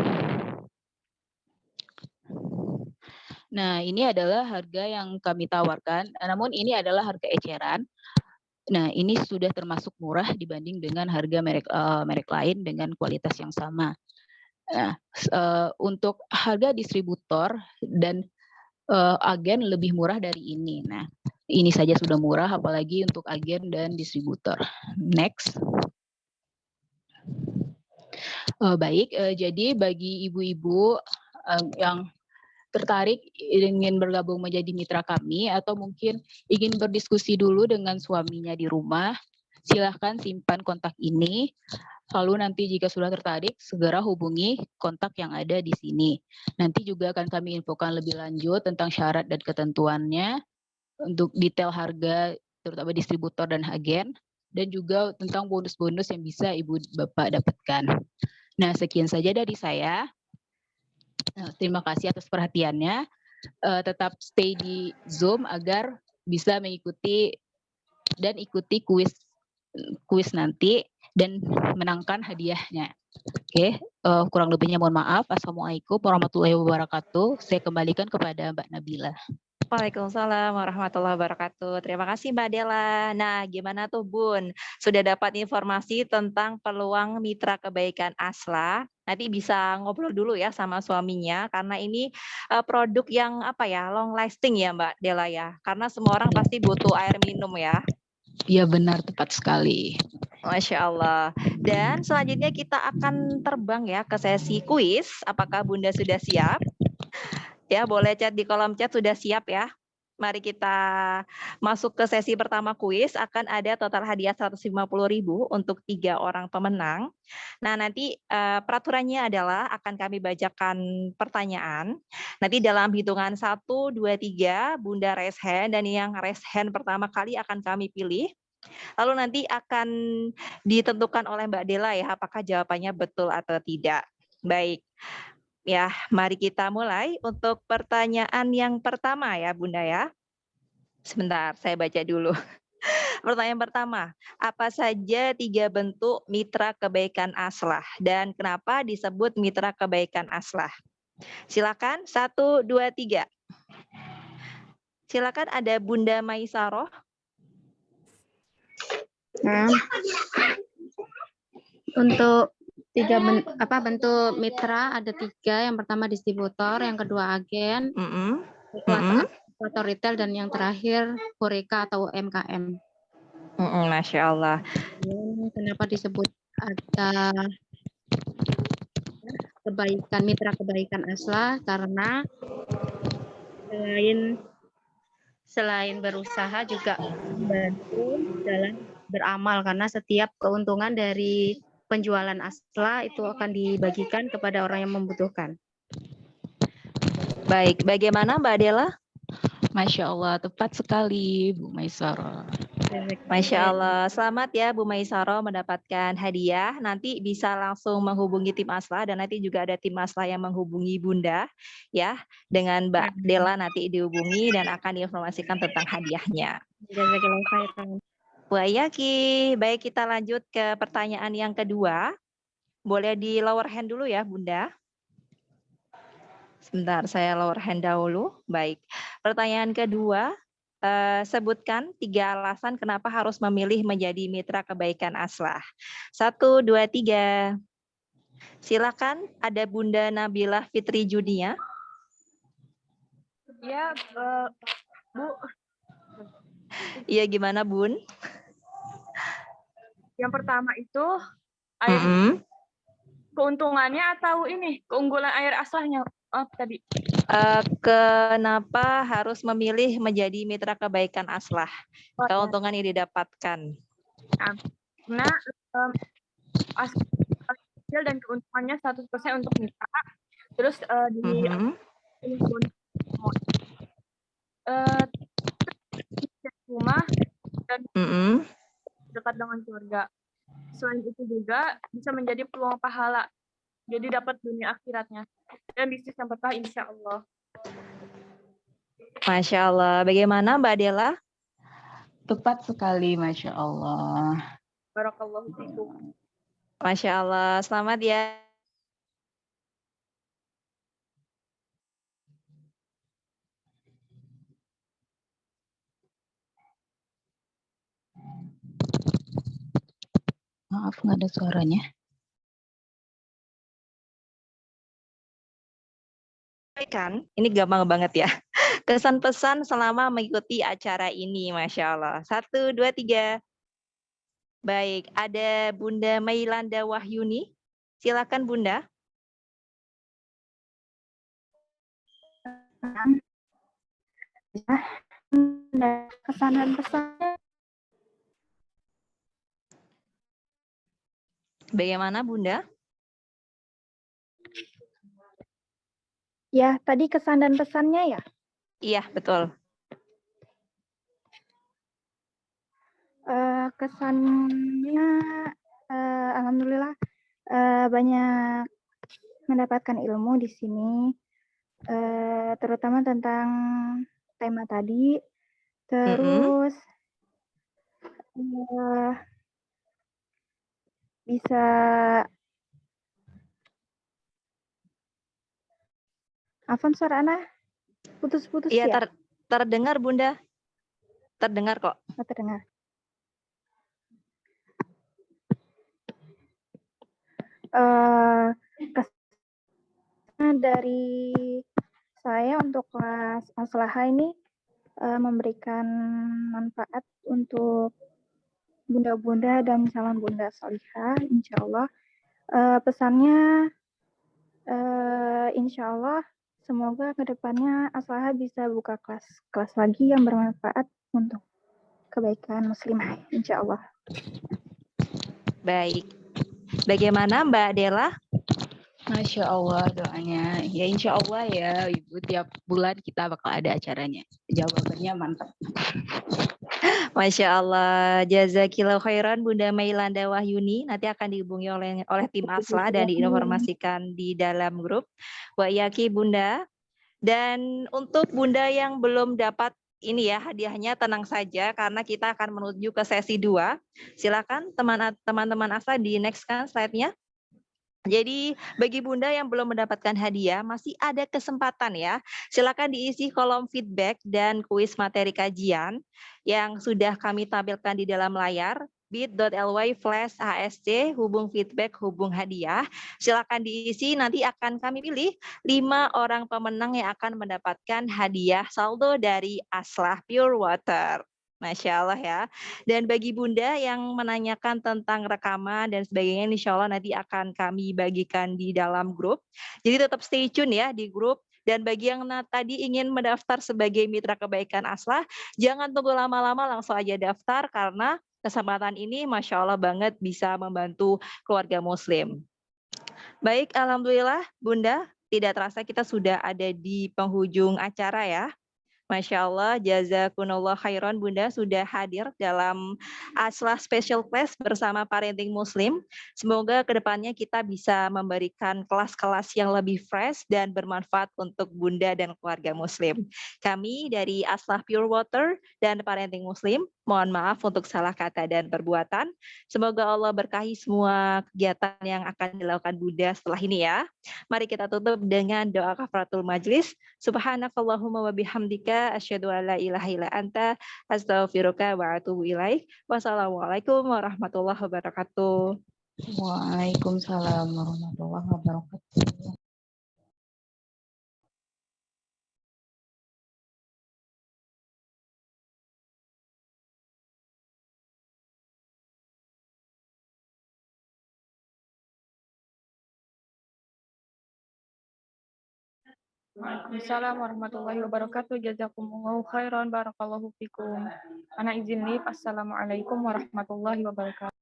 Nah, ini adalah harga yang kami tawarkan, namun ini adalah harga eceran. Nah, ini sudah termasuk murah dibanding dengan harga merek lain dengan kualitas yang sama. Nah, untuk harga distributor dan agen lebih murah dari ini. Nah, ini saja sudah murah, apalagi untuk agen dan distributor. Next. Baik, jadi bagi ibu-ibu yang tertarik ingin bergabung menjadi mitra kami atau mungkin ingin berdiskusi dulu dengan suaminya di rumah, silahkan simpan kontak ini. Lalu nanti jika sudah tertarik, segera hubungi kontak yang ada di sini. Nanti juga akan kami infokan lebih lanjut tentang syarat dan ketentuannya, untuk detail harga, terutama distributor dan agen, dan juga tentang bonus-bonus yang bisa Ibu Bapak dapatkan. Nah, sekian saja dari saya. Terima kasih atas perhatiannya. Tetap stay di Zoom agar bisa mengikuti dan ikuti kuis nanti dan menangkan hadiahnya. Oke, kurang lebihnya mohon maaf. Assalamualaikum warahmatullahi wabarakatuh. Saya kembalikan kepada Mbak Nabila. Waalaikumsalam warahmatullahi wabarakatuh. Terima kasih Mbak Dela. Nah, gimana tuh Bun? Sudah dapat informasi tentang peluang mitra kebaikan Asla? Nanti bisa ngobrol dulu ya sama suaminya karena ini produk yang apa ya, long lasting ya Mbak Dela ya. Karena semua orang pasti butuh air minum ya. Iya benar, tepat sekali. Masya Allah. Dan selanjutnya kita akan terbang ya ke sesi kuis. Apakah Bunda sudah siap? Ya, boleh chat di kolom chat sudah siap ya. Mari kita masuk ke sesi pertama kuis. Akan ada total hadiah 150.000 untuk 3 orang pemenang. Nah, nanti peraturannya adalah akan kami bacakan pertanyaan. Nanti dalam hitungan 1, 2, 3, Bunda raise hand. Dan yang raise hand pertama kali akan kami pilih. Lalu nanti akan ditentukan oleh Mbak Dela ya, apakah jawabannya betul atau tidak. Baik. Ya, mari kita mulai untuk pertanyaan yang pertama ya Bunda ya. Sebentar, saya baca dulu. Pertanyaan pertama, apa saja 3 bentuk mitra kebaikan Aslah dan kenapa disebut mitra kebaikan Aslah? Silakan 1, 2, 3. Silakan ada Bunda Maisaroh. Nah, untuk bentuk mitra ada 3. Yang pertama distributor, yang kedua agen, operator retail, dan yang terakhir Horeca atau UMKM. Masya Allah. Kenapa disebut ada mitra kebaikan Asla? Karena selain berusaha juga membantu dalam beramal, karena setiap keuntungan dari penjualan Asla itu akan dibagikan kepada orang yang membutuhkan. Baik, bagaimana Mbak Adela? Masya Allah, tepat sekali Bu Maisarah. Masya Allah, selamat ya Bu Maisarah mendapatkan hadiah. Nanti bisa langsung menghubungi tim Asla dan nanti juga ada tim Asla yang menghubungi Bunda ya. Dengan Mbak Dela nanti dihubungi dan akan diinformasikan tentang hadiahnya. Bu Ayaki, baik kita lanjut ke pertanyaan yang kedua. Boleh di lower hand dulu ya Bunda. Sebentar, saya lower hand dahulu. Baik, pertanyaan kedua. Sebutkan 3 alasan kenapa harus memilih menjadi mitra kebaikan Aslah. 1, 2, 3. Silakan, ada Bunda Nabila Fitri Junia. Ya, Bu. Iya, gimana Bun? Yang pertama itu air keuntungannya atau ini keunggulan air aslahnya tadi. Kenapa harus memilih menjadi mitra kebaikan Aslah? Keuntungan yang didapatkan. Karena hasil dan keuntungannya 100% untuk mitra. Terus di rumah dan dekat dengan keluarga. Selain itu juga bisa menjadi peluang pahala. Jadi dapat dunia akhiratnya. Dan bisnis yang berkah insya Allah. Masya Allah. Bagaimana Mbak Dela? Tepat sekali, Masya Allah. Barakallahu fikum. Masya Allah. Selamat ya. Maaf, nggak ada suaranya. Kan, ini gampang banget ya. Kesan pesan selama mengikuti acara ini, Masya Allah. 1, 2, 3. Baik, ada Bunda Mailanda Wahyuni. Silakan Bunda. Kesan dan pesannya. Bagaimana Bunda? Ya, tadi kesan dan pesannya ya. Iya, betul. Kesannya, alhamdulillah banyak mendapatkan ilmu di sini, terutama tentang tema tadi. Terus bisa Afwan, suara Ana putus-putus Iya, ya? terdengar Bunda. Terdengar kok. Oh, terdengar. Kesan dari saya untuk kelas Aslaha ini memberikan manfaat untuk bunda-bunda dan calon bunda salihah, insya Allah. Pesannya, insya Allah semoga kedepannya Aslaha bisa buka kelas lagi yang bermanfaat untuk kebaikan muslimah, insya Allah. Baik. Bagaimana Mbak Dela? Masya Allah doanya. Ya insya Allah ya Ibu, tiap bulan kita bakal ada acaranya. Jawabannya mantap. Masya Allah, jazakillah khairan Bunda Mailanda Wahyuni, nanti akan dihubungi oleh tim Aslah dan diinformasikan di dalam grup. Wa yaki Bunda. Dan untuk Bunda yang belum dapat ini ya hadiahnya, tenang saja karena kita akan menuju ke sesi 2. Silakan teman-teman Aslah di next kan slide-nya. Jadi bagi Bunda yang belum mendapatkan hadiah masih ada kesempatan ya. Silakan diisi kolom feedback dan kuis materi kajian yang sudah kami tampilkan di dalam layar bit.ly/ASC hubung feedback hubung hadiah. Silakan diisi, nanti akan kami pilih 5 orang pemenang yang akan mendapatkan hadiah saldo dari Aslah Pure Water. Masya Allah ya. Dan bagi Bunda yang menanyakan tentang rekaman dan sebagainya, insya Allah nanti akan kami bagikan di dalam grup. Jadi tetap stay tune ya di grup. Dan bagi yang tadi ingin mendaftar sebagai mitra kebaikan Aslah, jangan tunggu lama-lama, langsung aja daftar karena kesempatan ini Masya Allah banget bisa membantu keluarga muslim. Baik, alhamdulillah Bunda, tidak terasa kita sudah ada di penghujung acara ya. Masya Allah, jazakunallah khairan Bunda sudah hadir dalam Aslah Special Class bersama Parenting Muslim. Semoga kedepannya kita bisa memberikan kelas-kelas yang lebih fresh dan bermanfaat untuk Bunda dan keluarga Muslim. Kami dari Aslah Pure Water dan Parenting Muslim, mohon maaf untuk salah kata dan perbuatan. Semoga Allah berkahi semua kegiatan yang akan dilakukan Bunda setelah ini ya. Mari kita tutup dengan doa kafaratul majlis. Subhanakallahumma wa bihamdika asyhadu an la ilaha illa anta astaghfiruka wa atubu ilaik. Wassalamualaikum warahmatullahi wabarakatuh. Waalaikumsalam warahmatullahi wabarakatuh. Waalaikumsalam warahmatullahi wabarakatuh. Jazakumullahu khairan. Barakallahu fikum. Ana izin live. Assalamualaikum warahmatullahi wabarakatuh.